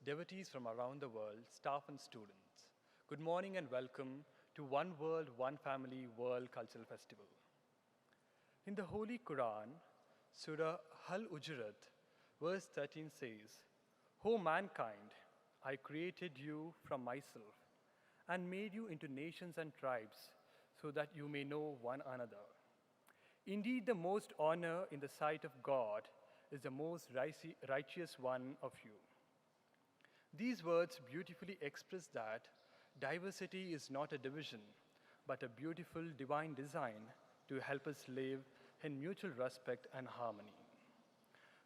devotees from around the world, staff and students. Good morning and welcome to One World, One Family World Cultural Festival. In the Holy Quran, Surah Al-Hujurat, verse 13 says, "O mankind, I created you from myself and made you into nations and tribes so that you may know one another. Indeed, the most honor in the sight of God is the most righteous one of you." These words beautifully express that diversity is not a division, but a beautiful divine design to help us live in mutual respect and harmony.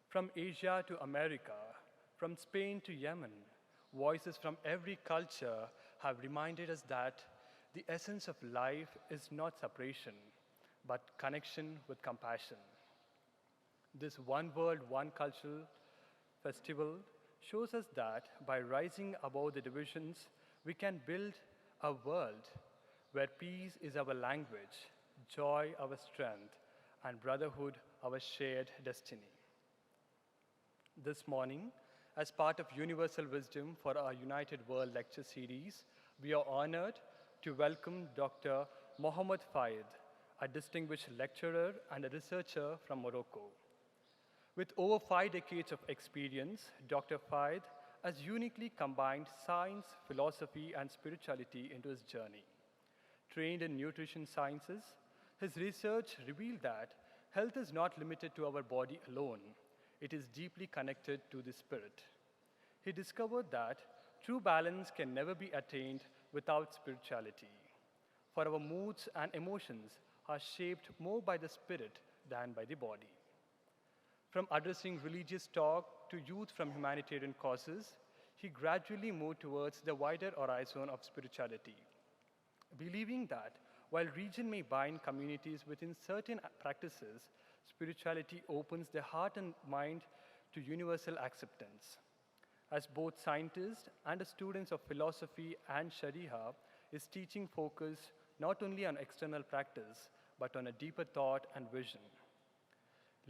From Asia to America, from Spain to Yemen, voices from every culture have reminded us that the essence of life is not separation, but connection with compassion. This One World, One Cultural Festival shows us that by rising above the divisions, we can build a world where peace is our language, joy our strength, and brotherhood our shared destiny. This morning, as part of Universal Wisdom for our United World Lecture Series, we are honored to welcome Dr. Mohammed Faid, a distinguished lecturer and a researcher from Morocco. With over 5 decades of experience, Dr. Faid has uniquely combined science, philosophy, and spirituality into his journey. Trained in nutrition sciences, his research revealed that health is not limited to our body alone. It is deeply connected to the spirit. He discovered that true balance can never be attained without spirituality. For our moods and emotions are shaped more by the spirit than by the body. From addressing religious talk to youth from humanitarian causes, he gradually moved towards the wider horizon of spirituality, believing that while religion may bind communities within certain practices, spirituality opens the heart and mind to universal acceptance. As both scientist and a student of philosophy and Sharia, his teaching focus not only on external practice, but on a deeper thought and vision.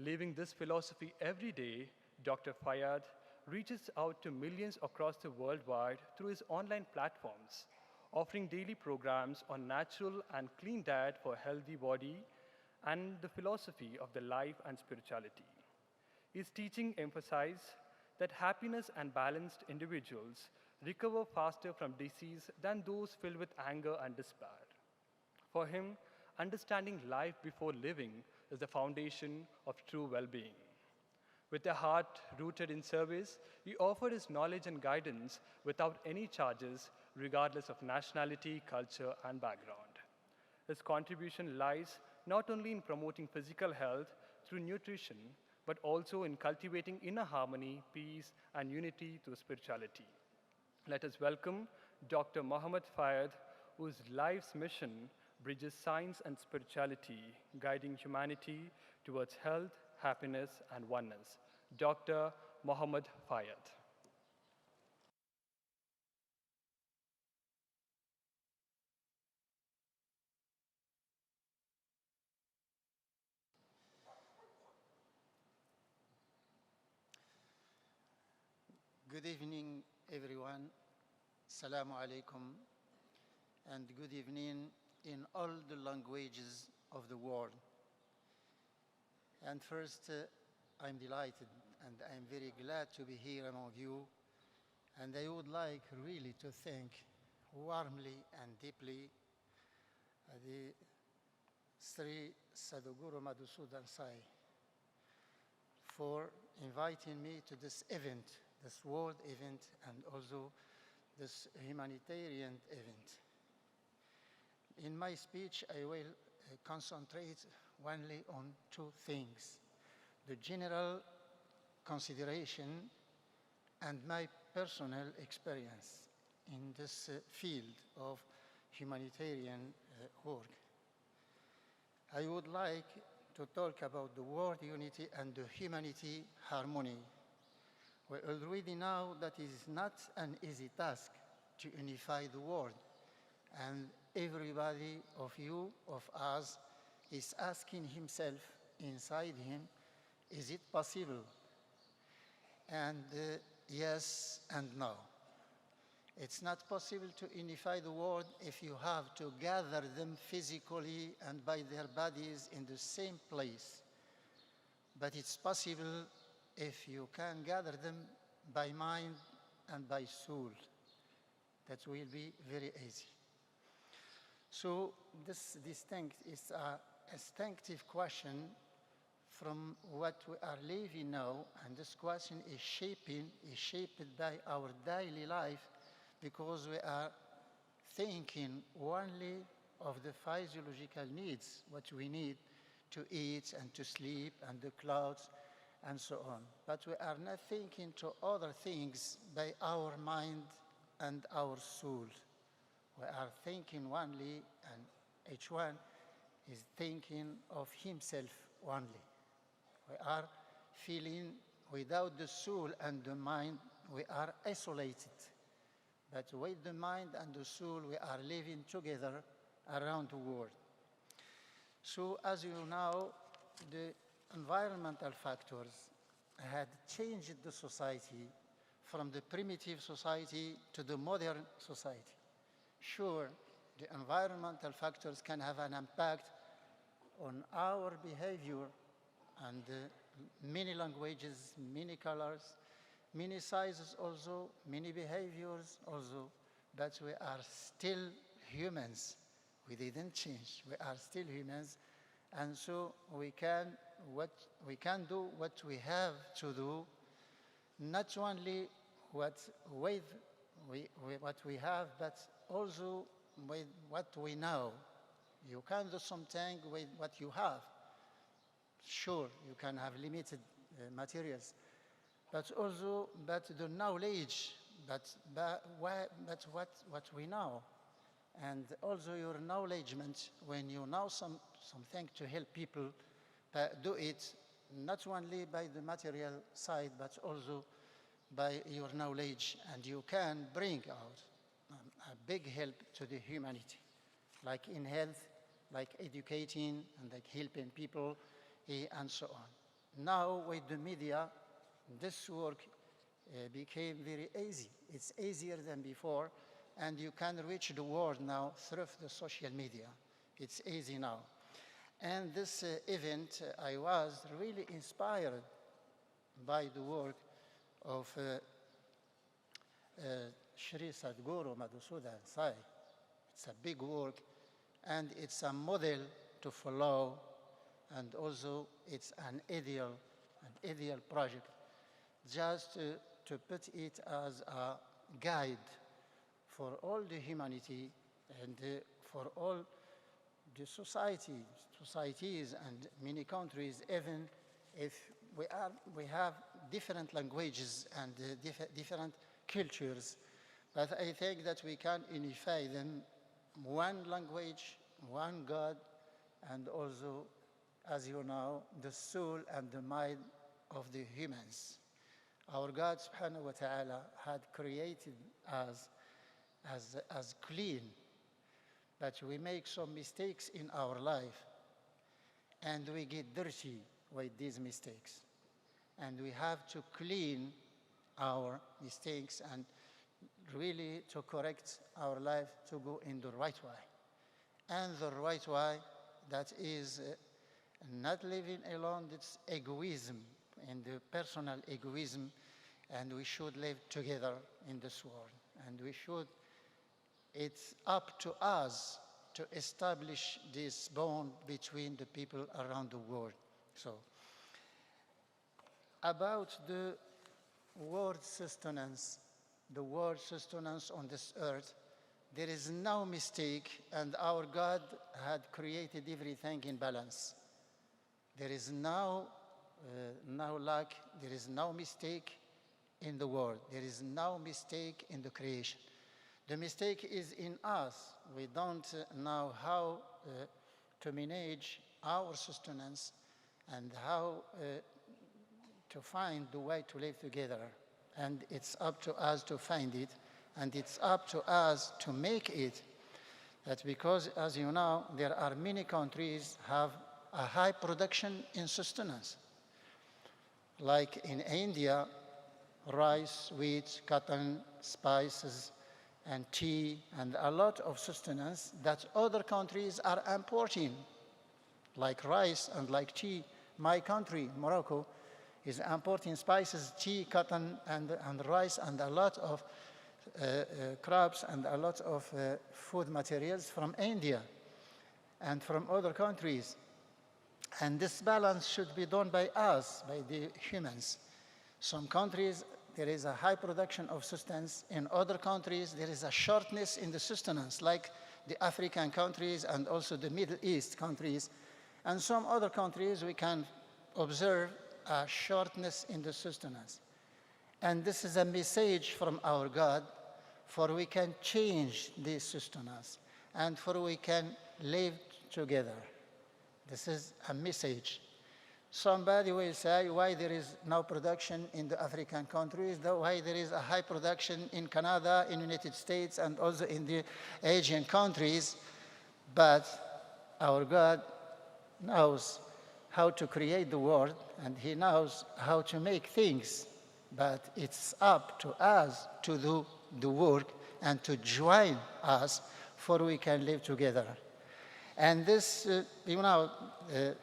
Living this philosophy every day, Dr. Faid reaches out to millions across the worldwide through his online platforms, offering daily programs on natural and clean diet for a healthy body and the philosophy of the life and spirituality. His teaching emphasizes that happiness and balanced individuals recover faster from disease than those filled with anger and despair. For him, understanding life before living is the foundation of true well-being. With a heart rooted in service, he offered his knowledge and guidance without any charges, regardless of nationality, culture, and background. His contribution lies not only in promoting physical health through nutrition, but also in cultivating inner harmony, peace, and unity through spirituality. Let us welcome Dr. Mohammed Faid, whose life's mission bridges science and spirituality, guiding humanity towards health, happiness, and oneness. Dr. Mohammed Faid. Good evening, everyone. Assalamu alaikum, and good evening in all the languages of the world. And first, I'm delighted and I'm very glad to be here among you. And I would like really to thank warmly and deeply the Sri Sadguru Madhusudan Sai for inviting me to this event, this world event, and also this humanitarian event. In my speech, I will concentrate only on 2 things: the general consideration and my personal experience in this field of humanitarian work. I would like to talk about the world unity and the humanity harmony. We already know that it is not an easy task to unify the world, and everybody of you, of us, is asking himself inside him, is it possible? And yes and no. It's not possible to unify the world if you have to gather them physically and by their bodies in the same place. But it's possible if you can gather them by mind and by soul. That will be very easy. So this distinct is a instinctive question from what we are living now, and this question is shaped by our daily life, because we are thinking only of the physiological needs, what we need to eat and to sleep and the clothes and so on. But we are not thinking to other things by our mind and our soul. We are thinking only, and each one is thinking of himself only. We are feeling without the soul and the mind, we are isolated. But with the mind and the soul, we are living together around the world. So as you know, the environmental factors had changed the society from the primitive society to the modern society. Sure, the environmental factors can have an impact on our behavior, and many languages, many colors, many sizes also, many behaviors also, but we are still humans. We didn't change. We are still humans, and so we can do what we have to do, not only what we have, but also with what we know. You can do something with what you have. Sure, you can have limited materials, but the knowledge, but what we know, and also your acknowledgement when you know something to help people, do it not only by the material side, but also by your knowledge, and you can bring out a big help to the humanity, like in health, like educating, and like helping people, and so on. Now with the media, this work became very easy. It's easier than before, and you can reach the world now through the social media. It's easy now. And this event, I was really inspired by the work of Shri Sadguru Madhusudan Sai. It's a big work, and it's a model to follow, and also it's an ideal project, just to put it as a guide for all the humanity and for all the societies and many countries, even if we have different languages and different cultures. But I think that we can unify them, one language, one God, and also, as you know, the soul and the mind of the humans. Our God subhanahu wa ta'ala had created us as clean, but we make some mistakes in our life, and we get dirty with these mistakes. And we have to clean our mistakes and really to correct our life to go in the right way. And the right way, that is not living alone, it's egoism, and the personal egoism, and we should live together in this world. And it's up to us to establish this bond between the people around the world. So, about the world sustenance on this earth, there is no mistake, and our God had created everything in balance. There is no lack, there is no mistake in the world, there is no mistake in the creation. The mistake is in us. We don't know how to manage our sustenance and how to find the way to live together. And it's up to us to find it, and it's up to us to make it. That's because, as you know, there are many countries have a high production in sustenance. Like in India, rice, wheat, cotton, spices, and tea, and a lot of sustenance that other countries are importing, like rice and like tea. My country, Morocco, is importing spices, tea, cotton, and rice, and a lot of crops and a lot of food materials from India and from other countries. And this balance should be done by us, by the humans. Some countries, there is a high production of sustenance. In other countries, there is a shortness in the sustenance, like the African countries and also the Middle East countries. And some other countries, we can observe a shortness in the sustenance. And this is a message from our God, for we can change this sustenance, and for we can live together. This is a message. Somebody will say why there is no production in the African countries, why there is a high production in Canada, in the United States, and also in the Asian countries. But our God knows how to create the world, and he knows how to make things. But it's up to us to do the work and to join us, for we can live together. And this, the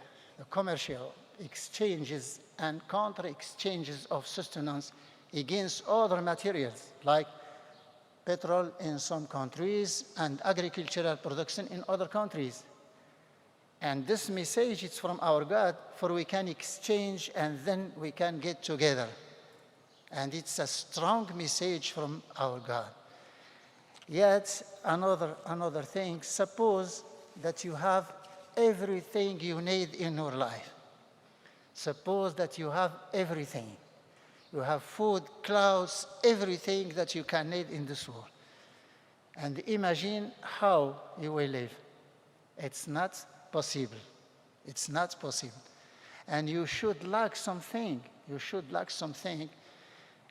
commercial exchanges and counter-exchanges of sustenance against other materials, like petrol in some countries and agricultural production in other countries. And this message is from our God, for we can exchange and then we can get together. And it's a strong message from our God. Yet another thing, suppose that you have everything you need in your life. Suppose that you have everything. You have food, clothes, everything that you can need in this world. And imagine how you will live. It's not possible. It's not possible. And you should lack something. You should lack something.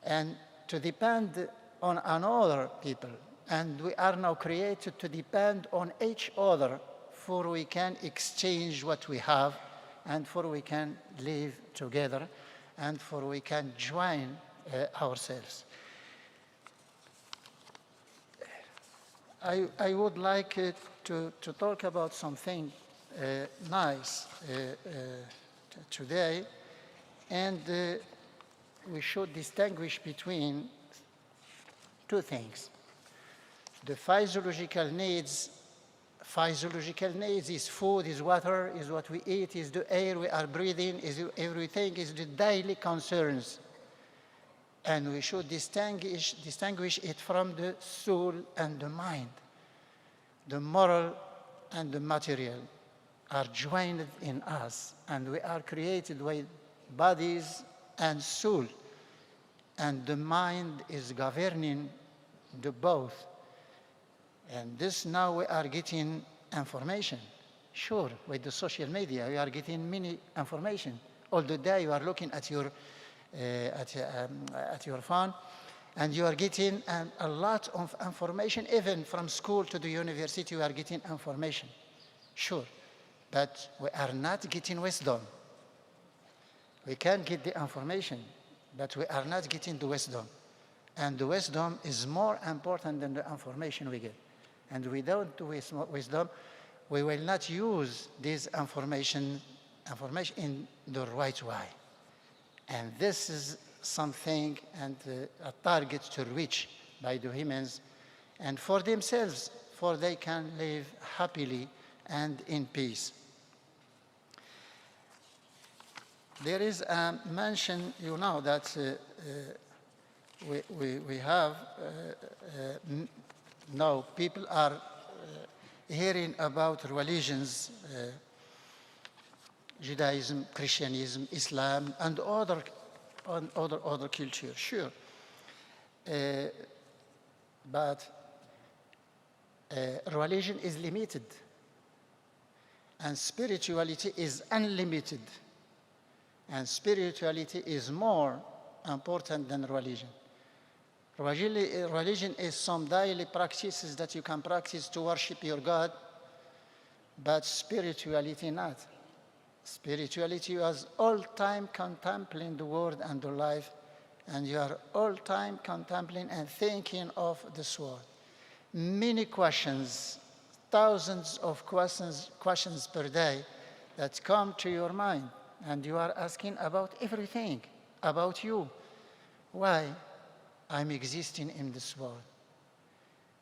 And to depend on another people. And we are now created to depend on each other, for we can exchange what we have, and for we can live together, and for we can join ourselves. I would like to talk about something nice today, and we should distinguish between two things. The physiological needs is food, is water, is what we eat, is the air we are breathing, is everything, is the daily concerns. And we should distinguish it from the soul and the mind. The moral and the material are joined in us, and we are created with bodies and soul. And the mind is governing the both. And this now we are getting information. Sure, with the social media, we are getting many information. All the day you are looking at your phone, and you are getting a lot of information. Even from school to the university, we are getting information. Sure, but we are not getting wisdom. We can get the information, but we are not getting the wisdom. And the wisdom is more important than the information we get. And without wisdom, we will not use this information in the right way. And this is something and a target to reach by the humans and for themselves, for they can live happily and in peace. There is a mention, that we have now people are hearing about religions, Judaism, Christianism, Islam, and other cultures, sure. But religion is limited, and spirituality is unlimited. And spirituality is more important than religion. Religion is some daily practices that you can practice to worship your God, but spirituality not. Spirituality was all time contemplating the world and the life and you are all time contemplating and thinking of this world. Many questions, thousands of questions per day that come to your mind, and you are asking about everything, about you. Why I'm existing in this world,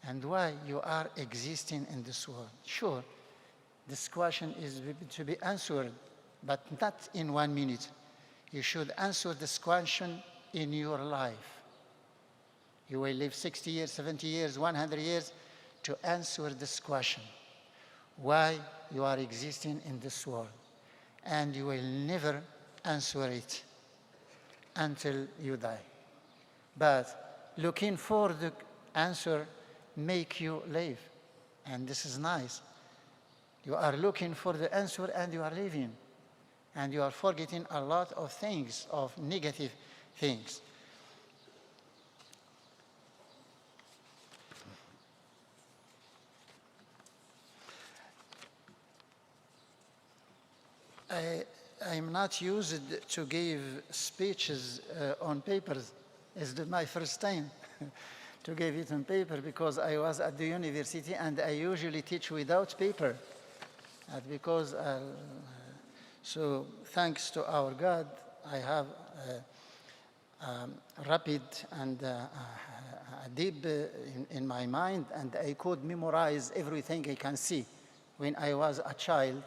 and why you are existing in this world. Sure, this question is to be answered, but not in 1 minute. You should answer this question in your life. You will live 60 years, 70 years, 100 years to answer this question. Why you are existing in this world. And you will never answer it until you die. But looking for the answer make you live. And this is nice. You are looking for the answer and you are living. And you are forgetting a lot of things, of negative things. I'm not used to give speeches on papers. It's my first time to give it on paper because I was at the university and I usually teach without paper. So thanks to our God, I have rapid and deep in my mind, and I could memorize everything I can see. When I was a child,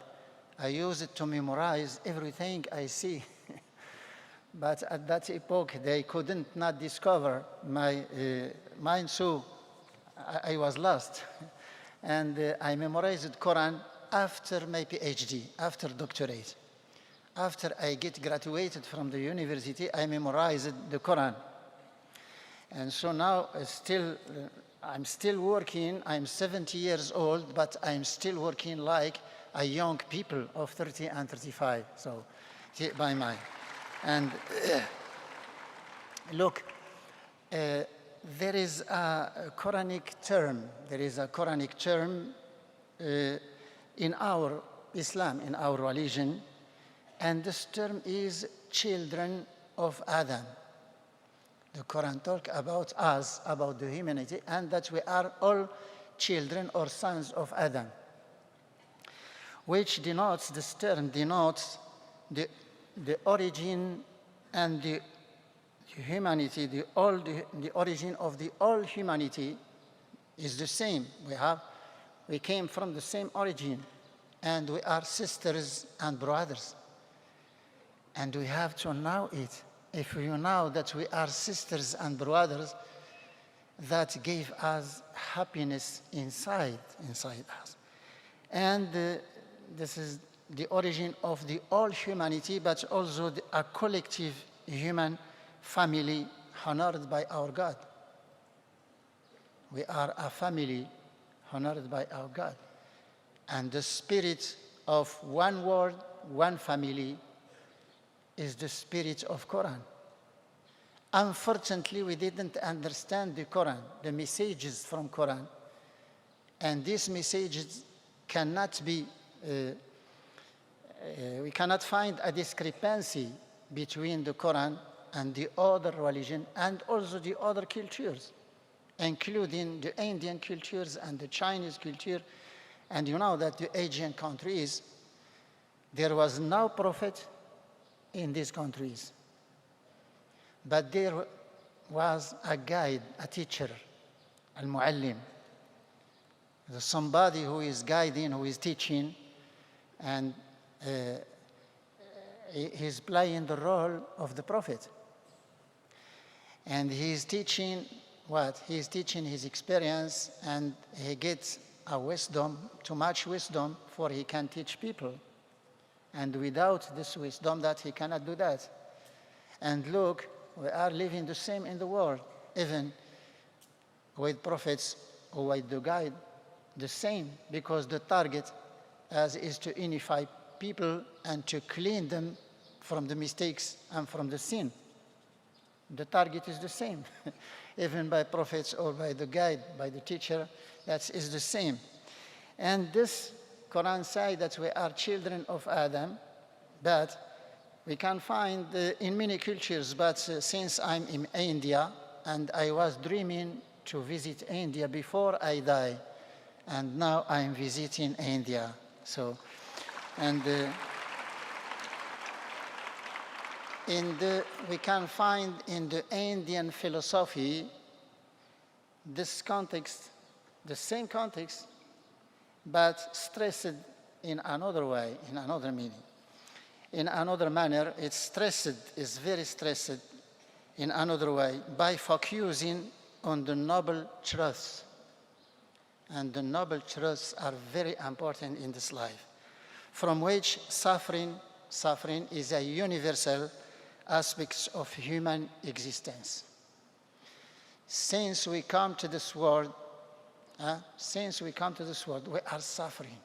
I used it to memorize everything I see. But at that epoch, they couldn't not discover my mind, so I was lost. And I memorized Quran after my PhD, after doctorate. After I get graduated from the university, I memorized the Quran. And so now I'm still working. I'm 70 years old, but I'm still working like a young people of 30 and 35, so by mind. And look, there is a Quranic term. There is a Quranic term in our Islam, in our religion, and this term is children of Adam. The Quran talks about us, about the humanity, and that we are all children or sons of Adam, which denotes, this term denotes the origin and the humanity, the origin of the all humanity is the same. We came from the same origin, and we are sisters and brothers. And we have to know it. If we know that we are sisters and brothers, that gave us happiness inside us. And this is the origin of the all humanity, but also a collective human family honored by our God. We are a family honored by our God. And the spirit of one world, one family is the spirit of Quran. Unfortunately, we didn't understand the Quran, the messages from Quran. And these messages cannot be we cannot find a discrepancy between the Quran and the other religion and also the other cultures, including the Indian cultures and the Chinese culture. And you know that the Asian countries, there was no prophet in these countries. But there was a guide, a teacher, al-muallim, somebody who is guiding, who is teaching, and he's playing the role of the prophet. And he's teaching what? He's teaching his experience, and he gets a wisdom, too much wisdom, for he can teach people. And without this wisdom, that he cannot do that. And look, we are living the same in the world, even with prophets or with the guide, the same, because the target is to unify people and to clean them from the mistakes and from the sin. The target is the same, even by prophets or by the guide, by the teacher, that is the same. And this Quran says that we are children of Adam, but we can find in many cultures, but since I'm in India and I was dreaming to visit India before I die, and now I'm visiting India. So, and we can find in the Indian philosophy this context, the same context, but stressed in another way, in another meaning. In another manner, it's stressed, is very stressed in another way by focusing on the noble truths. And the noble truths are very important in this life, from which suffering is a universal aspect of human existence. Since we come to this world, we are suffering.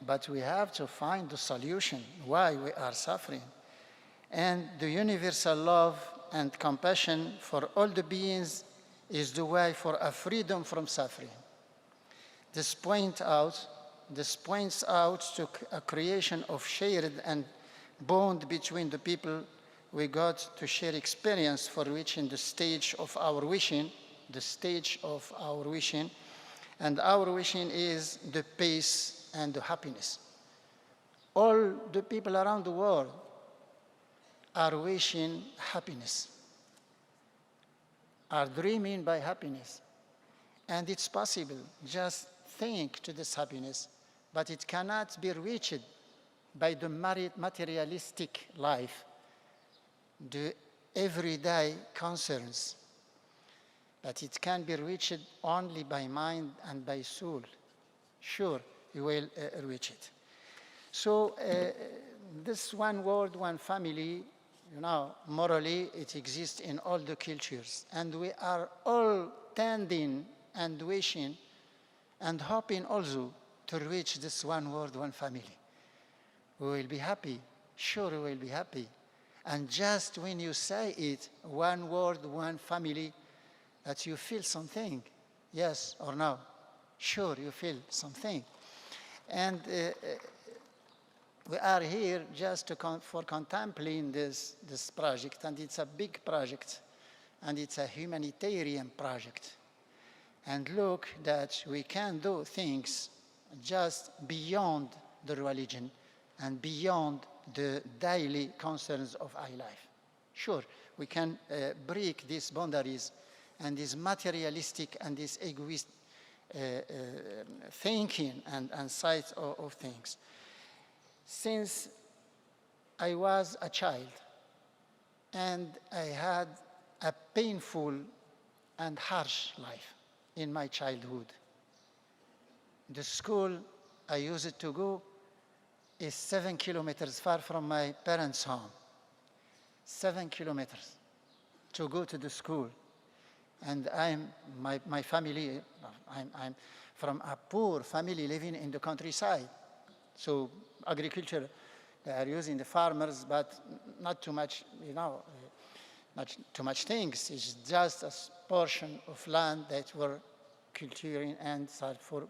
But we have to find the solution why we are suffering. And the universal love and compassion for all the beings is the way for a freedom from suffering. This points out to a creation of shared and bond between the people we got to share experience for reaching the stage of our wishing, and our wishing is the peace and the happiness. All the people around the world are wishing happiness, are dreaming by happiness. And it's possible, just think to this happiness, but it cannot be reached by the materialistic life, the everyday concerns. But it can be reached only by mind and by soul. Sure, you will reach it. So this one world, one family, morally it exists in all the cultures. And we are all tending and wishing and hoping also to reach this one world, one family. We will be happy. Sure, we will be happy. And just when you say it, one world, one family, that you feel something, yes or no? Sure, you feel something. And we are here just for contemplating this project, and it's a big project, and it's a humanitarian project. And look that we can do things just beyond the religion and beyond the daily concerns of our life. Sure, we can break these boundaries and this materialistic and this egoist thinking and sides of things. Since I was a child and I had a painful and harsh life in my childhood, the school I used to go is 7 kilometers far from my parents' home. 7 kilometers to go to the school. And my family, I'm from a poor family living in the countryside. So agriculture, they are using the farmers, but not too much, not too much things. It's just a portion of land that were culturing and for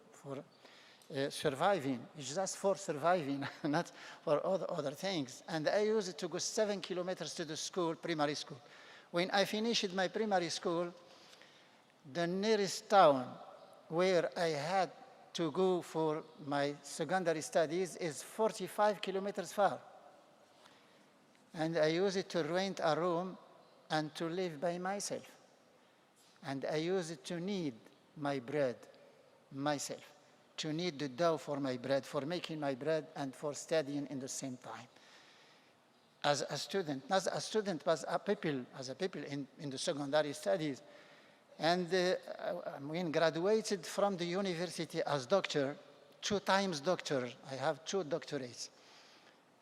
surviving. It's just for surviving, not for other things. And I used to go 7 kilometers to the school, primary school. When I finished my primary school, the nearest town where I had to go for my secondary studies is 45 kilometers far. And I used to rent a room and to live by myself. And I used to knead my bread myself, to knead the dough for my bread, for making my bread and for studying in the same time. As a student, not a student, but as a people in the secondary studies. And when graduated from the university as doctor, 2 times doctor, I have 2 doctorates,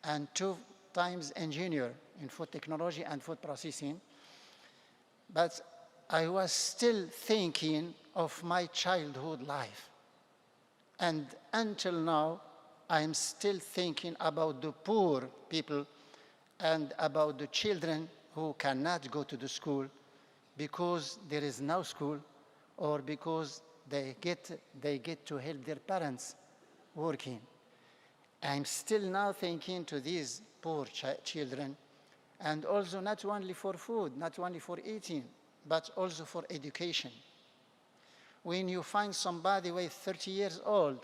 and 2 times engineer in food technology and food processing. But I was still thinking of my childhood life. And until now, I'm still thinking about the poor people and about the children who cannot go to the school because there is no school, or because they get to help their parents working. I'm still now thinking to these poor children, and also not only for food, not only for eating, but also for education. When you find somebody who is 30 years old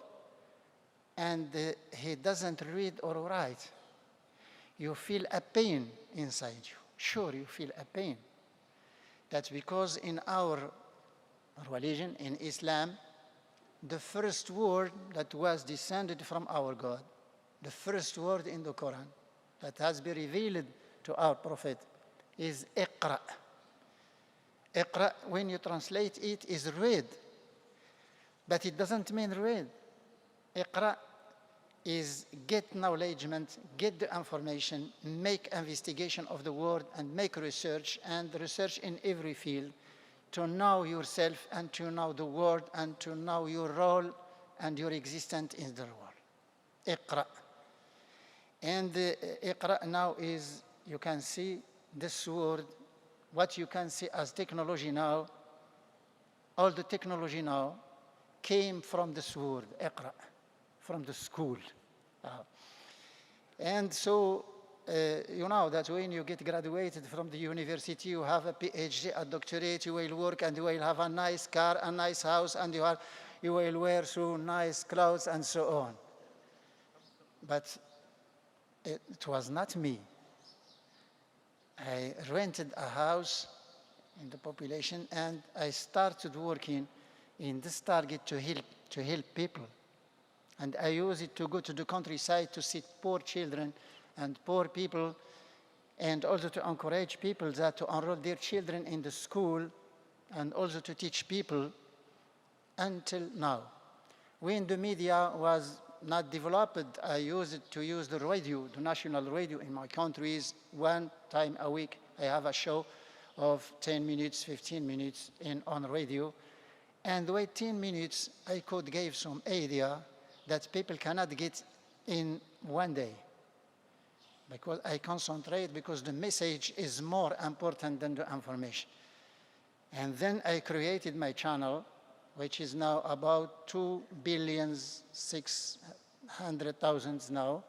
and he doesn't read or write, you feel a pain inside you. Sure, you feel a pain. That's because in our religion, in Islam, the first word that was descended from our God, the first word in the Quran that has been revealed to our Prophet is Iqra. Iqra, when you translate it, is read. But it doesn't mean read. Iqra is get acknowledgement, get the information, make investigation of the word, and make research, and research in every field to know yourself and to know the world and to know your role and your existence in the world. Iqra. And Iqra now is, you can see this word, what you can see as technology now, all the technology now came from this word, Iqra, from the school. And so, you know that when you get graduated from the university, you have a PhD, a doctorate, you will work and you will have a nice car, a nice house, and you will wear so nice clothes and so on. But it was not me. I rented a house in the population and I started working in this target to help people. And I use it to go to the countryside to see poor children and poor people, and also to encourage people that to enroll their children in the school, and also to teach people until now. When the media was not developed, I used it to use the radio, the national radio in my countries. One time a week, I have a show of 10 minutes, 15 minutes on radio. And wait 10 minutes, I could give some idea that people cannot get in one day. Because I concentrate, because the message is more important than the information. And then I created my channel, which is now about 2,600,000 now,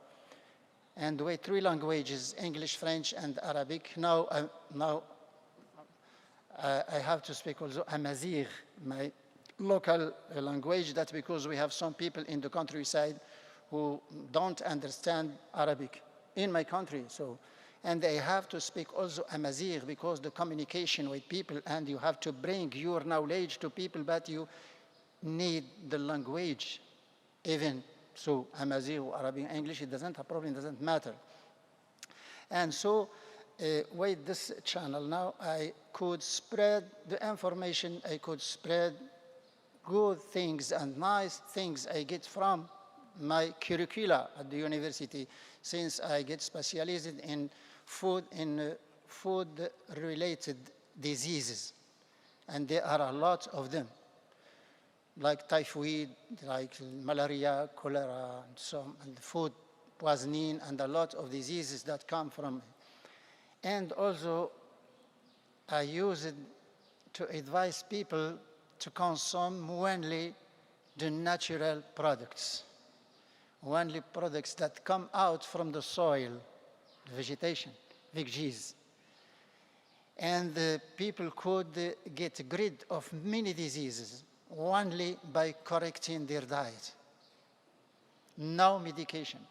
and with 3 languages, English, French, and Arabic. Now I have to speak also Amazigh, my local language. That's because we have some people in the countryside who don't understand Arabic in my country. And they have to speak also Amazigh because the communication with people, and you have to bring your knowledge to people, but you need the language. Even so, Amazigh or Arabic, English, it doesn't have a problem, it doesn't matter. And so with this channel now, I could spread the information, I could spread good things and nice things I get from my curricula at the university, since I get specialized in food-related diseases. And there are a lot of them, like typhoid, like malaria, cholera, and food poisoning, and a lot of diseases that come from it. And also, I use it to advise people to consume only the natural products, only products that come out from the soil, the vegetation, veggies. And people could get rid of many diseases only by correcting their diet. No medication,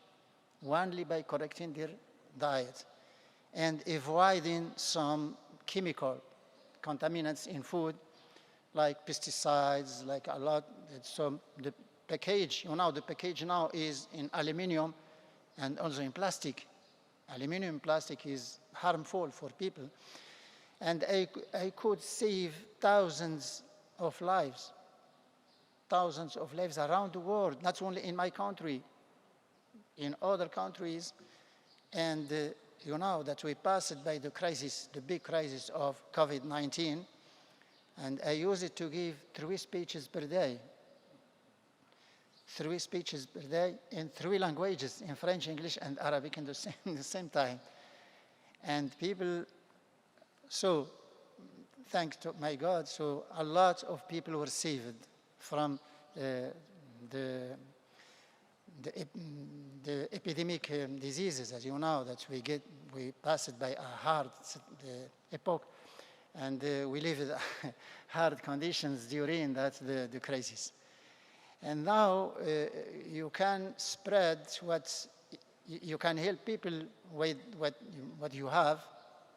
only by correcting their diet and avoiding some chemical contaminants in food, like pesticides, like a lot. So the package, the package now is in aluminum and also in plastic. Aluminum and plastic is harmful for people. And I could save thousands of lives around the world, not only in my country, in other countries. And that we passed by the crisis, the big crisis of COVID-19, and I use it to give 3 speeches per day. 3 speeches per day in 3 languages, in French, English, and Arabic in the same time. And people, so thanks to my God, so a lot of people were saved from the the epidemic diseases, as you know, that we passed by a hard epoch, and we live in hard conditions during the crisis. And now you can spread you can help people with what you have,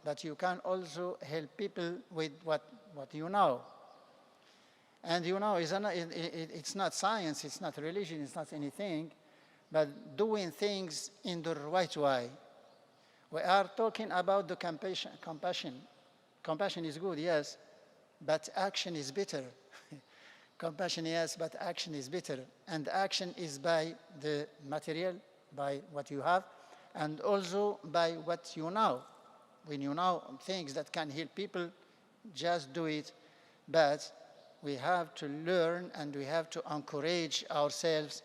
but you can also help people with what you know. And you know, it's not science, it's not religion, it's not anything, but doing things in the right way. We are talking about the compassion. Compassion is good, yes, but action is better. Compassion, yes, but action is better. And action is by the material, by what you have, and also by what you know. When you know things that can help people, just do it. But we have to learn and we have to encourage ourselves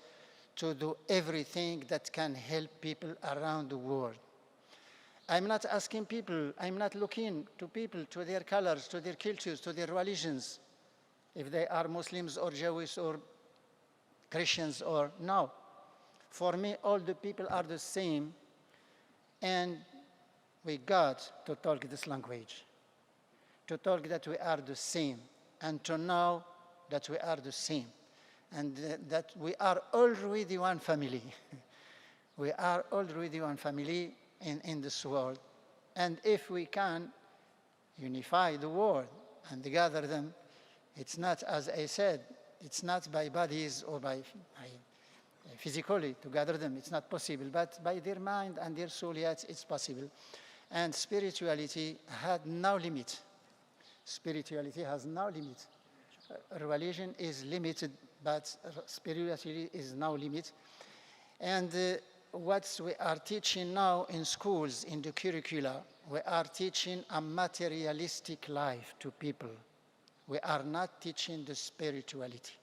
to do everything that can help people around the world. I'm not asking people, I'm not looking to people, to their colors, to their cultures, to their religions, if they are Muslims or Jewish or Christians or no. For me, all the people are the same, and we got to talk this language, to talk that we are the same, and to know that we are the same, and that we are already one family. We are already one family in this world. And if we can unify the world and gather them, it's not, as I said, it's not by bodies or by physically to gather them, it's not possible, but by their mind and their soul, yes, it's possible. And spirituality had no limit. Spirituality has no limit. Religion is limited, but spirituality is no limit. And what we are teaching now in schools, in the curricula, we are teaching a materialistic life to people. We are not teaching the spirituality.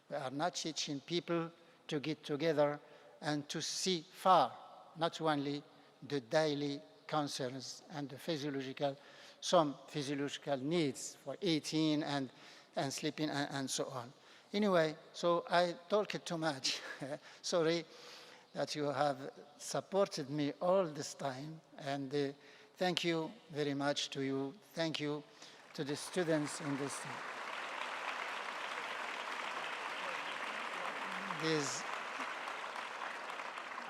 We are not teaching people to get together and to see far, not only the daily concerns and the some physiological needs for eating and sleeping and so on. Anyway, so I talked too much. Sorry that you have supported me all this time, and thank you very much to you. Thank you to the students in this.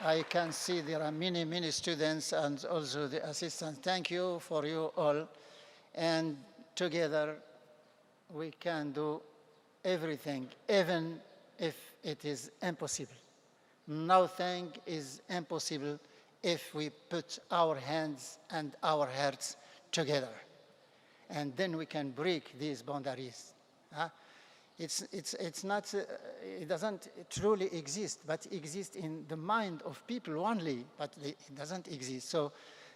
I can see there are many students and also the assistants. Thank you for you all. And together we can do everything, even if it is impossible. Nothing is impossible if we put our hands and our hearts together. And then we can break these boundaries. It's not, it doesn't truly exist, but exists in the mind of people only, but it doesn't exist. So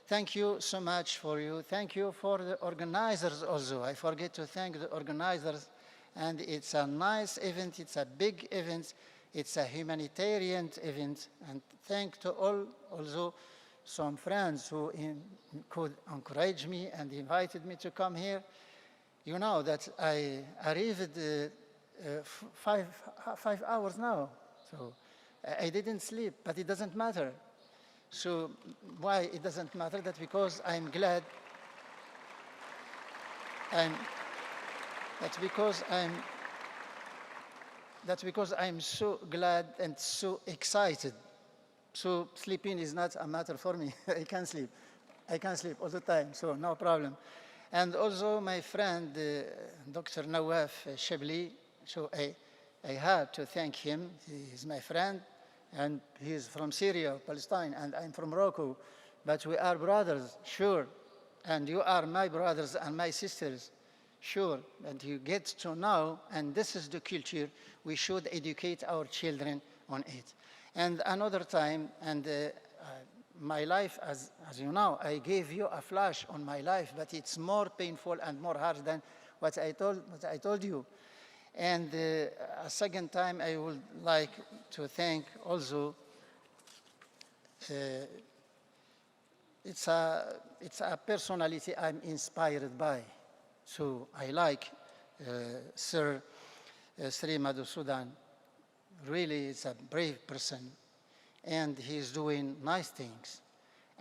thank you so much for you. Thank you for the organizers also. I forget to thank the organizers. And it's a nice event, it's a big event, it's a humanitarian event. And thank to all also some friends who could encourage me and invited me to come here. You know that I arrived 5 hours now, so I didn't sleep, but it doesn't matter. So why it doesn't matter? That's because I'm glad. That's because I'm so glad and so excited. So sleeping is not a matter for me. I can sleep all the time, so no problem. And also my friend, Dr. Nawaf Shabli, so I had to thank him. He is my friend, and he is from Syria, Palestine, and I'm from Morocco. But we are brothers, sure. And you are my brothers and my sisters, sure. And you get to know, and this is the culture, we should educate our children on it. And another time, and my life, as you know, I gave you a flash on my life, but it's more painful and more harsh than what I told you. And a second time, I would like to thank also, it's a personality I'm inspired by. So I like Sri Madhusudan. Really, it's a brave person, and he is doing nice things.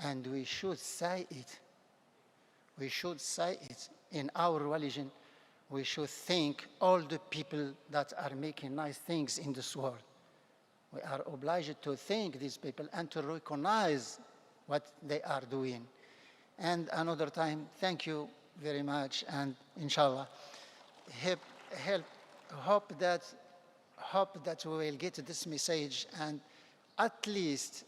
And we should say it. We should say it. In our religion, we should thank all the people that are making nice things in this world. We are obliged to thank these people and to recognize what they are doing. And another time, thank you very much, and inshallah, hope that we will get this message, and at least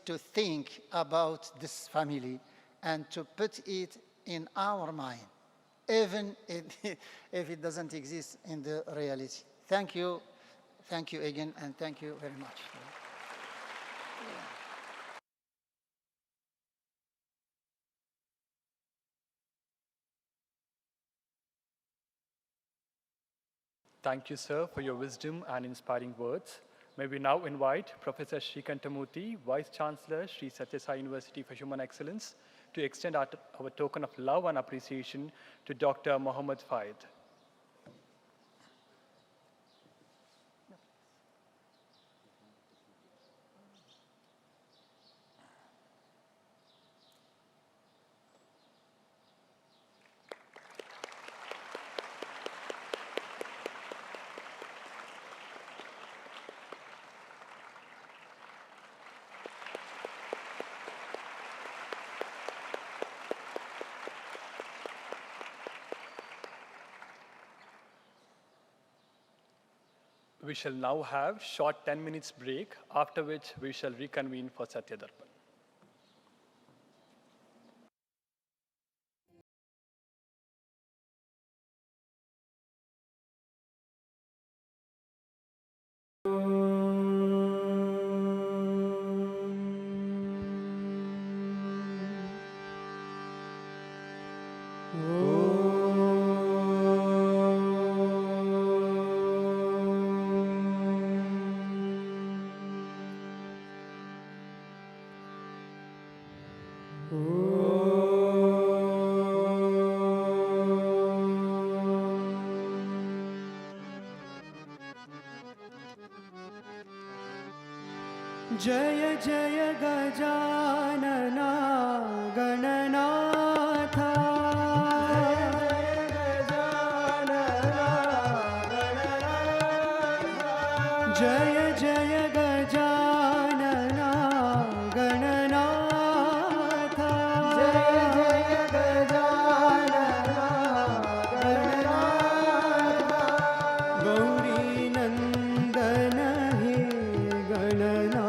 to think about this family and to put it in our mind, even if it doesn't exist in the reality. Thank you again, and thank you very much. Thank you, sir, for your wisdom and inspiring words. May we now invite Professor Murti, Vice Chancellor, Sri Sathya Sai University for Human Excellence, to extend our token of love and appreciation to Dr. Muhammad Faid. We shall now have short 10 minutes break, after which we shall reconvene for Satya Darpan. जय जय गजानना गणनाथा जय जय गजानना गणनाथा जय जय गजानना गणनाथा गौरी नंदन हे गणनाथ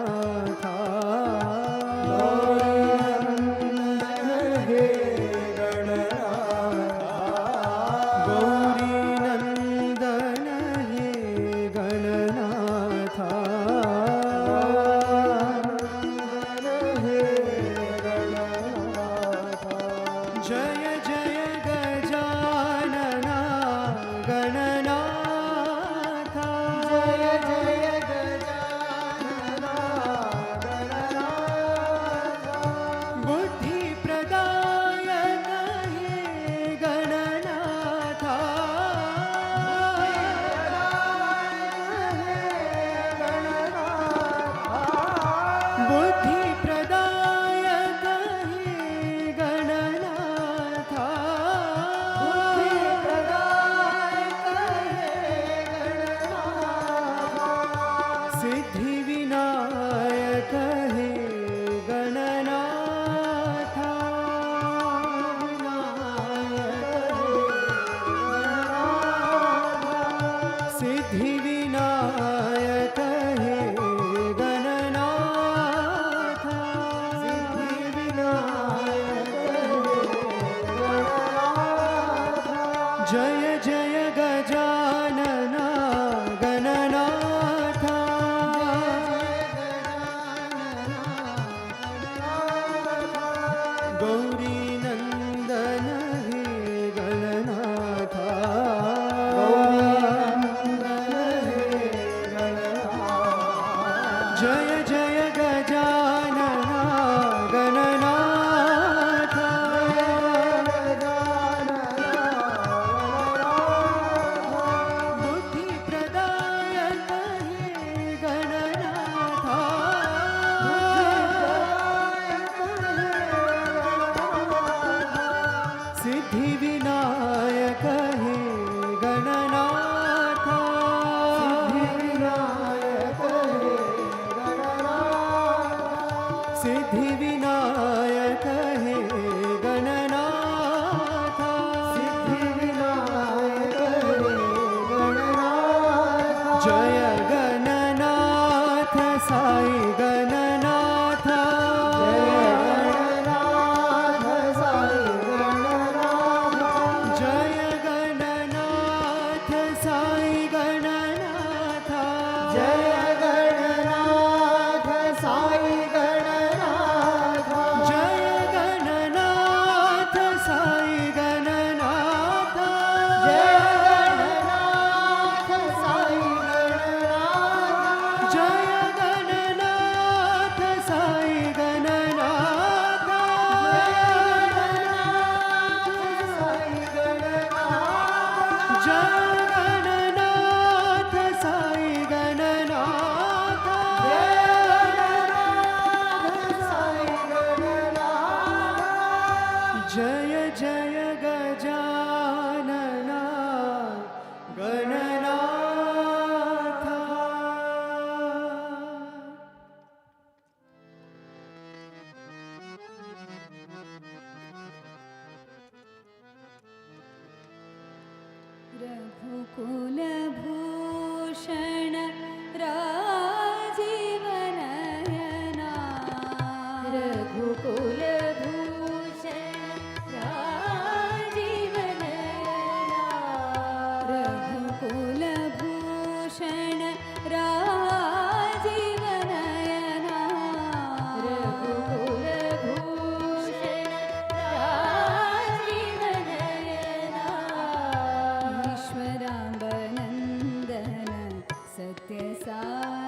सिद्धिविनायक हे गणनाथ सिद्धिविनायक हे गणनाथ जय गणनाथ साई गणनाथ जय गणनाथ साई गणनाथ जय गणनाथ साई गणनाथ जय गणनाथ साई गणनाथ जय गणनाथ साई गणनाथ जय गणनाथ साई गणनाथ जय गणनाथ साई गणनाथ जय जय गजानना गणनाथ रघुकुलभूषण राजीवनयना रघुकुलभूषण राजीवनयना रघुकुलभूषण राजीवनयना रघुकुलभूषण राजीवनयना ईश्वराम्बनन्दन सत्य Sai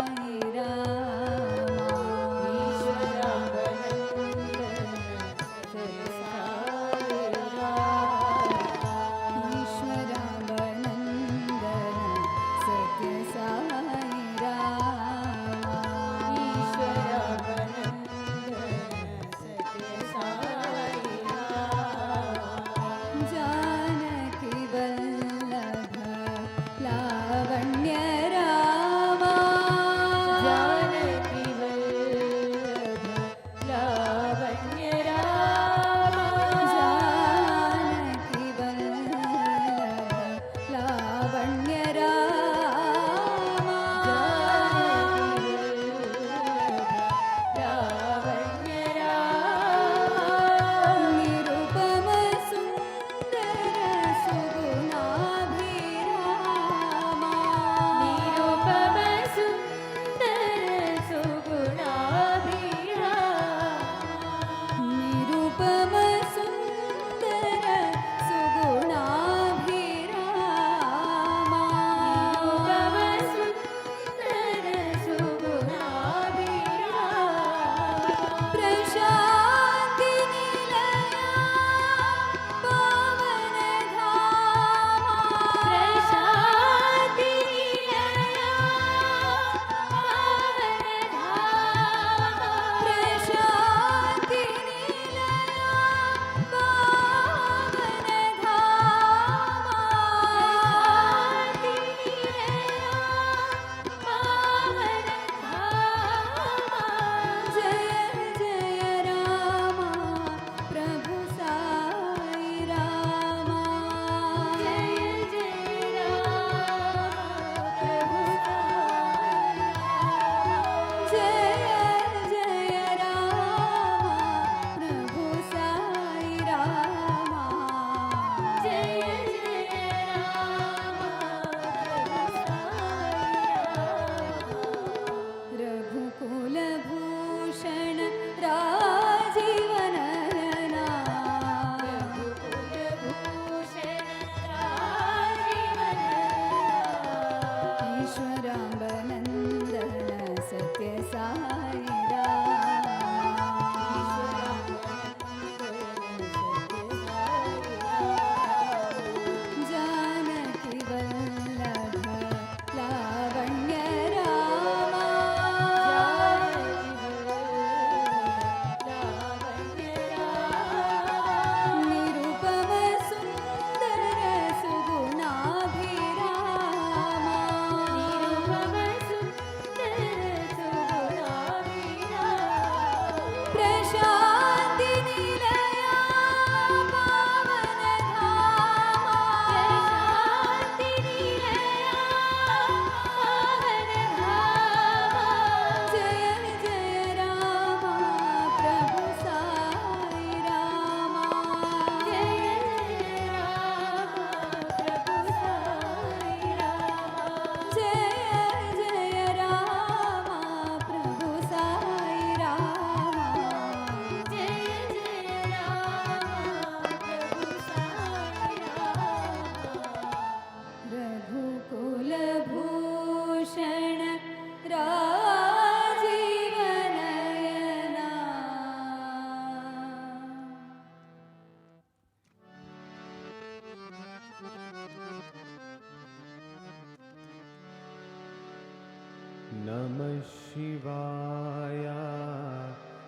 Namah Shivaya,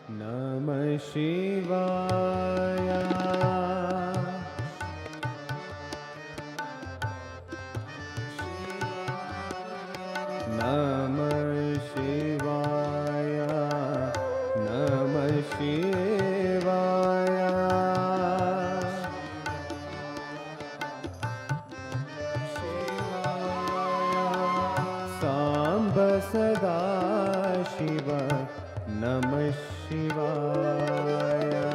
Namah Shivaya. Namah Shivaya, Namah Shivaya. Samba Sada Shiva, Namah Shivaya.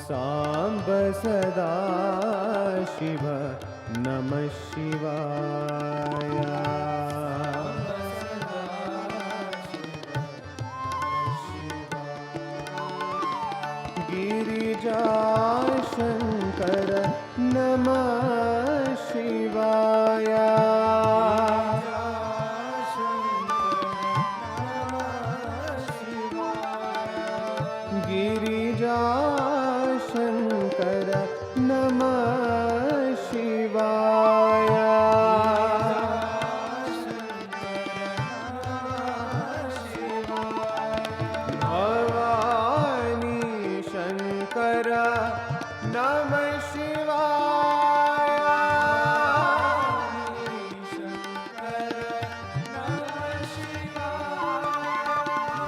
Samba Sada Shiva, Namah Shivaya. Girija Shankara, Namah Shivaya. Girija Shankara, Namah Shivaya. Bhavani Shankara, Namah Shivaya.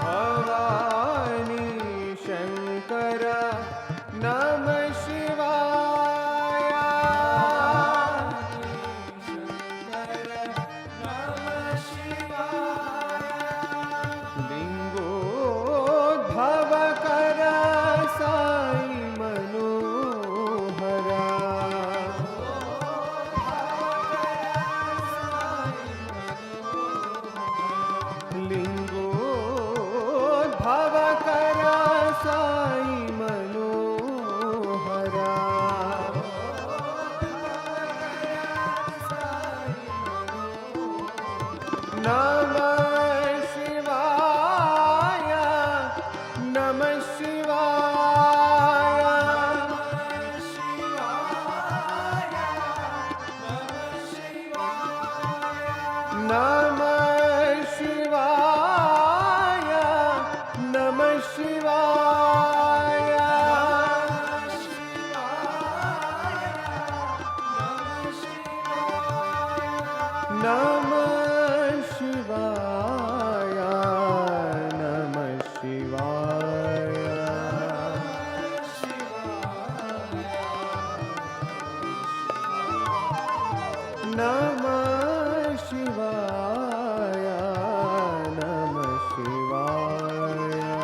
Bhavani Shankara, Namah Shivaya. Lingodhavakara Sai Manohara. Lingodhavakara Sai Manohara. Namah Shivaya, Namah Shivaya. Namah Shivaya, Namah Shivaya. Namah Shivaya, Namah Shivaya. Namah Shivaya, Namah Shivaya.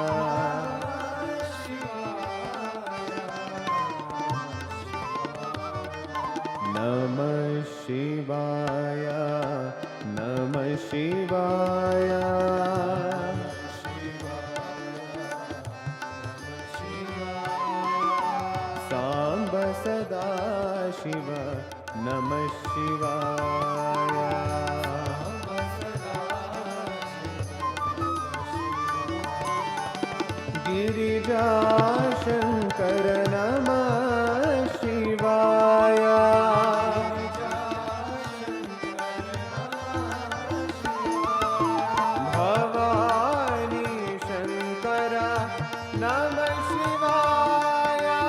Namah Shivaya, Namah Shivaya. Samba Sada Shiva, Namah Shivaya. Girija Shankara, Namah Shivaya. Bhavani Shankara, Namah Shivaya.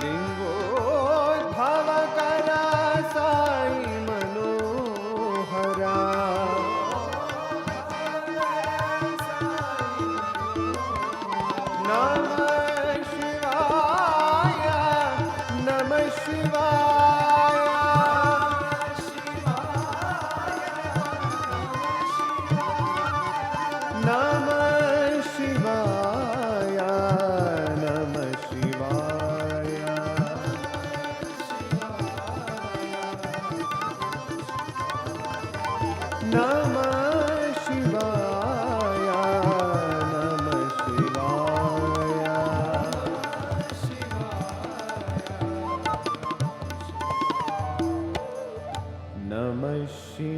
Lingodhavakara Sai Manohara. Namah Shivaya, Namah Shivaya. Namah Shivaya, Namah Shivaya. Namah Shivaya, Namah Shivaya. Namah Shivaya,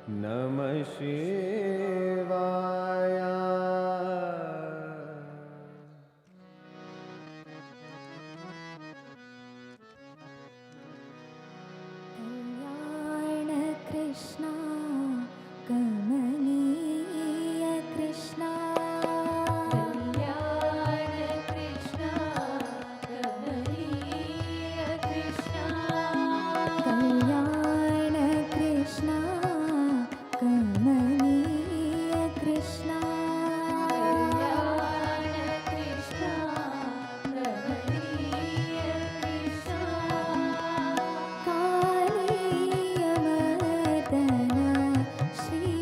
Namah Shivaya. Krishna, Kamaniya Krishna. Kalyana Krishna, Kamaniya Krishna. Kalyana Krishna, Kamaniya Krishna. Kalyana Krishna, Kamaniya Krishna. Kaliyamardana Shri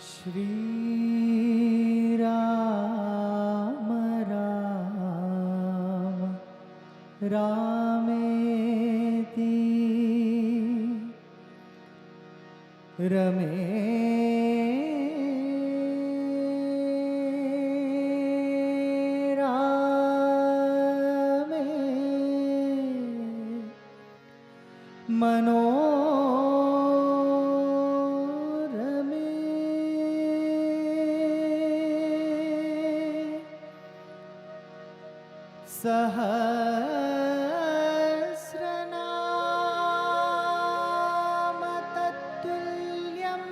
Shri Rama Rama Rameti Rame Rame Manorame Sahasranama Tattulyam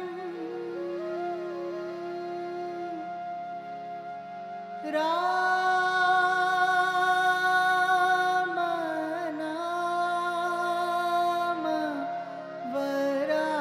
Ramanama Varanane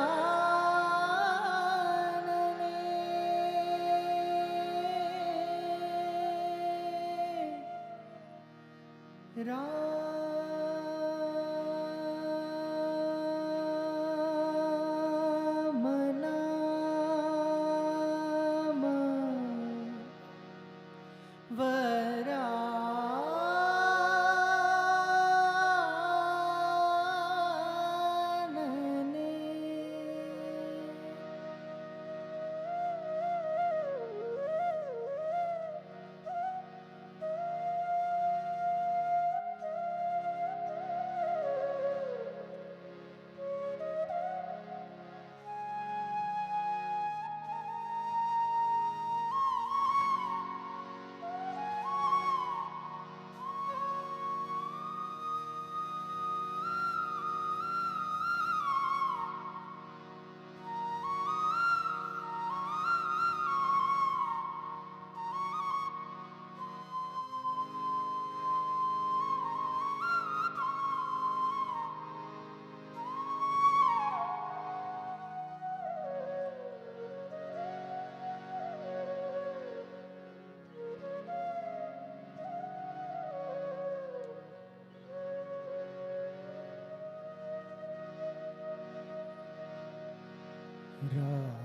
Rama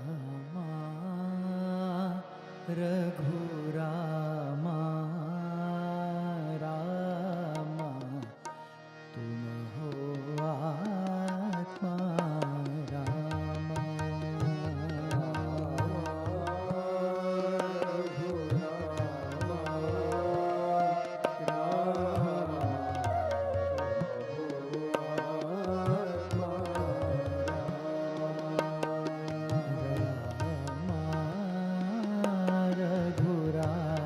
Raghurama Rama तुम हो आत्मा Rama Raghurama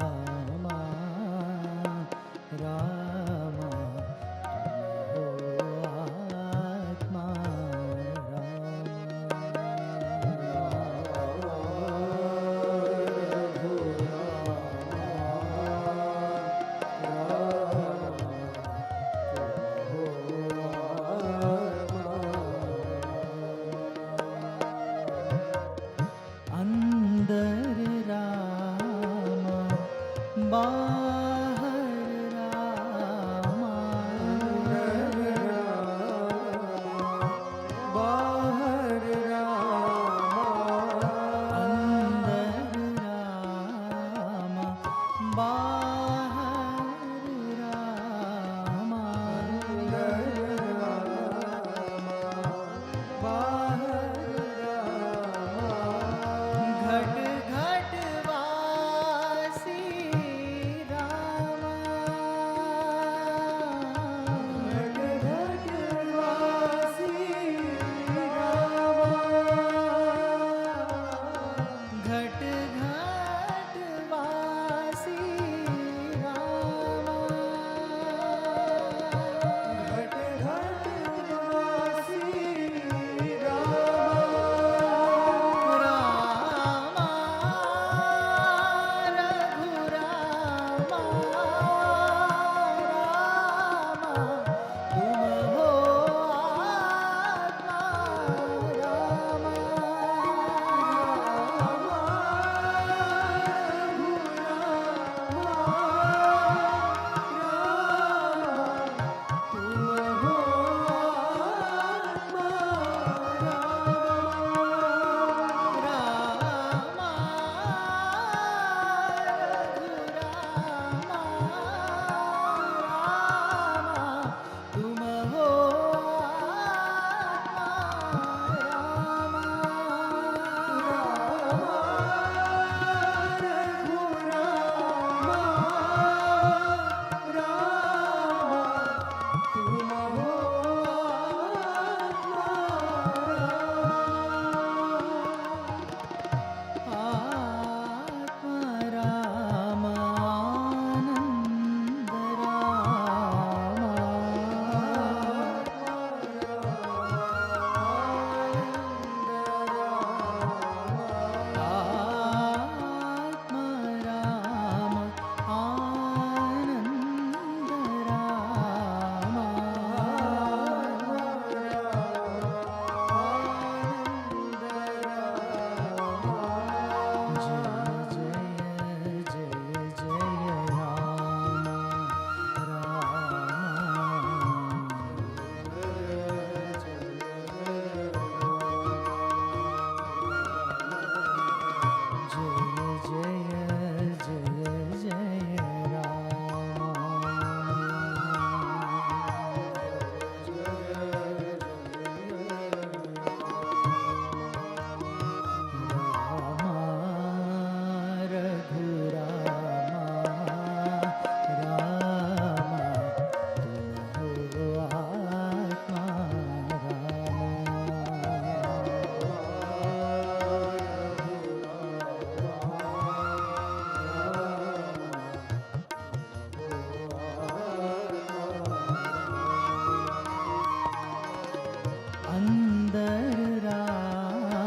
Rama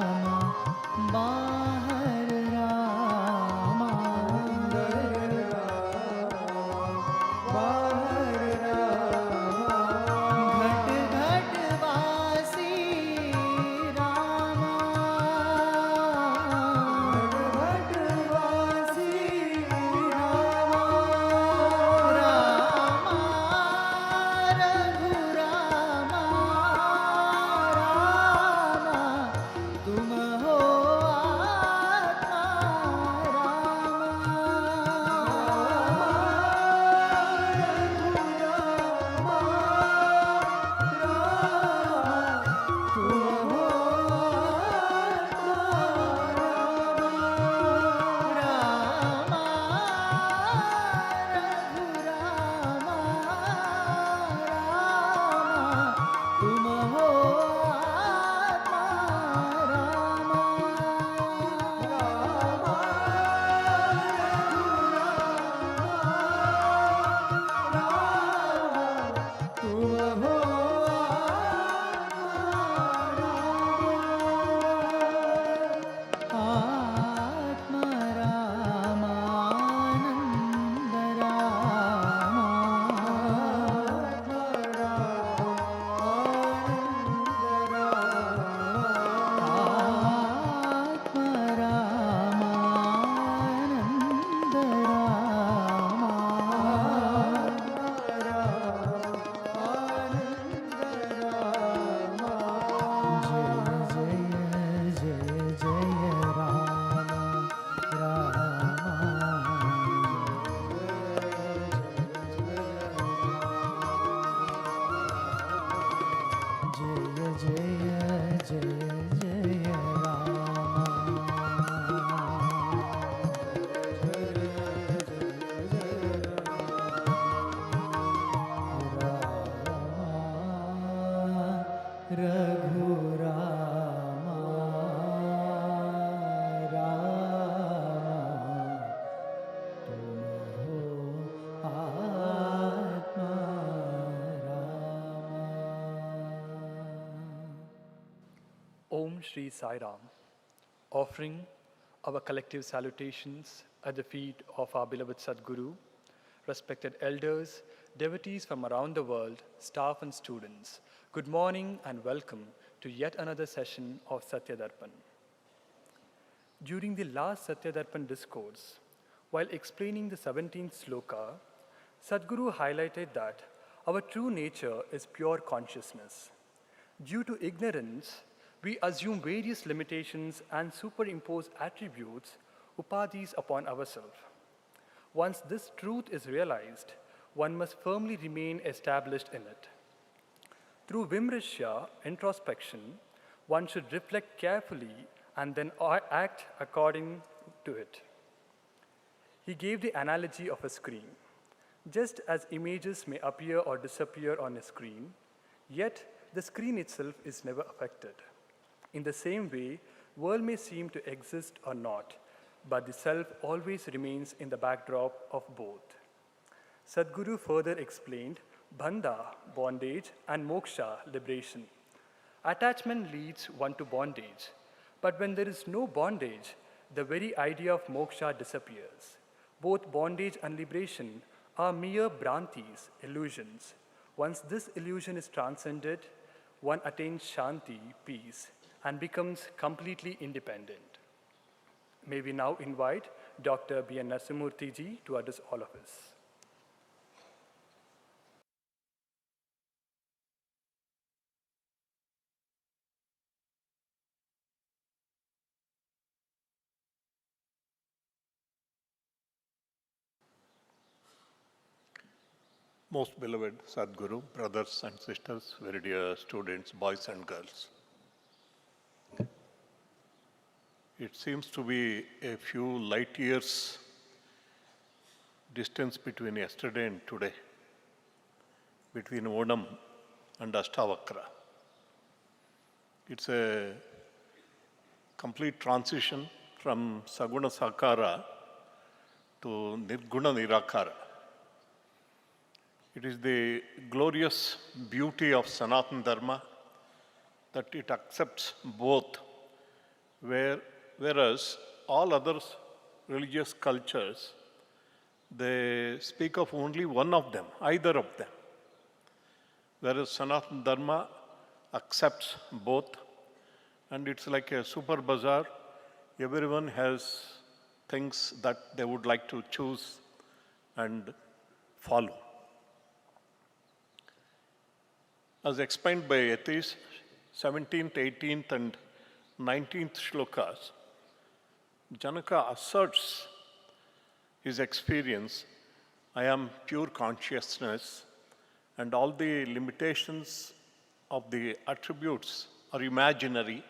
बाहर रामा अंदर रामा बाहर रामा घट घट वासी रामा घट घट वासी रामा रामा रघुरामा रामा तुम हो आत्मा तुम हो आत्मा रामानंद रामा आत्मा रामानंद जय जय जय राम जय जय जय जय रघुरामा रामा तुम हो आत्मा Rama Om Shri Sai Ram, offering our collective salutations at the feet of our beloved Sadguru, respected elders, devotees from around the world, staff and students. Good morning and welcome to yet another session of Satya Darpan. During the last Satya Darpan discourse, while explaining the 17th sloka, Sadguru highlighted that our true nature is pure consciousness. Due to ignorance, we assume various limitations and superimpose attributes, upadhis, upon ourselves. Once this truth is realized, one must firmly remain established in it. Through vimrishya, introspection, one should reflect carefully and then act according to it. He gave the analogy of a screen. Just as images may appear or disappear on a screen, yet the screen itself is never affected. In the same way, world may seem to exist or not, but the self always remains in the backdrop of both. Sadguru further explained bandha, bondage, and moksha, liberation. Attachment leads one to bondage, but when there is no bondage, the very idea of moksha disappears. Both bondage and liberation are mere bhrantis, illusions. Once this illusion is transcended, one attains shanti, peace, and becomes completely independent. May we now invite Dr. B.N. Narasimhamurthy ji to address all of us. Most beloved Sadguru, brothers and sisters, very dear students, boys and girls. It seems to be a few light years distance between yesterday and today, between Onam and Ashta Vakra. It's a complete transition from Saguna Sakara to Nirguna Nirakara. It is the glorious beauty of Sanatana Dharma that it accepts both, whereas all other religious cultures, they speak of only one of them, either of them. Whereas Sanatana Dharma accepts both, and it's like a super bazaar. Everyone has things that they would like to choose and follow. As explained by Yati's 17th, 18th, and 19th shlokas, Janaka asserts his experience, I am pure consciousness, and all the limitations of the attributes are imaginary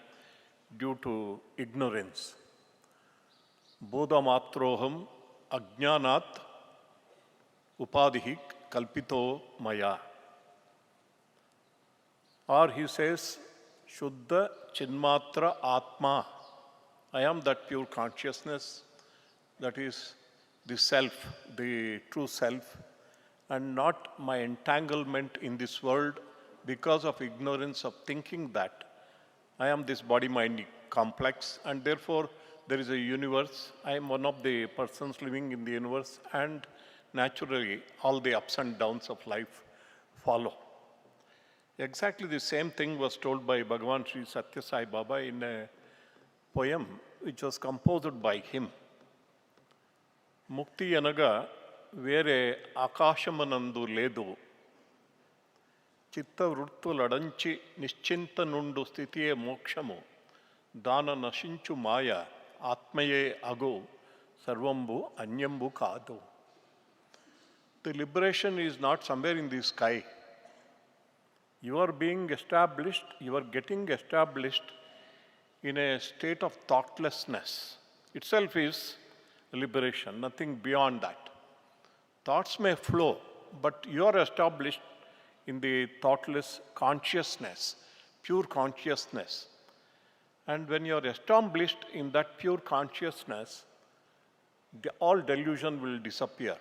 due to ignorance. Bodha matroham ajnanat upadhi kalpito maya. Or he says, Shuddha Chinmatra Atma. I am that pure consciousness, that is the self, the true self, and not my entanglement in this world because of ignorance of thinking that I am this body-mind complex, and therefore there is a universe. I am one of the persons living in the universe, and naturally all the ups and downs of life follow. Exactly the same thing was told by Bhagavan Sri Sathya Sai Baba in a poem which was composed by him. Mukti anaga vere akashamanandu ledu. Chitta vruttuladunchi nischintanundu sthitiye mokshamu. Dana nashinchu maya atmaye ago sarvambu anyambu kadu. The liberation is not somewhere in the sky. You are being established, you are getting established in a state of thoughtlessness. Itself is liberation, nothing beyond that. Thoughts may flow, but you are established in the thoughtless consciousness, pure consciousness. And when you are established in that pure consciousness, all delusion will disappear.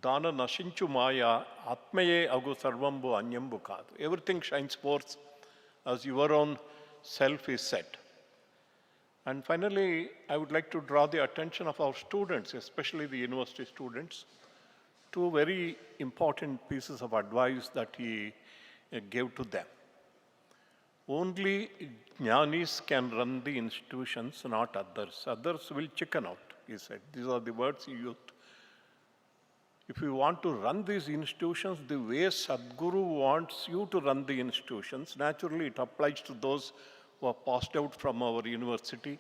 Dana nashinchu maya atmaye agu sarvambu anyambu kadu. Everything shines forth as your own self is set. And finally, I would like to draw the attention of our students, especially the university students, two very important pieces of advice that he gave to them. Only jnanis can run the institutions, not others. Others will chicken out, he said. These are the words he used. If you want to run these institutions the way Sadguru wants you to run the institutions, naturally it applies to those who are passed out from our university,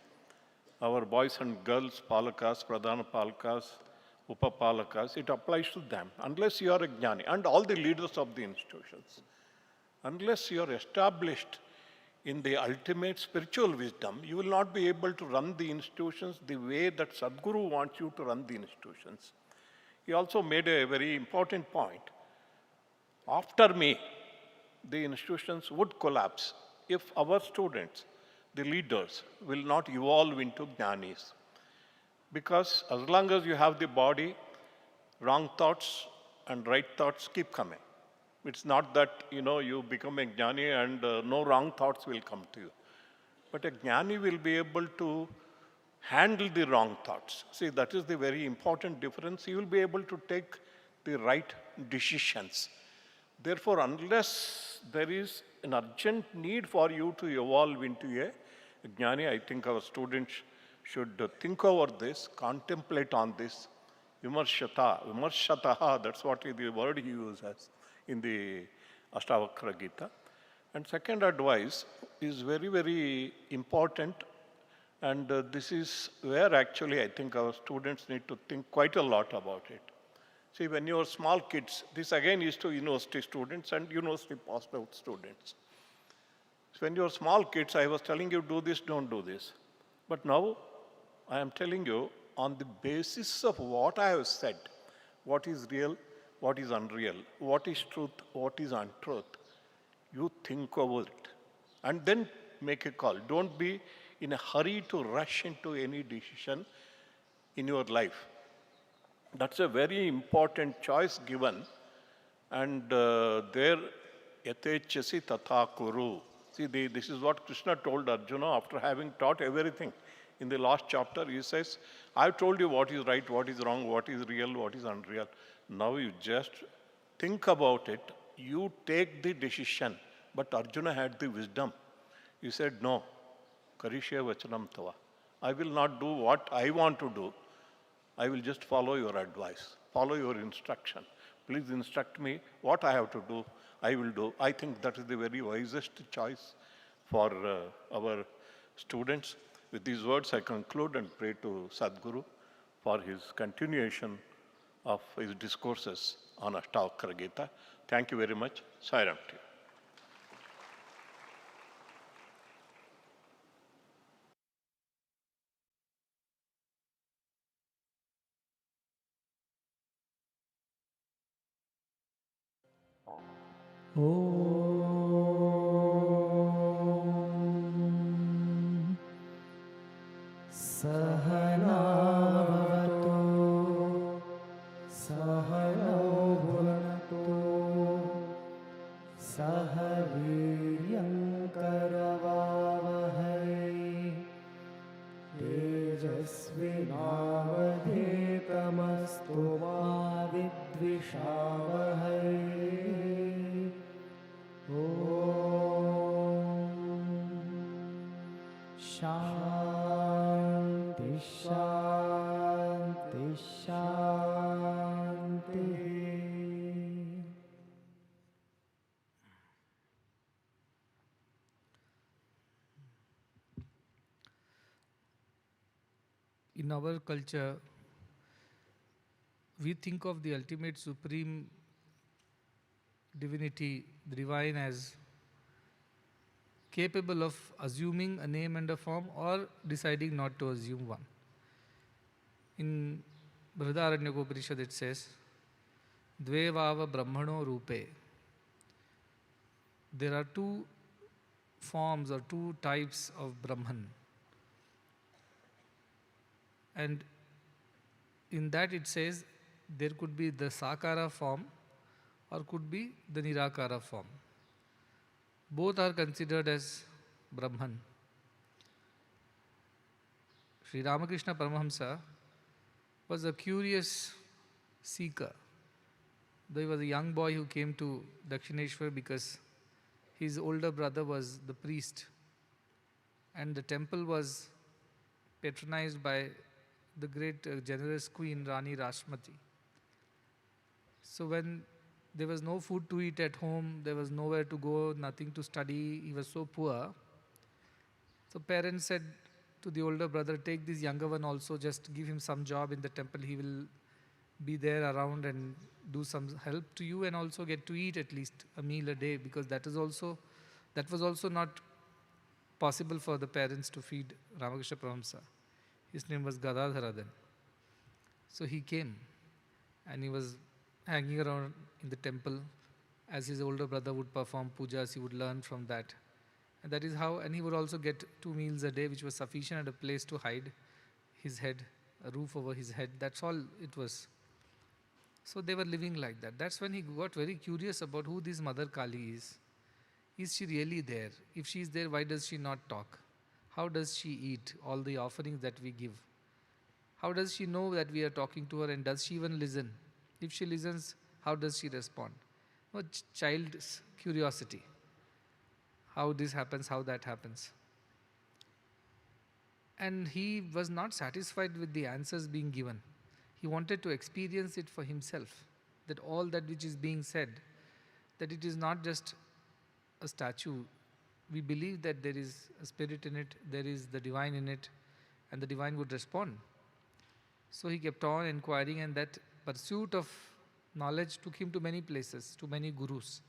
our boys and girls, palakas, pradhana palakas, upapalakas, it applies to them. Unless you are a jnani, and all the leaders of the institutions, unless you are established in the ultimate spiritual wisdom, you will not be able to run the institutions the way that Sadguru wants you to run the institutions. He also made a very important point. After me, the institutions would collapse if our students, the leaders, will not evolve into jnanis. Because as long as you have the body, wrong thoughts and right thoughts keep coming. It's not that, you become a jnani and no wrong thoughts will come to you. But a jnani will be able to handle the wrong thoughts. See, that is the very important difference. You will be able to take the right decisions. Therefore, unless there is an urgent need for you to evolve into a jnani, I think our students should think over this, contemplate on this. Vimarshataha, that's what the word he uses in the Ashta Vakra Gita. And second advice is very, very important. And this is where actually I think our students need to think quite a lot about it. See, when you are small kids, this again is to university students and university passed out students. So when you are small kids, I was telling you, do this, don't do this. But now I am telling you, on the basis of what I have said, what is real, what is unreal, what is truth, what is untruth, you think over it and then make a call. Don't be in a hurry to rush into any decision in your life. That's a very important choice given. And there, yatechasi tatha kuru. See, this is what Krishna told Arjuna after having taught everything. In the last chapter, he says, I've told you what is right, what is wrong, what is real, what is unreal. Now you just think about it. You take the decision. But Arjuna had the wisdom. He said, no, Karishya Vachanam Tava. I will not do what I want to do. I will just follow your advice, follow your instruction. Please instruct me what I have to do, I will do. I think that is the very wisest choice for our students. With these words, I conclude and pray to Sadguru for his continuation of his discourses on Ashta Vakra Gita. Thank you very much. Sai Ram to you. ॐ सहनावतु सहनौ भुनक्तु सह वीर्यङ्करवावहै तेजस्विनावधीतमस्तु मा विद्विषावहै ॐ शान्ति शान्ति शान्तिः In our culture, we think of the ultimate supreme divinity, the divine, as capable of assuming a name and a form or deciding not to assume one. In Brihadaranyaka it says, Dve vava brahmano rupe. There are two forms or two types of Brahman. And in that it says there could be the Sakara form or could be the Nirakara form. Both are considered as Brahman. Sri Ramakrishna Paramahamsa was a curious seeker. Though he was a young boy who came to Dakshineshwar because his older brother was the priest and the temple was patronized by the great generous queen Rani Rashmati. So when there was no food to eat at home, there was nowhere to go, nothing to study, he was so poor. So parents said to the older brother, take this younger one also, just give him some job in the temple, he will be there around and do some help to you and also get to eat at least a meal a day, because that was also not possible for the parents to feed Ramakrishna Paramahamsa. His name was Gadadhara then. So he came and he was hanging around in the temple as his older brother would perform pujas, he would learn from that. And that is how, and he would also get 2 meals a day, which was sufficient, and a place to hide his head, a roof over his head. That's all it was. So they were living like that. That's when he got very curious about who this Mother Kali is. Is she really there? If she is there, why does she not talk? How does she eat all the offerings that we give? How does she know that we are talking to her, and does she even listen? If she listens, how does she respond? No, child's curiosity. How this happens, how that happens. And he was not satisfied with the answers being given. He wanted to experience it for himself, that all that which is being said, that it is not just a statue. We believe that there is a spirit in it, there is the divine in it, and the divine would respond. So he kept on inquiring, and that pursuit of knowledge took him to many places, to many gurus.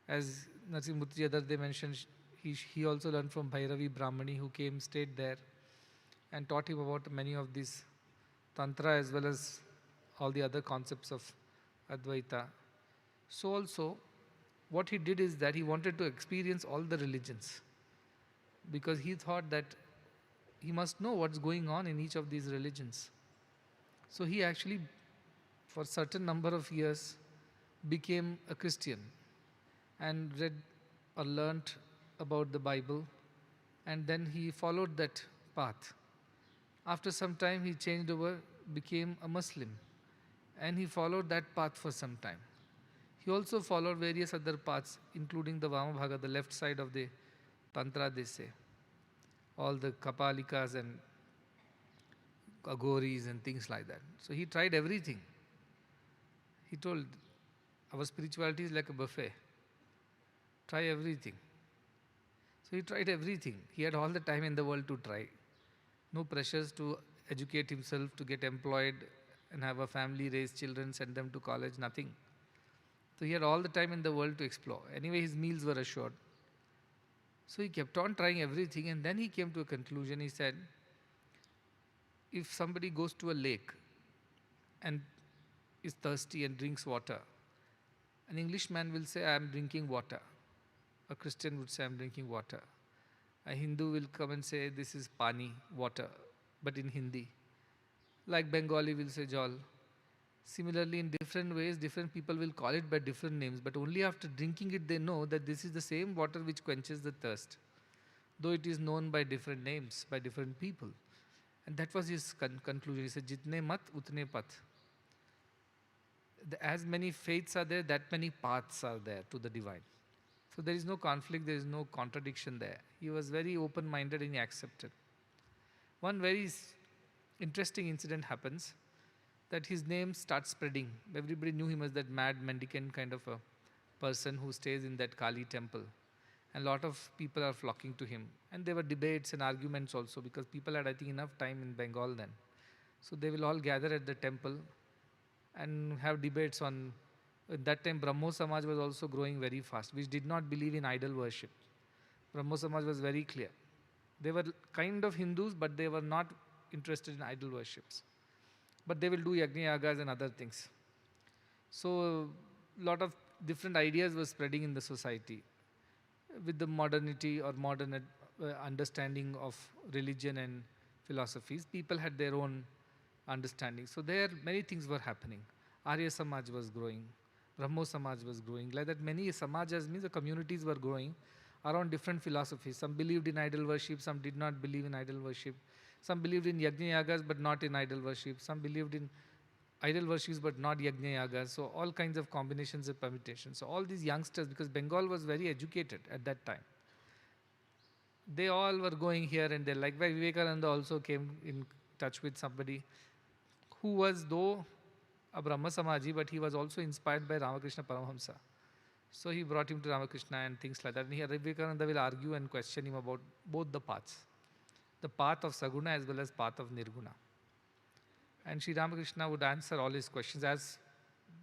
As Murti they mentioned, he also learned from Bhairavi Brahmani, who came, stayed there, and taught him about many of these Tantra as well as all the other concepts of Advaita. So also, what he did is that he wanted to experience all the religions, because he thought that he must know what's going on in each of these religions. So he actually, for a certain number of years, became a Christian and read or learnt about the Bible, and then he followed that path. After some time, he changed over, became a Muslim, and he followed that path for some time. He also followed various other paths, including the Vamabhaga, the left side of the Tantra, they say. All the Kapalikas and Agoris and things like that. So he tried everything. He told, our spirituality is like a buffet. Try everything. So he tried everything. He had all the time in the world to try. No pressures to educate himself, to get employed and have a family, raise children, send them to college, nothing. So he had all the time in the world to explore. Anyway, his meals were assured. So he kept on trying everything, and then he came to a conclusion. He said, if somebody goes to a lake and is thirsty and drinks water, an Englishman will say, I am drinking water. A Christian would say, I am drinking water. A Hindu will come and say, this is pani, water, but in Hindi. Like Bengali will say jal. Similarly, in different ways, different people will call it by different names, but only after drinking it they know that this is the same water which quenches the thirst, though it is known by different names, by different people. And that was his conclusion. He said, Jitne mat, utne path. As many faiths are there, that many paths are there to the divine. So there is no conflict, there is no contradiction there. He was very open-minded and he accepted. One very interesting incident happens, that his name starts spreading. Everybody knew him as that mad mendicant kind of a person who stays in that Kali temple. And a lot of people are flocking to him. And there were debates and arguments also, because people had, I think, enough time in Bengal then. So they will all gather at the temple and have debates on. At that time, Brahmo Samaj was also growing very fast, which did not believe in idol worship. Brahmo Samaj was very clear. They were kind of Hindus, but they were not interested in idol worships. But they will do yajna yagas and other things. So a lot of different ideas were spreading in the society. With the modernity or modern understanding of religion and philosophies, people had their own understanding. So there many things were happening. Arya Samaj was growing. Brahmo Samaj was growing. Like that, many Samajas means the communities were growing around different philosophies. Some believed in idol worship, some did not believe in idol worship. Some believed in yajna yagas but not in idol worship. Some believed in idol worships but not yajna yagas. So all kinds of combinations and permutations. So all these youngsters, because Bengal was very educated at that time, they all were going here and there. Like Vivekananda also came in touch with somebody who was though a Brahma Samaji, but he was also inspired by Ramakrishna Paramahamsa. So he brought him to Ramakrishna and things like that. And here Vivekananda will argue and question him about both the paths. The path of Saguna as well as path of Nirguna. And Sri Ramakrishna would answer all his questions as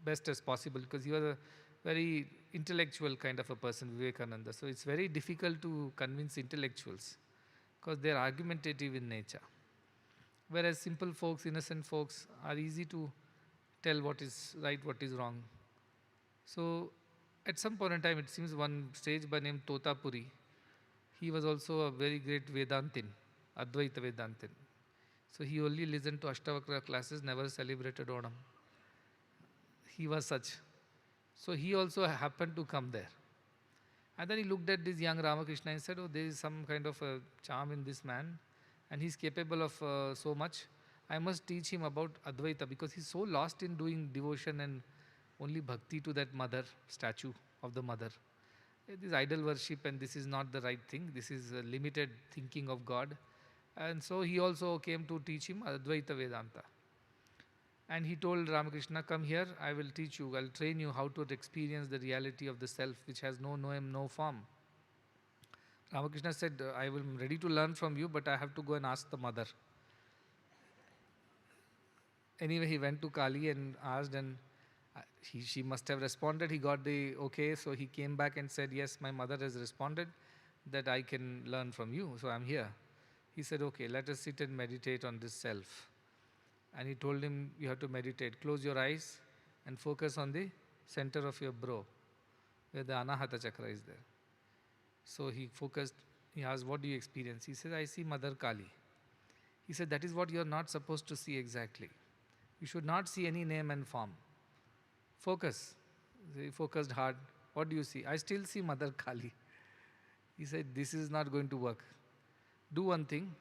best as possible, because he was a very intellectual kind of a person, Vivekananda. So it's very difficult to convince intellectuals, because they are argumentative in nature. Whereas simple folks, innocent folks are easy to tell what is right, what is wrong. So at some point in time, it seems one sage by name Totapuri, he was also a very great Vedantin, Advaita Vedantin. So he only listened to Ashtavakra classes, never celebrated Onam. He was such. So he also happened to come there. And then he looked at this young Ramakrishna and said, oh, there is some kind of a charm in this man, and he's capable of so much. I must teach him about Advaita, because he's so lost in doing devotion and only bhakti to that mother, statue of the mother. This idol worship, and this is not the right thing. This is a limited thinking of God. And so he also came to teach him Advaita Vedanta. And he told Ramakrishna, come here, I will teach you, I'll train you how to experience the reality of the self, which has no name, no form. Ramakrishna said, I am ready to learn from you, but I have to go and ask the mother. Anyway, he went to Kali and asked, and she must have responded. He got the okay, so he came back and said, yes, my mother has responded that I can learn from you, so I'm here. He said, okay, let us sit and meditate on this self. And he told him, you have to meditate. Close your eyes and focus on the center of your brow, where the Anahata chakra is there. So he focused, he asked, what do you experience? He said, I see Mother Kali. He said, that is what you are not supposed to see exactly. You should not see any name and form. Focus. He focused hard. What do you see? I still see Mother Kali. He said, this is not going to work. Do one thing.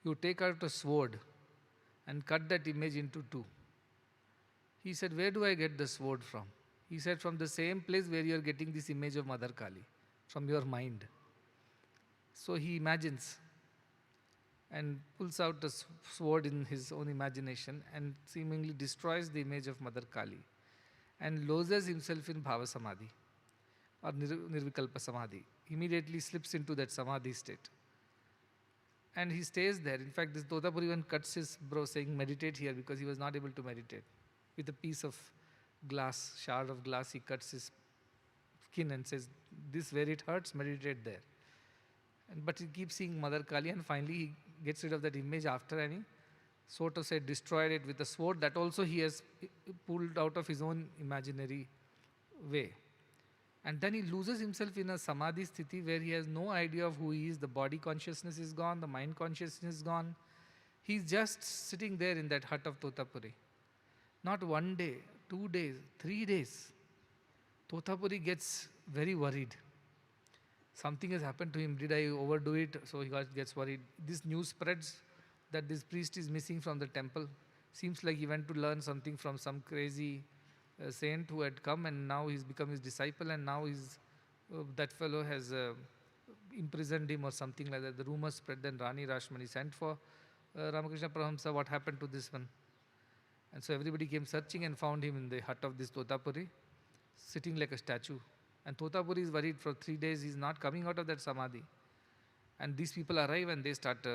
You take out a sword and cut that image into two. He said, where do I get the sword from? He said, from the same place where you are getting this image of Mother Kali, from your mind. So he imagines and pulls out the sword in his own imagination and seemingly destroys the image of Mother Kali and loses himself in Bhava Samadhi or Nirvikalpa Samadhi. Immediately slips into that Samadhi state. And he stays there. In fact, this Totapuri even cuts his brow saying, meditate here, because he was not able to meditate. With a piece of glass, shard of glass, he cuts his skin and says, this where it hurts, meditate there. But he keeps seeing Mother Kali, and finally he gets rid of that image after, and he sort of said destroyed it with a sword that also he has pulled out of his own imaginary way. And then he loses himself in a samadhi sthiti where he has no idea of who he is. The body consciousness is gone, the mind consciousness is gone. He's just sitting there in that hut of Totapuri. Not 1 day, 2 days, 3 days. Totapuri gets very worried. Something has happened to him. Did I overdo it? So he gets worried. This news spreads that this priest is missing from the temple. Seems like he went to learn something from some crazy saint who had come, and now he's become his disciple, and now that fellow has imprisoned him or something like that. The rumor spread. Then Rani Rashmani sent for Ramakrishna Paramahamsa, what happened to this one? And so everybody came searching and found him in the hut of this Totapuri, sitting like a statue. And Totapuri is worried for 3 days. He's not coming out of that samadhi. And these people arrive and they start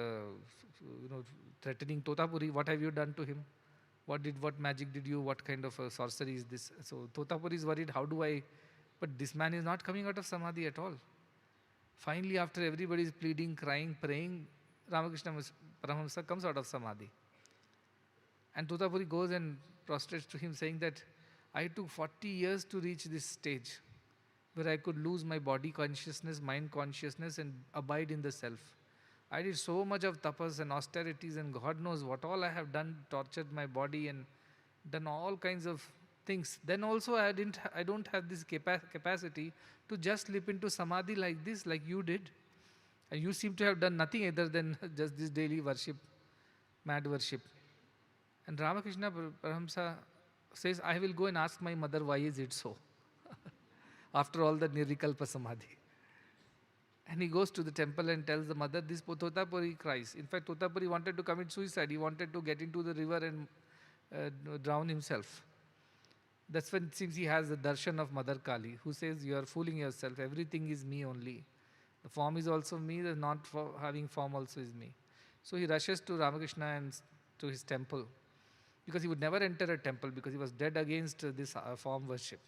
threatening Totapuri. What have you done to him? What magic did you, what kind of sorcery is this? So Totapuri is worried, how do I, but this man is not coming out of samadhi at all. Finally, after everybody is pleading, crying, praying, Ramakrishna Paramahamsa comes out of samadhi. And Totapuri goes and prostrates to him, saying that I took 40 years to reach this stage where I could lose my body consciousness, mind consciousness, and abide in the self. I did so much of tapas and austerities, and God knows what all I have done, tortured my body and done all kinds of things. Then also I don't have this capacity to just slip into samadhi like this, like you did. And you seem to have done nothing other than just this daily worship, mad worship. And Ramakrishna Paramahamsa says, I will go and ask my mother, why is it so? After all the Nirvikalpa Samadhi. And he goes to the temple and tells the mother, this Totapuri cries. In fact, Totapuri wanted to commit suicide. He wanted to get into the river and drown himself. That's when it seems he has the darshan of Mother Kali, who says, you are fooling yourself. Everything is me only. The form is also me. The not having form also is me. So he rushes to Ramakrishna and to his temple, because he would never enter a temple because he was dead against this form worship.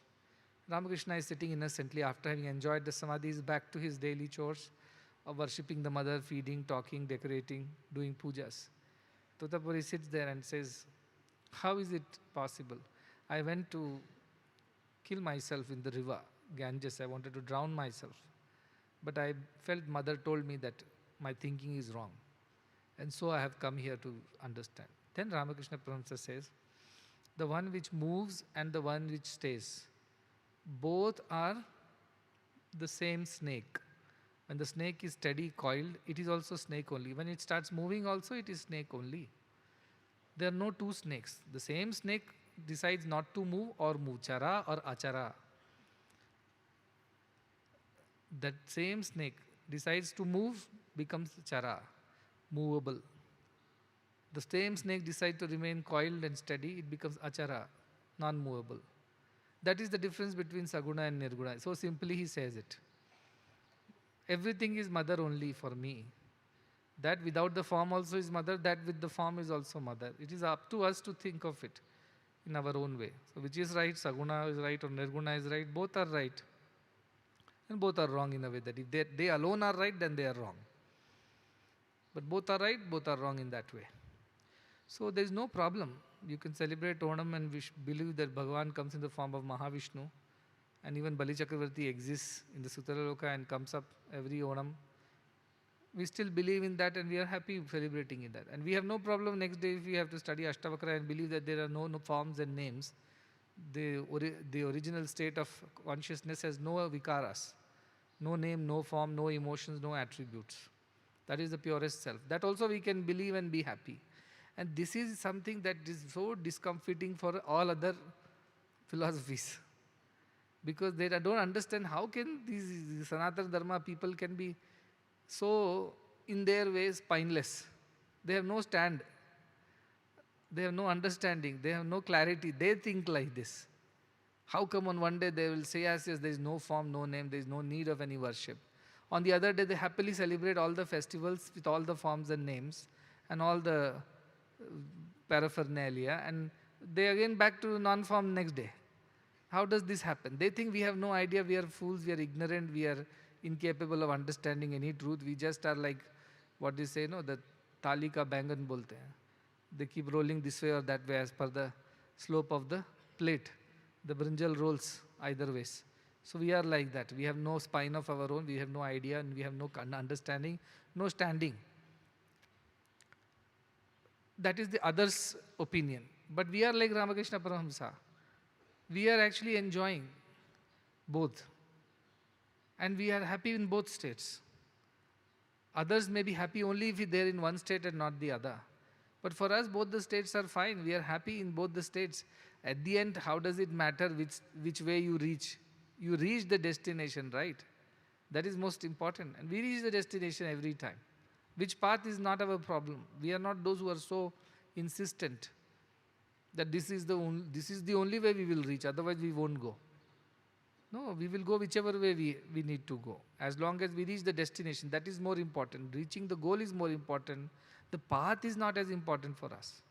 Ramakrishna is sitting innocently after having enjoyed the samadhi. He is back to his daily chores of worshipping the mother, feeding, talking, decorating, doing pujas. Totapuri sits there and says, how is it possible? I went to kill myself in the river, Ganges. I wanted to drown myself. But I felt mother told me that my thinking is wrong. And so I have come here to understand. Then Ramakrishna Paramahamsa says, the one which moves and the one which stays, both are the same snake. When the snake is steady, coiled, it is also snake only. When it starts moving also, it is snake only. There are no two snakes. The same snake decides not to move or move, chara or achara. That same snake decides to move, becomes chara, movable. The same snake decides to remain coiled and steady, it becomes achara, non-movable. That is the difference between Saguna and Nirguna. So simply he says it. Everything is mother only for me. That without the form also is mother, that with the form is also mother. It is up to us to think of it in our own way. So which is right, Saguna is right or Nirguna is right, both are right. And both are wrong in a way that if they alone are right, then they are wrong. But both are right, both are wrong in that way. So there is no problem. You can celebrate Onam and believe that Bhagavan comes in the form of Mahavishnu, and even Bali Chakravarti exists in the Sutraloka and comes up every Onam. We still believe in that and we are happy celebrating in that. And we have no problem next day if we have to study Ashtavakra and believe that there are no forms and names. The original state of consciousness has no vikaras, No name, no form, no emotions, no attributes. That is the purest self. That also we can believe and be happy. And this is something that is so discomforting for all other philosophies. Because they don't understand how can these Sanatana Dharma people can be so in their ways spineless. They have no stand. They have no understanding. They have no clarity. They think like this. How come on one day they will say, yes, there is no form, no name, there is no need of any worship. On the other day, they happily celebrate all the festivals with all the forms and names and all the paraphernalia, and they again back to non-form next day. How does this happen? They think we have no idea, we are fools, we are ignorant, we are incapable of understanding any truth. We just are like, what they say, no, the thali ka bangan bolte hain. They keep rolling this way or that way as per the slope of the plate. The brinjal rolls either ways. So we are like that. We have no spine of our own, we have no idea, and we have no understanding, no standing. That is the other's opinion. But we are like Ramakrishna Paramahamsa. We are actually enjoying both. And we are happy in both states. Others may be happy only if they are in one state and not the other. But for us, both the states are fine. We are happy in both the states. At the end, how does it matter which way you reach? You reach the destination, right? That is most important. And we reach the destination every time. Which path is not our problem. We are not those who are so insistent that this is the only way we will reach, otherwise we won't go. No, we will go whichever way we need to go. As long as we reach the destination, that is more important. Reaching the goal is more important. The path is not as important for us.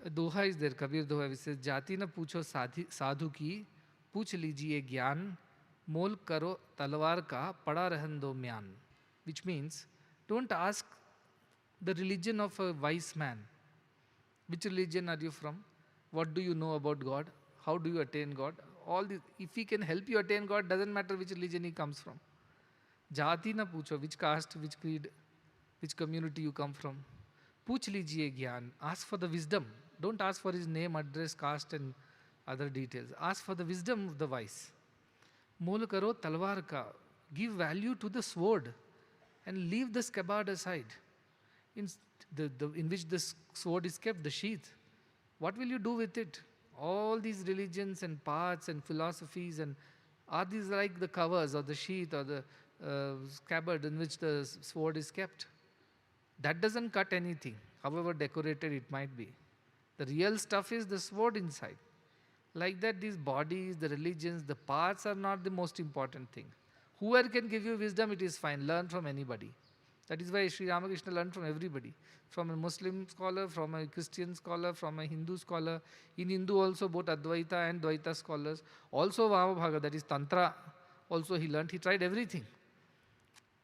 A doha is there, Kabir doha, which says, Jati na pucho sadhu ki, puch lijiye gyan, mol karo talwar ka, pada rahan do myan. Which means, don't ask the religion of a wise man. Which religion are you from? What do you know about God? How do you attain God? All this, if he can help you attain God, doesn't matter which religion he comes from. Jati na pucho, which caste, which creed, which community you come from. Puch lijiye gyan, ask for the wisdom. Don't ask for his name, address, caste and other details. Ask for the wisdom of the wise. Mol karo talwar ka, give value to the sword and leave the scabbard aside. In which the sword is kept, the sheath. What will you do with it? All these religions and paths and philosophies, and are these like the covers or the sheath or the scabbard in which the sword is kept? That doesn't cut anything, however decorated it might be. The real stuff is the sword inside. Like that, these bodies, the religions, the paths are not the most important thing. Whoever can give you wisdom, it is fine. Learn from anybody. That is why Sri Ramakrishna learned from everybody. From a Muslim scholar, from a Christian scholar, from a Hindu scholar. In Hindu also both Advaita and Dvaita scholars. Also Vamabhaga, that is Tantra, also he learned. He tried everything.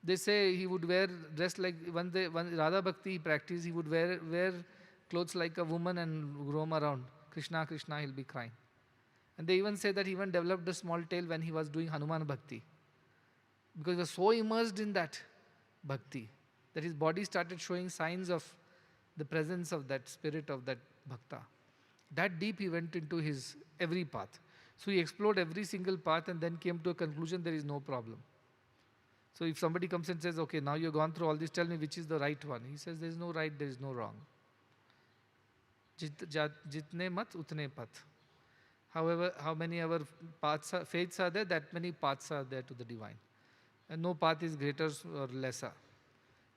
They say he would dress like, when Radha Bhakti he practiced, he would wear clothes like a woman and roam around. Krishna, Krishna, he'll be crying. And they even say that he even developed a small tail when he was doing Hanuman Bhakti. Because he was so immersed in that Bhakti, that his body started showing signs of the presence of that spirit of that Bhakta. That deep he went into his every path. So he explored every single path and then came to a conclusion there is no problem. So if somebody comes and says, okay, now you've gone through all this, tell me which is the right one. He says there is no right, there is no wrong. Jitne mat, utne path. However, how many our faiths are there, that many paths are there to the divine. And no path is greater or lesser.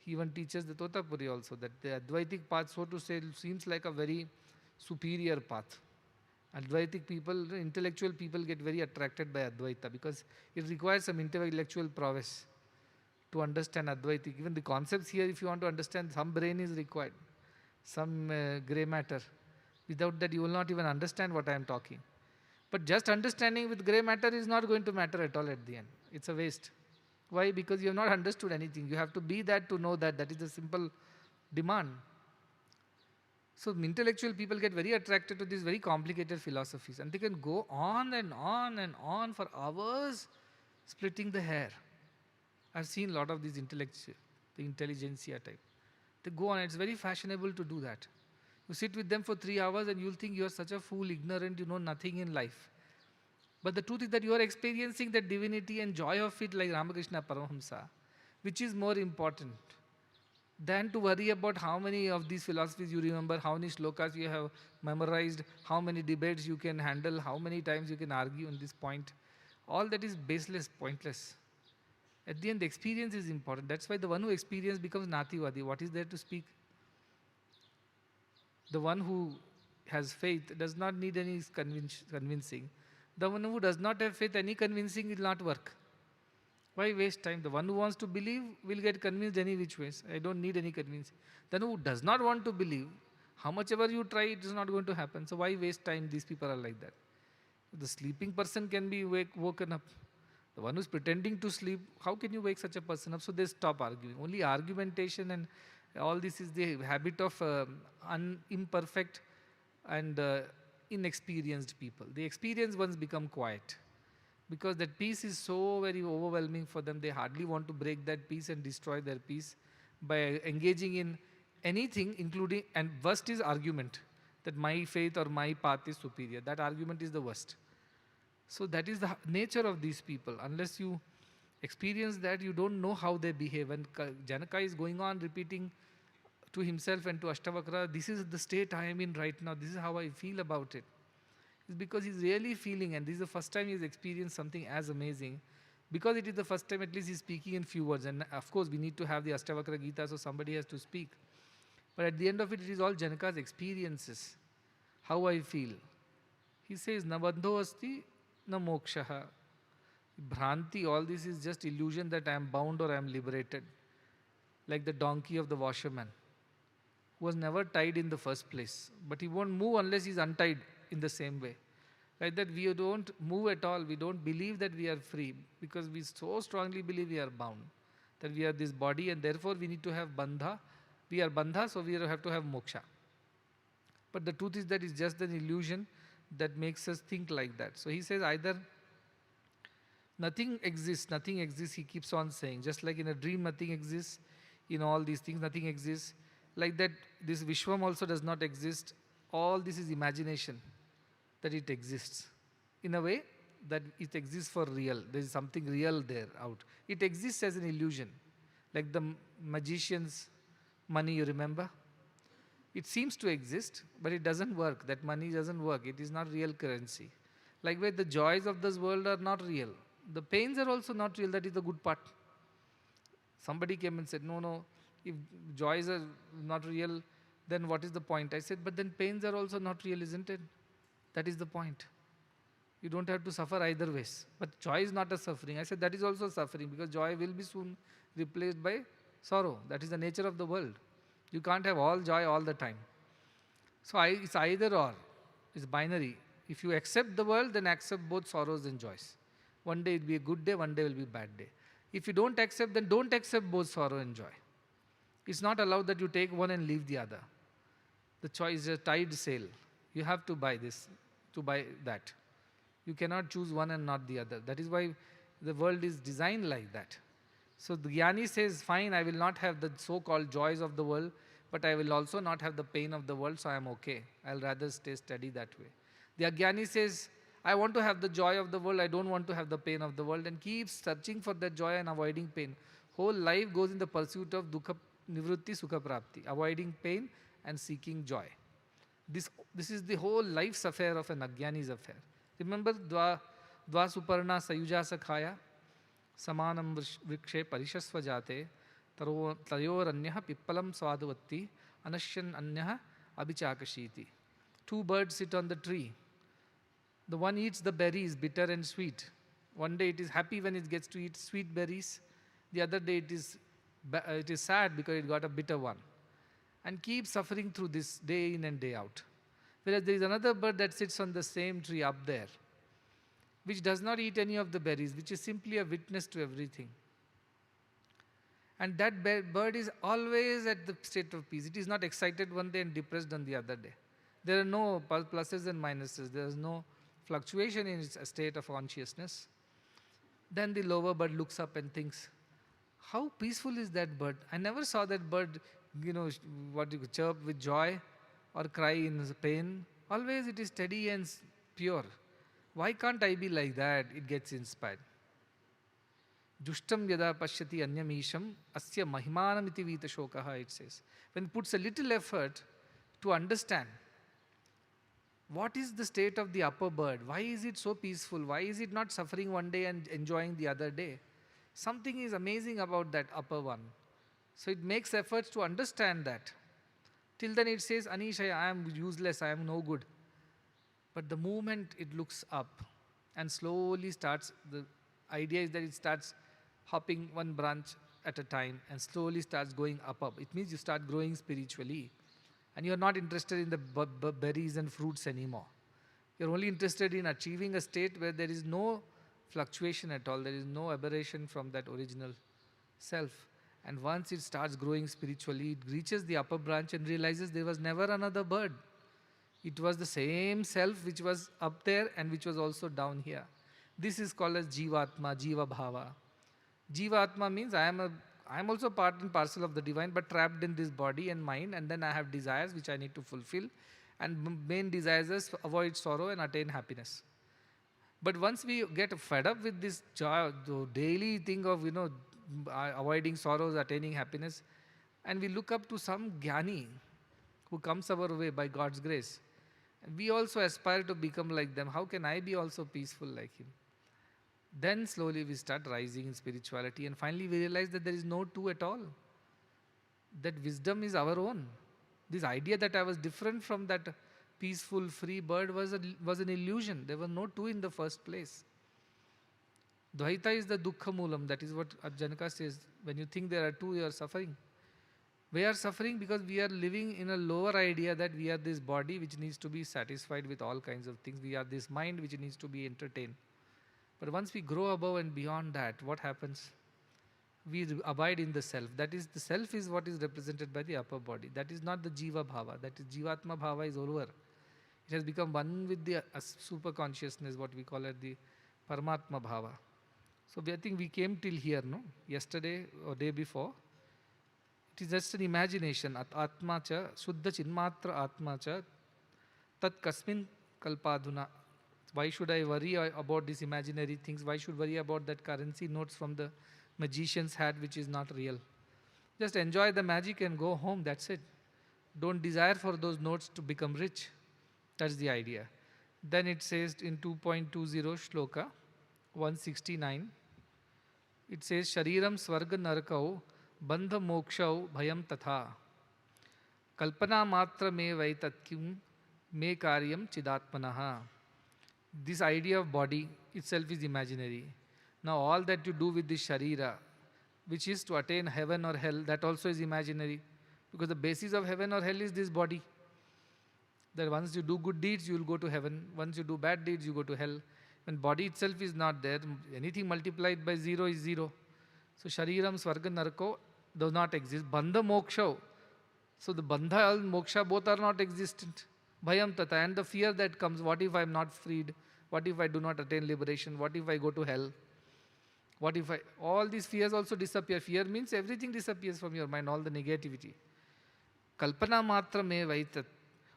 He even teaches the Totapuri also, that the Advaitic path, so to say, seems like a very superior path. Advaitic people, intellectual people get very attracted by Advaita because it requires some intellectual prowess to understand Advaitic. Even the concepts here, if you want to understand, some brain is required, some grey matter. Without that, you will not even understand what I am talking. But just understanding with grey matter is not going to matter at all at the end. It's a waste. Why? Because you have not understood anything. You have to be that to know that. That is the simple demand. So intellectual people get very attracted to these very complicated philosophies, and they can go on and on and on for hours splitting the hair. I've seen a lot of these the intelligentsia type. They go on, it's very fashionable to do that. You sit with them for 3 hours and you'll think you are such a fool, ignorant, you know nothing in life. But the truth is that you are experiencing the divinity and joy of it like Ramakrishna Paramahamsa, which is more important than to worry about how many of these philosophies you remember, how many shlokas you have memorized, how many debates you can handle, how many times you can argue on this point. All that is baseless, pointless. At the end, the experience is important. That's why the one who experiences becomes Nativadi. What is there to speak? The one who has faith does not need any convincing. The one who does not have faith, any convincing will not work. Why waste time? The one who wants to believe will get convinced any which ways. I don't need any convincing. The one who does not want to believe, how much ever you try, it is not going to happen. So why waste time? These people are like that. The sleeping person can be woken up. The one who is pretending to sleep, how can you wake such a person up? So they stop arguing. Only argumentation and all this is the habit of imperfect and inexperienced people. The experienced ones become quiet because that peace is so very overwhelming for them. They hardly want to break that peace and destroy their peace by engaging in anything, including, and worst is argument, that my faith or my path is superior. That argument is the worst. So that is the nature of these people. Unless you experience that, you don't know how they behave. And Janaka is going on repeating to himself and to Ashtavakra, this is the state I am in right now, this is how I feel about it. It's because he's really feeling, and this is the first time he's experienced something as amazing. Because it is the first time, at least he's speaking in few words. And of course, we need to have the Ashtavakra Gita, so somebody has to speak. But at the end of it, it is all Janaka's experiences, how I feel. He says, na bandho asti, na mokshaha. Bhranti, all this is just illusion that I am bound or I am liberated. Like the donkey of the washerman, who was never tied in the first place. But he won't move unless he's untied in the same way. Like that, we don't move at all. We don't believe that we are free because we so strongly believe we are bound, that we are this body and therefore we need to have bandha. We are bandha, so we have to have moksha. But the truth is that it's just an illusion that makes us think like that. So he says either nothing exists, he keeps on saying. Just like in a dream, nothing exists. In all these things, nothing exists. Like that, this Vishwam also does not exist. All this is imagination, that it exists. In a way, that it exists for real. There is something real there out. It exists as an illusion. Like the magician's money, you remember? It seems to exist, but it doesn't work. That money doesn't work. It is not real currency. Likewise, the joys of this world are not real. The pains are also not real. That is the good part. Somebody came and said, no, if joys are not real, then what is the point? I said, but then pains are also not real, isn't it? That is the point. You don't have to suffer either ways. But joy is not a suffering. I said, that is also suffering because joy will be soon replaced by sorrow. That is the nature of the world. You can't have all joy all the time. So it's either or. It's binary. If you accept the world, then accept both sorrows and joys. One day it will be a good day, one day will be a bad day. If you don't accept, then don't accept both sorrow and joy. It's not allowed that you take one and leave the other. The choice is a tide sail. You have to buy this, to buy that. You cannot choose one and not the other. That is why the world is designed like that. So the Jnani says, fine, I will not have the so-called joys of the world, but I will also not have the pain of the world, so I am okay. I'll rather stay steady that way. The Ajnani says, I want to have the joy of the world, I don't want to have the pain of the world, and keeps searching for that joy and avoiding pain. Whole life goes in the pursuit of dukkha nivritti sukha prapti, avoiding pain and seeking joy. This is the whole life's affair of an Ajnani's affair. Remember, dva suparna sayuja sakhaya, samanam vrikshe parishasva jate, tayoranyah pippalam swadavatti, anashyan anyah abhichakashiti. Two birds sit on the tree. The one eats the berries, bitter and sweet. One day it is happy when it gets to eat sweet berries. The other day it is sad because it got a bitter one. And keeps suffering through this day in and day out. Whereas there is another bird that sits on the same tree up there, which does not eat any of the berries, which is simply a witness to everything. And that bird is always at the state of peace. It is not excited one day and depressed on the other day. There are no pluses and minuses. There is no fluctuation in its state of consciousness. Then the lower bird looks up and thinks, how peaceful is that bird? I never saw that bird, chirp with joy or cry in pain. Always it is steady and pure. Why can't I be like that? It gets inspired. Jushtam yada pashyati anyamisham asya mahimanamiti vita shokaha, it says. When it puts a little effort to understand what is the state of the upper bird, why is it so peaceful, why is it not suffering one day and enjoying the other day? Something is amazing about that upper one. So it makes efforts to understand that. Till then it says, Anishaya, I am useless, I am no good. But the moment it looks up and slowly starts, the idea is that it starts hopping one branch at a time and slowly starts going up. It means you start growing spiritually. And you are not interested in the berries and fruits anymore. You are only interested in achieving a state where there is no fluctuation at all. There is no aberration from that original self. And once it starts growing spiritually, it reaches the upper branch and realizes there was never another bird. It was the same self which was up there and which was also down here. This is called as Jivatma, Jiva Bhava. Jivatma means I am also part and parcel of the divine, but trapped in this body and mind, and then I have desires which I need to fulfill. And main desires is avoid sorrow and attain happiness. But once we get fed up with this daily thing of, avoiding sorrows, attaining happiness, and we look up to some Jnani who comes our way by God's grace, and we also aspire to become like them. How can I be also peaceful like him? Then slowly we start rising in spirituality, and finally we realize that there is no two at all. That wisdom is our own. This idea that I was different from that peaceful, free bird was an illusion. There were no two in the first place. Dvaita is the dukkha moolam. That is what Janaka says. When you think there are two, you are suffering. We are suffering because we are living in a lower idea that we are this body which needs to be satisfied with all kinds of things. We are this mind which needs to be entertained. But once we grow above and beyond that, what happens? We abide in the self. That is, the self is what is represented by the upper body. That is not the Jiva Bhava. That is, Jivatma Bhava is over. It has become one with the super consciousness, what we call it, the Paramatma Bhava. So I think we came till here, no? Yesterday or day before. It is just an imagination. Atma cha, Shuddha Chinmatra Atma cha, Tat Kasmin Kalpadhuna. Why should I worry about these imaginary things? Why should I worry about that currency notes from the magician's hat which is not real? Just enjoy the magic and go home, that's it. Don't desire for those notes to become rich. That's the idea. Then it says in 2.20 shloka, 169, it says, Shariram Swarga Narakau Bandha Mokshau Bhayam Tatha Kalpana Matra Me Vaitatkyum Me Karyam Chidatmanaha. This idea of body itself is imaginary. Now all that you do with this sharira, which is to attain heaven or hell, that also is imaginary. Because the basis of heaven or hell is this body. That once you do good deeds, you will go to heaven. Once you do bad deeds, you go to hell. When body itself is not there, anything multiplied by 0 is 0. So shariram swarga narko does not exist. Bandha moksha. So the bandha and moksha both are not existent. Bhayam tata, and the fear that comes, what if I am not freed? What if I do not attain liberation? What if I go to hell? What if all these fears also disappear. Fear means everything disappears from your mind, all the negativity. Kalpana matra me vaitat.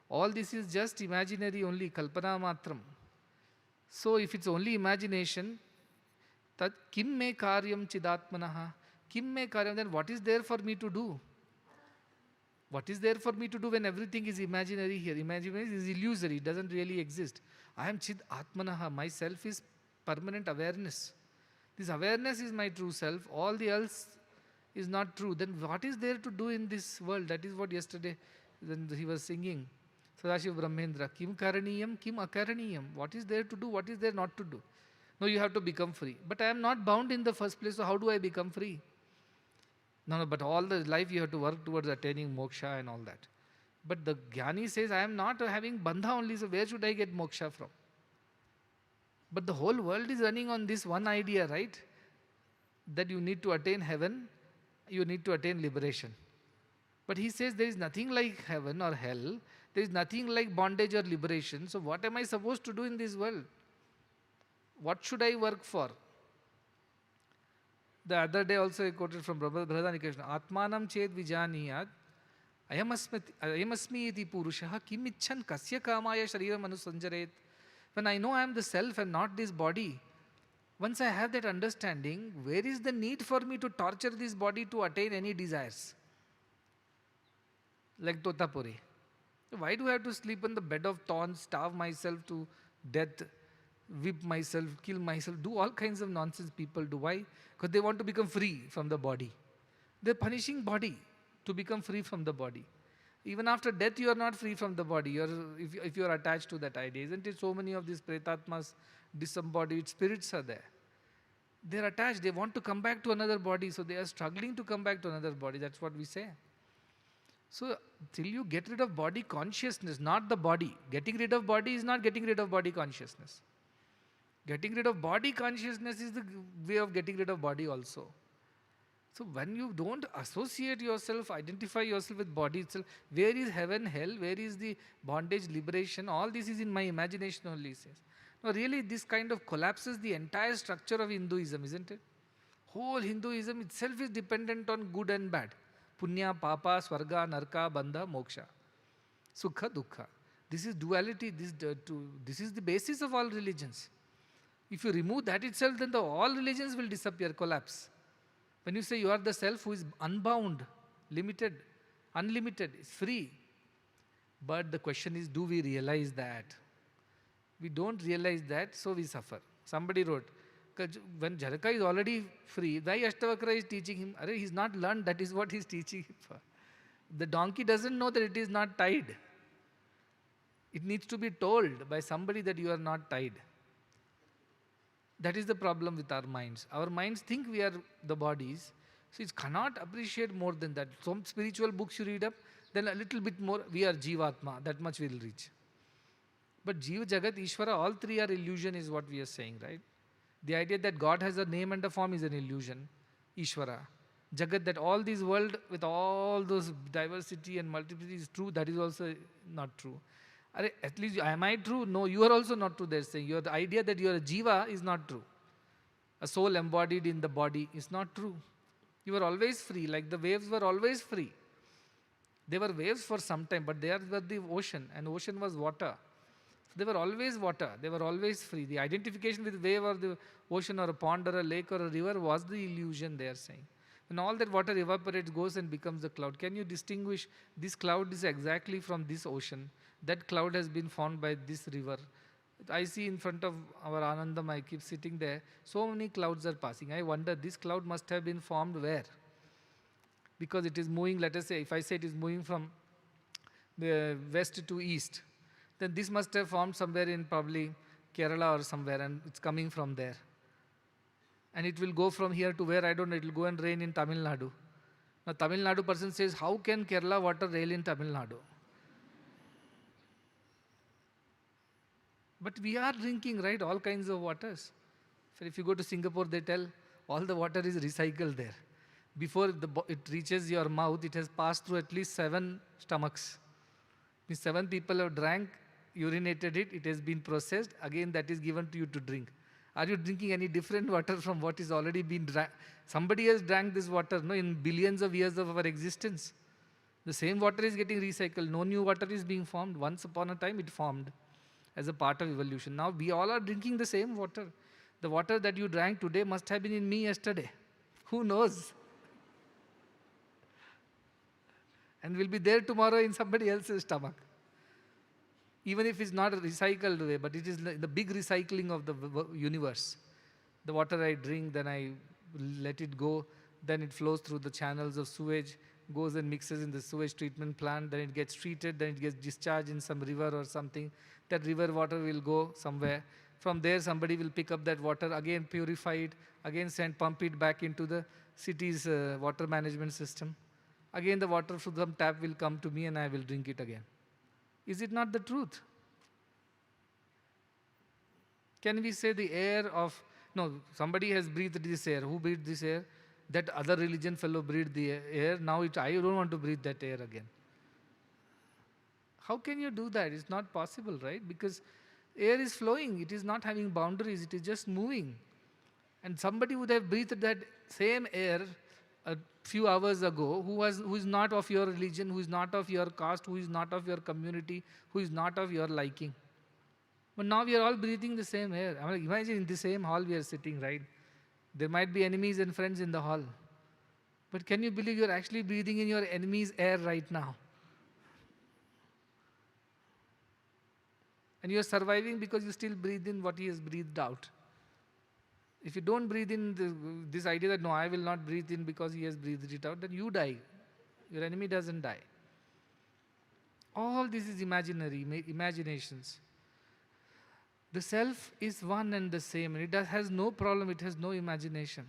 All this is just imaginary only, kalpana matram. So if it's only imagination, tat kim me karyam chidatmanaha. Kim me karyam, then what is there for me to do? What is there for me to do when everything is imaginary here? Imaginary is illusory, it doesn't really exist. I am Chid Atmanaha, myself is permanent awareness. This awareness is my true self, all the else is not true. Then what is there to do in this world? That is what yesterday when he was singing. Sadashiv Brahmendra, Kim Karaniyam, Kim Akaraniyam. What is there to do? What is there not to do? No, you have to become free. But I am not bound in the first place, so how do I become free? No, but all the life you have to work towards attaining moksha and all that. But the Jnani says, I am not having bandha only, so where should I get moksha from? But the whole world is running on this one idea, right? That you need to attain heaven, you need to attain liberation. But he says there is nothing like heaven or hell, there is nothing like bondage or liberation, so what am I supposed to do in this world? What should I work for? The other day also I quoted from Brahadani Krishna, Atmanam ched vijaniyat, ayamasmi iti purushaha kim icchan kasya kamaya shariram anusanjaret. When I know I am the self and not this body, once I have that understanding, where is the need for me to torture this body to attain any desires? Like Totapuri. Why do I have to sleep on the bed of thorns, starve myself to death, whip myself, kill myself, do all kinds of nonsense people do? Why? Because they want to become free from the body. They're punishing body to become free from the body. Even after death, you are not free from the body. If you are attached to that idea, isn't it? So many of these pretatmas, disembodied spirits are there. They're attached. They want to come back to another body, so they are struggling to come back to another body. That's what we say. So till you get rid of body consciousness, not the body. Getting rid of body is not getting rid of body consciousness. Getting rid of body consciousness is the way of getting rid of body also. So when you don't associate yourself, identify yourself with body itself, where is heaven, hell, where is the bondage, liberation, all this is in my imagination only, says. No, really this kind of collapses the entire structure of Hinduism, isn't it? Whole Hinduism itself is dependent on good and bad. Punya, Papa, Swarga, Narka, Bandha, Moksha. Sukha, Dukkha. This is duality, this is the basis of all religions. If you remove that itself, then all religions will disappear, collapse. When you say you are the self who is unbound, limited, unlimited, is free. But the question is, do we realize that? We don't realize that, so we suffer. Somebody wrote, when Jaraka is already free, why Ashtavakra is teaching him? He's not learned, that is what he's teaching him for. The donkey doesn't know that it is not tied. It needs to be told by somebody that you are not tied. That is the problem with our minds. Our minds think we are the bodies, so it cannot appreciate more than that. Some spiritual books you read up, then a little bit more, we are Jivatma, that much we will reach. But Jiva, Jagat, Ishvara, all three are illusion is what we are saying, right? The idea that God has a name and a form is an illusion, Ishvara. Jagat, that all this world with all those diversity and multiplicity is true, that is also not true. At least, am I true? No, you are also not true, they're saying. The idea that you are a jiva is not true. A soul embodied in the body is not true. You were always free, like the waves were always free. They were waves for some time, but they were the ocean, and ocean was water. They were always water, they were always free. The identification with wave or the ocean or a pond or a lake or a river was the illusion, they are saying. When all that water evaporates, goes and becomes a cloud, can you distinguish this cloud is exactly from this ocean? That cloud has been formed by this river. I see in front of our Anandam, I keep sitting there, so many clouds are passing. I wonder, this cloud must have been formed where? Because it is moving, let us say, if I say it is moving from the west to east, then this must have formed somewhere in probably Kerala or somewhere, and it's coming from there. And it will go from here to where, I don't know, it will go and rain in Tamil Nadu. Now Tamil Nadu person says, how can Kerala water rain in Tamil Nadu? But we are drinking, right, all kinds of waters. So if you go to Singapore, they tell all the water is recycled there. Before it reaches your mouth, it has passed through at least 7 stomachs. Means 7 people have drank, urinated it, it has been processed, again that is given to you to drink. Are you drinking any different water from what is already been drank? Somebody has drank this water, no, in billions of years of our existence. The same water is getting recycled, no new water is being formed. Once upon a time it formed as a part of evolution. Now we all are drinking the same water. The water that you drank today must have been in me yesterday. Who knows? And will be there tomorrow in somebody else's stomach. Even if it's not a recycled way, but it is the big recycling of the universe. The water I drink, then I let it go, then it flows through the channels of sewage, goes and mixes in the sewage treatment plant, then it gets treated, then it gets discharged in some river or something. That river water will go somewhere. From there, somebody will pick up that water, again purify it, again pump it back into the city's water management system. Again, the water from the tap will come to me and I will drink it again. Is it not the truth? Can we say the air of, no, somebody has breathed this air. Who breathed this air? That other religion fellow breathed the air. Now I don't want to breathe that air again. How can you do that? It's not possible, right? Because air is flowing. It is not having boundaries. It is just moving. And somebody would have breathed that same air a few hours ago who is not of your religion, who is not of your caste, who is not of your community, who is not of your liking. But now we are all breathing the same air. I mean, imagine in the same hall we are sitting, right? There might be enemies and friends in the hall. But can you believe you're actually breathing in your enemy's air right now? And you're surviving because you still breathe in what he has breathed out. If you don't breathe in this idea that no, I will not breathe in because he has breathed it out, then you die. Your enemy doesn't die. All this is imaginary, imaginations. The self is one and the same, and it has no problem, it has no imagination.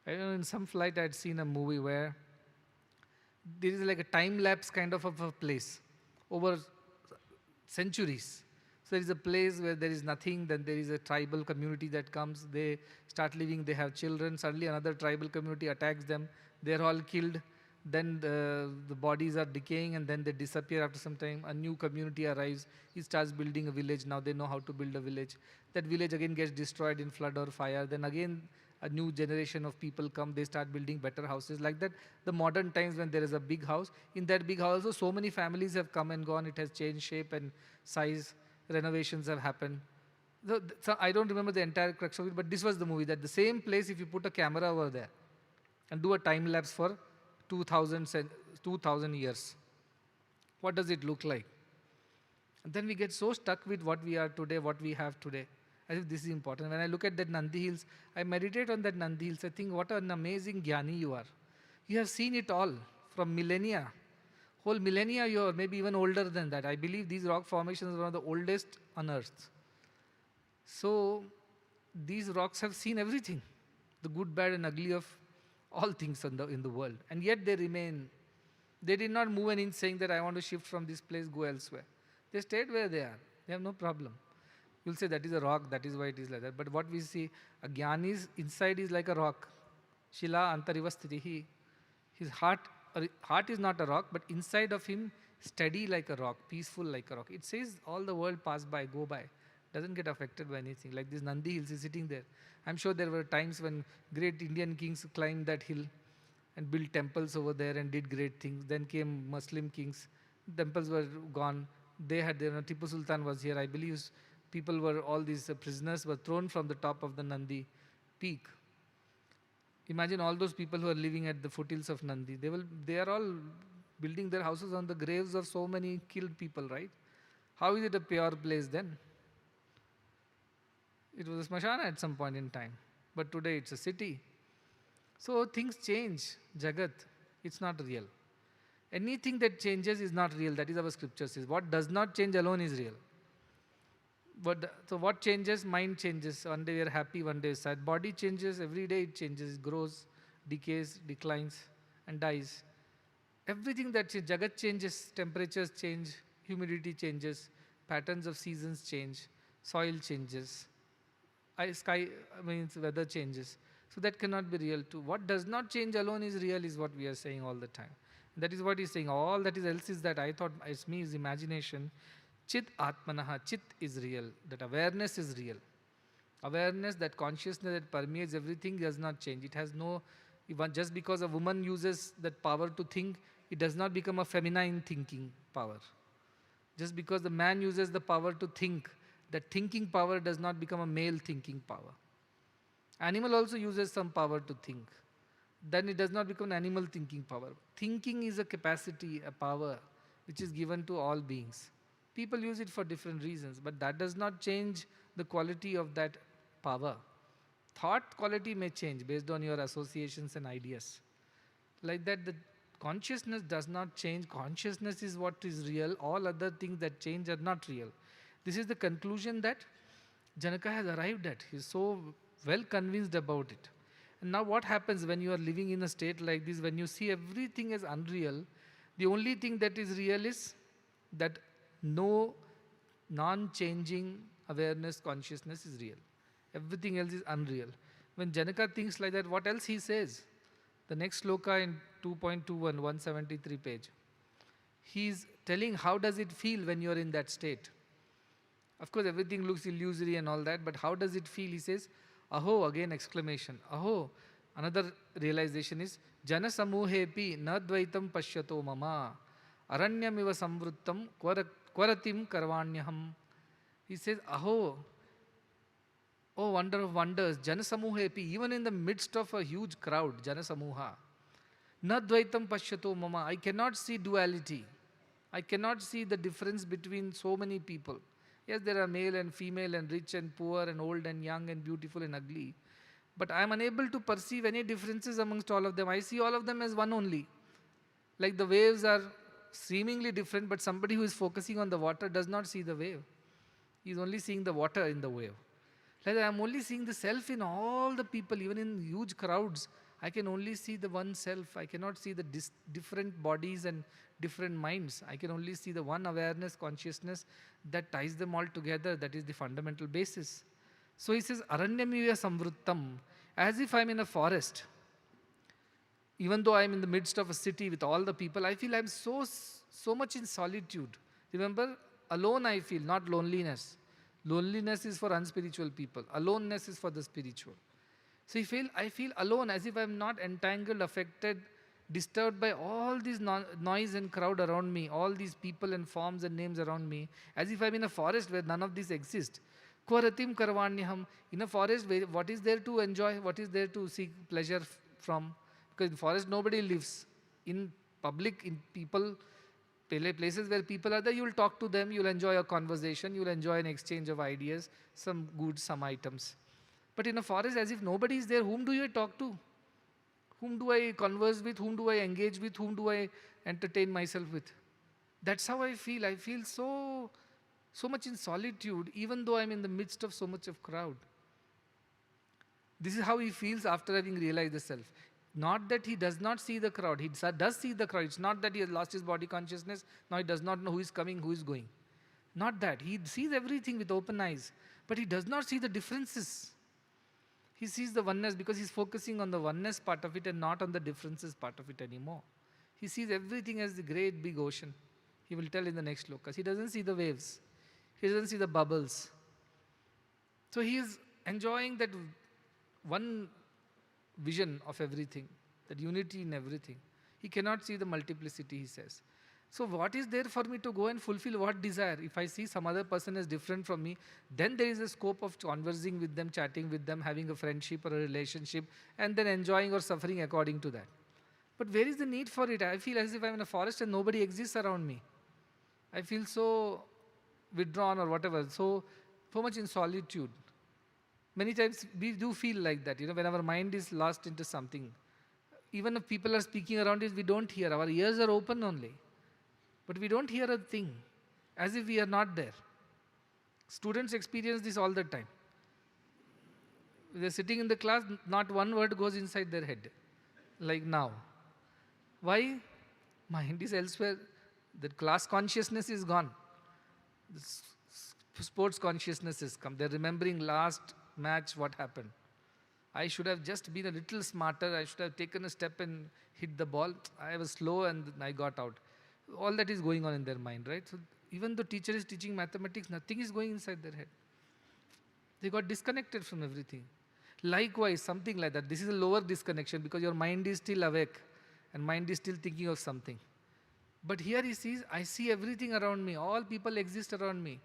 I don't know, in some flight I had seen a movie where there is like a time-lapse kind of a place over centuries. So there is a place where there is nothing, then there is a tribal community that comes, they start living, they have children, suddenly another tribal community attacks them, they're all killed, then the bodies are decaying and then they disappear after some time, a new community arrives, he starts building a village, now they know how to build a village. That village again gets destroyed in flood or fire, then again a new generation of people come, they start building better houses. Like that, the modern times when there is a big house, in that big house also so many families have come and gone, it has changed shape and size, renovations have happened. So I don't remember the entire crux of it, but this was the movie, that the same place, if you put a camera over there and do a time lapse for 2000 years, what does it look like? And then we get so stuck with what we are today, what we have today, as if this is important. When I look at that Nandi Hills, I meditate on that Nandi Hills, I think what an amazing Jnani you are. You have seen it all from millennia. Whole millennia you are, maybe even older than that. I believe these rock formations are one of the oldest on earth. So these rocks have seen everything, the good, bad and ugly of all things in the world. And yet they remain. They did not move an inch saying that I want to shift from this place, go elsewhere. They stayed where they are. They have no problem. You'll say that is a rock, that is why it is like that. But what we see, a Jnani's inside is like a rock. Shila antarivastitihi. His heart is not a rock, but inside of him, steady like a rock, peaceful like a rock. It says all the world pass by, go by. Doesn't get affected by anything. Like this Nandi Hills is sitting there. I'm sure there were times when great Indian kings climbed that hill and built temples over there and did great things. Then came Muslim kings. Temples were gone. They had their, Tipu Sultan was here. I believe people were, all these prisoners were thrown from the top of the Nandi peak. Imagine all those people who are living at the foothills of Nandi. They are all building their houses on the graves of so many killed people, right? How is it a pure place then? It was a smashana at some point in time, but today it's a city. So things change, Jagat, it's not real. Anything that changes is not real, that is our scripture says. What does not change alone is real. So what changes? Mind changes. One day we are happy, one day sad. Body changes, every day it changes, it grows, decays, declines and dies. Everything that changes, Jagat changes, temperatures change, humidity changes, patterns of seasons change, soil changes. Sky means weather changes. So that cannot be real too. What does not change alone is real is what we are saying all the time. That is what he's saying. All that is else is that I thought it's me is imagination. Chit Atmanaha, Chit is real. That awareness is real. Awareness, that consciousness that permeates everything does not change. It has no, just because a woman uses that power to think, it does not become a feminine thinking power. Just because the man uses the power to think, that thinking power does not become a male thinking power. Animal also uses some power to think. Then it does not become an animal thinking power. Thinking is a capacity, a power, which is given to all beings. People use it for different reasons, but that does not change the quality of that power. Thought quality may change based on your associations and ideas. Like that, the consciousness does not change. Consciousness is what is real. All other things that change are not real. This is the conclusion that Janaka has arrived at. He is so well convinced about it. And now what happens when you are living in a state like this, when you see everything as unreal, the only thing that is real is that no non-changing awareness, consciousness is real. Everything else is unreal. When Janaka thinks like that, what else he says? The next sloka in 2.21, 173 page. He is telling how does it feel when you are in that state. Of course, everything looks illusory and all that, but how does it feel? He says, Aho, again exclamation. Aho, another realization is, Jana samuhepi nadvaitam pashyato mama aranyamiva samvruttam kvaratim karvanyaham. He says, Aho, oh wonder of wonders, Janasamuhepi, even in the midst of a huge crowd, Janasamuha, Na dvaitam pashyato mama, I cannot see duality. I cannot see the difference between so many people. Yes, there are male and female and rich and poor and old and young and beautiful and ugly. But I am unable to perceive any differences amongst all of them. I see all of them as one only. Like the waves are seemingly different, but somebody who is focusing on the water does not see the wave. He is only seeing the water in the wave. Like I am only seeing the self in all the people, even in huge crowds. I can only see the one self. I cannot see the different bodies and different minds. I can only see the one awareness, consciousness that ties them all together. That is the fundamental basis. So he says, Aranyamiya samvruttam, as if I am in a forest. Even though I am in the midst of a city with all the people, I feel I am so much in solitude. Remember, alone I feel, not loneliness. Loneliness is for unspiritual people. Aloneness is for the spiritual. So I feel alone, as if I am not entangled, affected, disturbed by all this noise and crowd around me, all these people and forms and names around me, as if I am in a forest where none of these exist. Kvaratim karvanyaham. In a forest, what is there to enjoy? What is there to seek pleasure from? Because in forest nobody lives. In public, in people, places where people are there, you will talk to them, you will enjoy a conversation, you will enjoy an exchange of ideas, some goods, some items. But in a forest, as if nobody is there, whom do you talk to? Whom do I converse with? Whom do I engage with? Whom do I entertain myself with? That's how I feel. I feel so much in solitude, even though I'm in the midst of so much of crowd. This is how he feels after having realized the self. Not that he does not see the crowd. He does see the crowd. It's not that he has lost his body consciousness. Now he does not know who is coming, who is going. Not that. He sees everything with open eyes. But he does not see the differences. He sees the oneness because he's focusing on the oneness part of it and not on the differences part of it anymore. He sees everything as the great big ocean. He will tell in the next slokas. He doesn't see the waves. He doesn't see the bubbles. So he is enjoying that one vision of everything, that unity in everything. He cannot see the multiplicity, he says. So what is there for me to go and fulfill what desire? If I see some other person as different from me, then there is a scope of conversing with them, chatting with them, having a friendship or a relationship, and then enjoying or suffering according to that. But where is the need for it? I feel as if I'm in a forest and nobody exists around me. I feel so withdrawn or whatever, so much in solitude. Many times we do feel like that, when our mind is lost into something. Even if people are speaking around us, we don't hear. Our ears are open only. But we don't hear a thing, as if we are not there. Students experience this all the time. They're sitting in the class, not one word goes inside their head, like now. Why? Mind is elsewhere. The class consciousness is gone. The sports consciousness has come. They're remembering last match, what happened. I should have just been a little smarter. I should have taken a step and hit the ball. I was slow and I got out. All that is going on in their mind, right? So even though teacher is teaching mathematics, nothing is going inside their head. They got disconnected from everything. Likewise, something like that. This is a lower disconnection because your mind is still awake and mind is still thinking of something. But here he sees, I see everything around me. All people exist around me.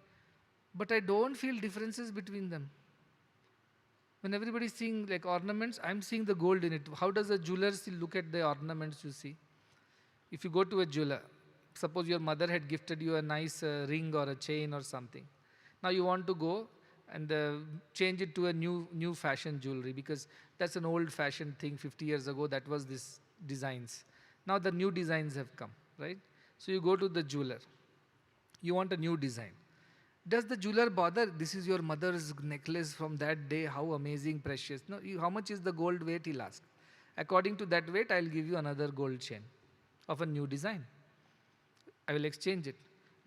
But I don't feel differences between them. When everybody is seeing like ornaments, I'm seeing the gold in it. How does a jeweler still look at the ornaments you see? If you go to a jeweler, suppose your mother had gifted you a nice ring or a chain or something. Now you want to go and change it to a new fashion jewelry because that's an old fashioned thing. 50 years ago, that was this designs. Now the new designs have come, right? So you go to the jeweler. You want a new design. Does the jeweler bother? This is your mother's necklace from that day. How amazing, precious. No, how much is the gold weight? He'll ask. According to that weight, I'll give you another gold chain of a new design. I will exchange it.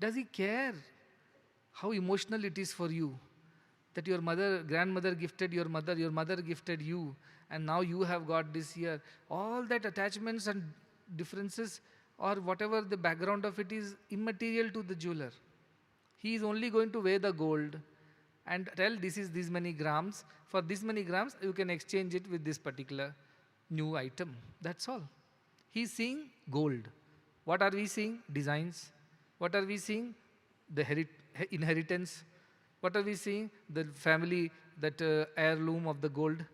Does he care how emotional it is for you that your grandmother gifted your mother gifted you, and now you have got this here? All that attachments and differences or whatever the background of it is immaterial to the jeweler. He is only going to weigh the gold and tell this is this many grams. For this many grams, you can exchange it with this particular new item. That's all. He is seeing gold. What are we seeing? Designs. What are we seeing? The inheritance. What are we seeing? The family, that heirloom of the gold.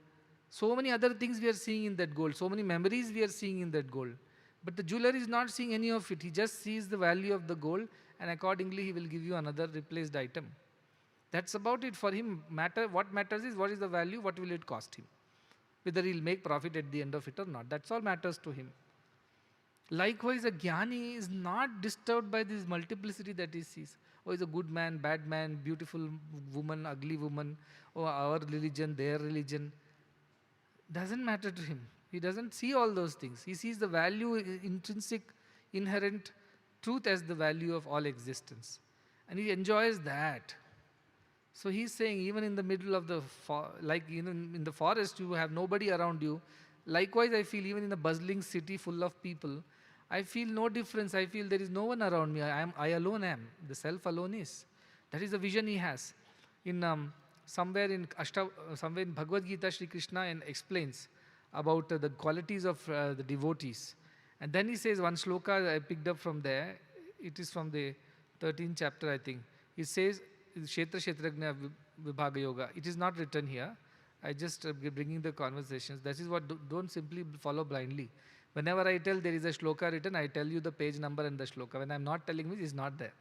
So many other things we are seeing in that gold. So many memories we are seeing in that gold. But the jeweler is not seeing any of it. He just sees the value of the gold, and accordingly he will give you another replaced item. That's about it for him. What matters is what is the value, what will it cost him. Whether he'll make profit at the end of it or not. That's all matters to him. Likewise, a jnani is not disturbed by this multiplicity that he sees. Oh, he's a good man, bad man, beautiful woman, ugly woman, oh, our religion, their religion. Doesn't matter to him. He doesn't see all those things. He sees the value, intrinsic, inherent truth as the value of all existence. And he enjoys that. So he's saying, even in the middle of the, like in the forest, you have nobody around you. Likewise, I feel even in a bustling city full of people, I feel no difference. I feel there is no one around me. I alone am. The self alone is. That is the vision he has. In somewhere in Ashta, somewhere in Bhagavad Gita, Sri Krishna explains about the qualities of the devotees. And then he says one sloka I picked up from there. It is from the 13th chapter, I think. He says, Kshetra Kshetrajna Vibhaga Yoga. It is not written here. I just bringing the conversations. That is what, don't simply follow blindly. Whenever I tell there is a shloka written, I tell you the page number and the shloka. When I am not telling, it is not there.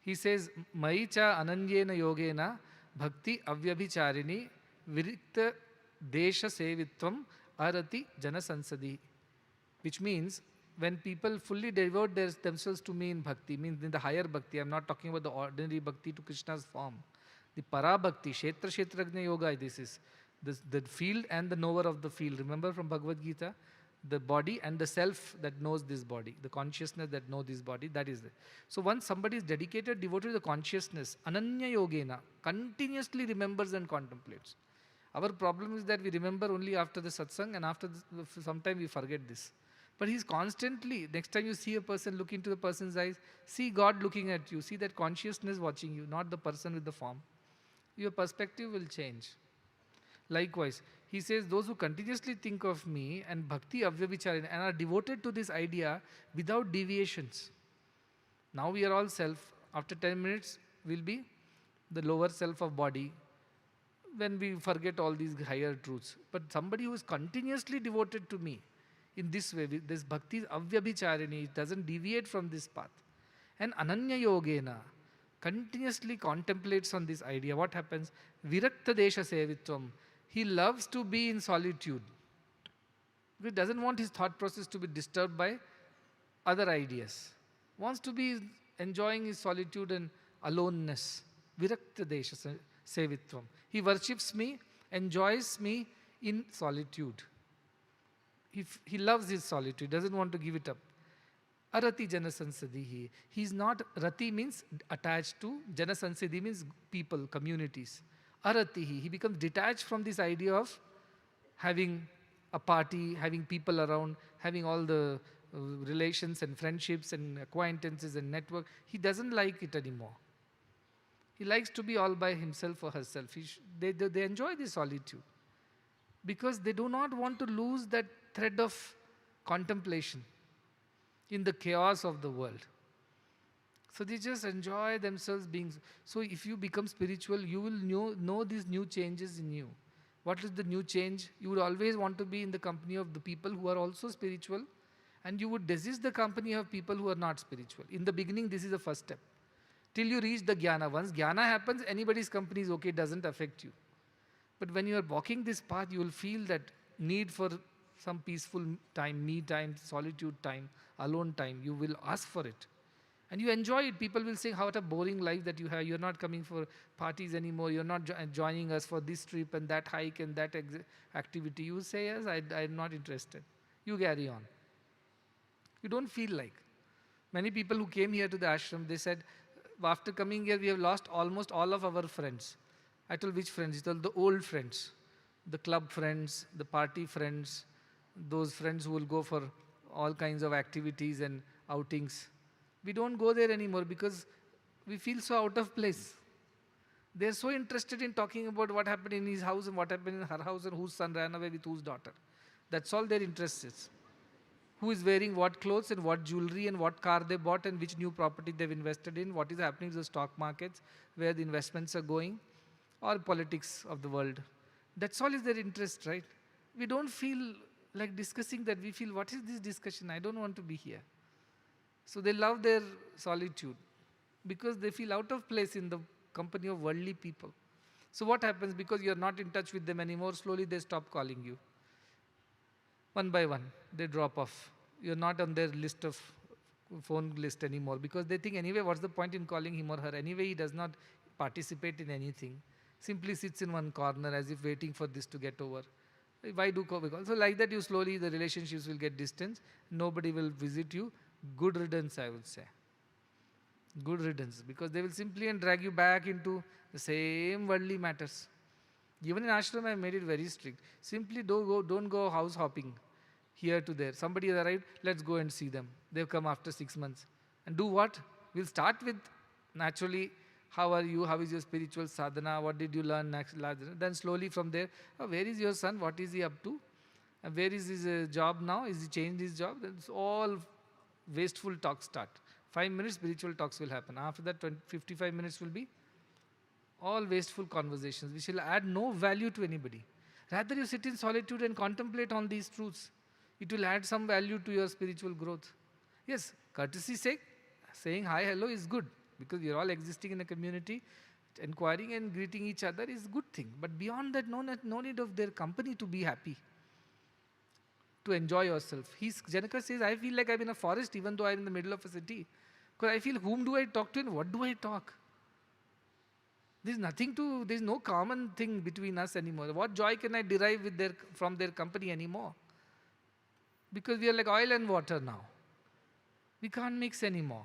He says, Maicha ananyena yogena bhakti avyabhicharini virikta desha sevitvam arati jana sansadi. Which means, when people fully devote themselves to me in bhakti, means in the higher bhakti, I am not talking about the ordinary bhakti to Krishna's form. The para bhakti, kshetra kshetrajna yoga, this is the field and the knower of the field. Remember from Bhagavad Gita? The body and the self that knows this body, the consciousness that knows this body, that is it. So once somebody is dedicated, devoted to the consciousness, ananya yogena, continuously remembers and contemplates. Our problem is that we remember only after the satsang, and after sometime we forget this. But he's constantly, next time you see a person, look into the person's eyes, see God looking at you, see that consciousness watching you, not the person with the form. Your perspective will change. Likewise, he says, those who continuously think of me and bhakti avyabhicharin and are devoted to this idea without deviations. Now we are all self. After 10 minutes, we'll be the lower self of body when we forget all these higher truths. But somebody who is continuously devoted to me in this way, this bhakti avyabhicharini, it doesn't deviate from this path. And ananya yogena continuously contemplates on this idea. What happens? Virakta desha sevitvam. He loves to be in solitude. He doesn't want his thought process to be disturbed by other ideas. Wants to be enjoying his solitude and aloneness. Virakta desha sevitvam. He worships me, enjoys me in solitude. He loves his solitude, doesn't want to give it up. Arati janasansadihi. He is not, rati means attached to, janasansadi means people, communities. Aratihi, he becomes detached from this idea of having a party, having people around, having all the relations and friendships and acquaintances and network. He doesn't like it anymore. He likes to be all by himself or herself. They enjoy this solitude because they do not want to lose that thread of contemplation in the chaos of the world. So they just enjoy themselves being. So if you become spiritual, you will know these new changes in you. What is the new change? You would always want to be in the company of the people who are also spiritual, and you would desist the company of people who are not spiritual. In the beginning, this is the first step. Till you reach the jnana. Once jnana happens, anybody's company is okay, it doesn't affect you. But when you are walking this path, you will feel that need for some peaceful time, me time, solitude time, alone time. You will ask for it. And you enjoy it. People will say, what a boring life that you have. You're not coming for parties anymore. You're not joining us for this trip and that hike and that activity. You say, yes, I'm not interested. You carry on. You don't feel like. Many people who came here to the ashram, they said, after coming here, we have lost almost all of our friends. I told, which friends? He told, the old friends, the club friends, the party friends, those friends who will go for all kinds of activities and outings. We don't go there anymore because we feel so out of place. They're so interested in talking about what happened in his house and what happened in her house and whose son ran away with whose daughter. That's all their interest is. who is wearing what clothes and what jewelry and what car they bought and which new property they've invested in, what is happening to the stock markets, where the investments are going, or politics of the world. That's all is their interest, right? We don't feel like discussing that. We feel, what is this discussion? I don't want to be here. So they love their solitude because they feel out of place in the company of worldly people. So what happens? Because you're not in touch with them anymore, slowly they stop calling you. One by one, they drop off. You're not on their list of phone list anymore because they think, anyway, what's the point in calling him or her? Anyway, he does not participate in anything. Simply sits in one corner as if waiting for this to get over. Why do call? So like that, you slowly, the relationships will get distant. Nobody will visit you. Good riddance, I would say. Good riddance, because they will simply drag you back into the same worldly matters. Even in ashram, I made it very strict. Simply don't go house hopping here to there. Somebody has arrived, let's go and see them. They've come after 6 months. And do what? We'll start with, naturally, how are you? How is your spiritual sadhana? What did you learn next? Then slowly from there, where is your son? What is he up to? And where is his job now? Is he changed his job? That's all wasteful talks start. 5 minutes spiritual talks will happen. After that, 55 minutes will be all wasteful conversations which will add no value to anybody. Rather, you sit in solitude and contemplate on these truths. It will add some value to your spiritual growth. Yes, courtesy's sake, saying hi, hello is good, because we are all existing in a community. Inquiring and greeting each other is a good thing. But beyond that, no need of their company to be happy, to enjoy yourself. Janaka says, I feel like I'm in a forest even though I'm in the middle of a city. Because I feel, whom do I talk to and what do I talk? There's no common thing between us anymore. What joy can I derive from their company anymore? Because we are like oil and water now. We can't mix anymore.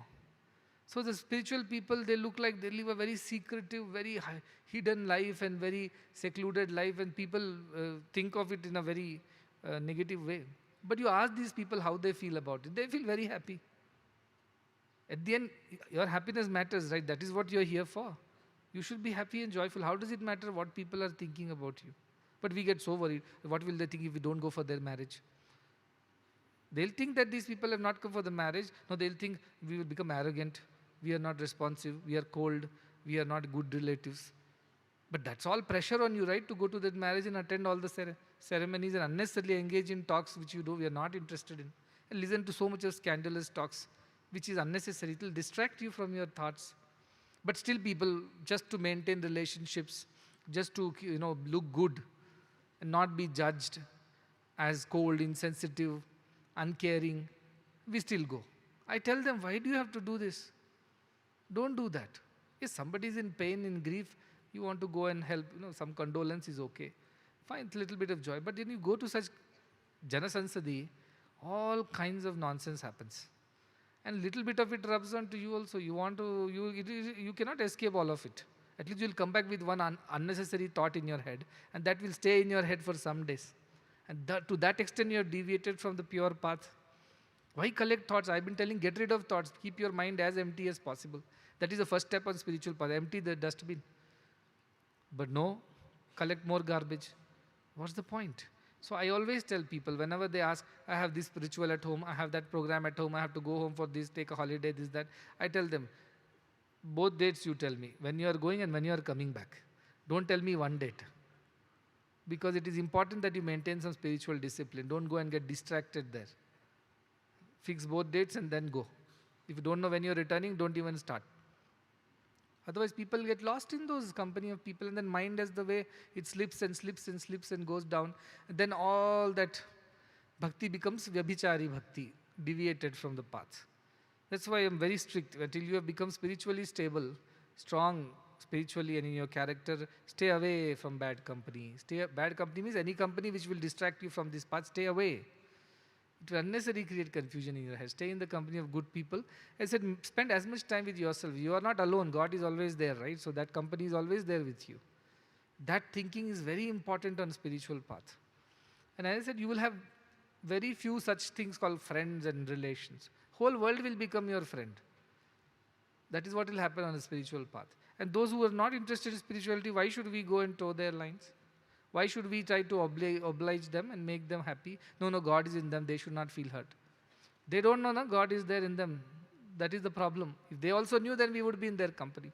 So the spiritual people, they look like they live a very secretive, very hidden life and very secluded life, and people think of it in a very negative way. But you ask these people how they feel about it. They feel very happy. At the end, your happiness matters, right? That is what you're here for. You should be happy and joyful. How does it matter what people are thinking about you? But we get so worried. What will they think if we don't go for their marriage? They'll think that these people have not come for the marriage. No, they'll think we will become arrogant. We are not responsive. We are cold. We are not good relatives. But that's all pressure on you, right? To go to that marriage and attend all the ceremonies and unnecessarily engage in talks which we are not interested in. And listen to so much of scandalous talks, which is unnecessary. It will distract you from your thoughts. But still people, just to maintain relationships, just to look good and not be judged as cold, insensitive, uncaring, we still go. I tell them, why do you have to do this? Don't do that. If somebody is in pain, in grief, you want to go and help, some condolence is okay. Fine, a little bit of joy. But when you go to such Janasansadi, all kinds of nonsense happens. And little bit of it rubs onto you also. You cannot escape all of it. At least you'll come back with one unnecessary thought in your head, and that will stay in your head for some days. And to that extent, you have deviated from the pure path. Why collect thoughts? I've been telling, get rid of thoughts. Keep your mind as empty as possible. That is the first step on spiritual path. Empty the dustbin. But no, collect more garbage. What's the point? So I always tell people, whenever they ask, I have this ritual at home, I have that program at home, I have to go home for this, take a holiday, this, that. I tell them, both dates you tell me, when you are going and when you are coming back. Don't tell me one date. Because it is important that you maintain some spiritual discipline. Don't go and get distracted there. Fix both dates and then go. If you don't know when you're returning, don't even start. Otherwise, people get lost in those company of people, and then mind as the way it slips and slips and slips and goes down. And then all that bhakti becomes vyabhichari bhakti, deviated from the path. That's why I'm very strict. Until you have become spiritually stable, strong spiritually and in your character, stay away from bad company. Bad company means any company which will distract you from this path, stay away. It will unnecessarily create confusion in your head. Stay in the company of good people. I said, spend as much time with yourself. You are not alone. God is always there, right? So that company is always there with you. That thinking is very important on spiritual path. And as I said, you will have very few such things called friends and relations. Whole world will become your friend. That is what will happen on a spiritual path. And those who are not interested in spirituality, why should we go and toe their lines? Why should we try to oblige them and make them happy? No, God is in them. They should not feel hurt. They don't know, no, God is there in them. That is the problem. If they also knew, then we would be in their company.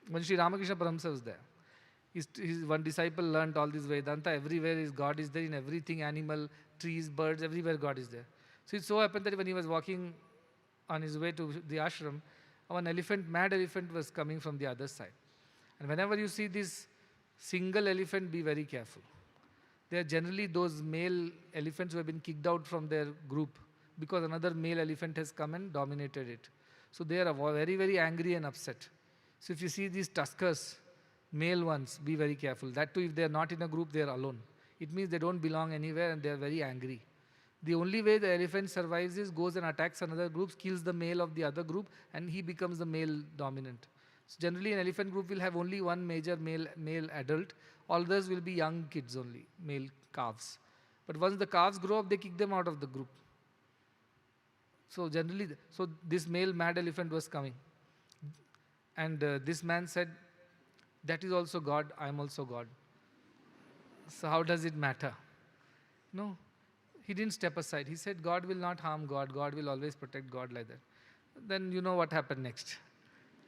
When Sri Ramakrishna Paramhansa was there, his one disciple learnt all this Vedanta. Everywhere is God is there in everything, animal, trees, birds, everywhere God is there. So it so happened that when he was walking on his way to the ashram, an elephant, mad elephant was coming from the other side. And whenever you see this single elephant, be very careful. They are generally those male elephants who have been kicked out from their group because another male elephant has come and dominated it. So they are very, very angry and upset. So if you see these tuskers, male ones, be very careful. That too, if they are not in a group, they are alone. It means they don't belong anywhere and they are very angry. The only way the elephant survives is goes and attacks another group, kills the male of the other group, and he becomes the male dominant. So generally, an elephant group will have only one major male adult. All others will be young kids only, male calves. But once the calves grow up, they kick them out of the group. So generally, so this male mad elephant was coming. And this man said, that is also God, I am also God. So how does it matter? No, he didn't step aside. He said, God will not harm God. God will always protect God, like that. Then you know what happened next.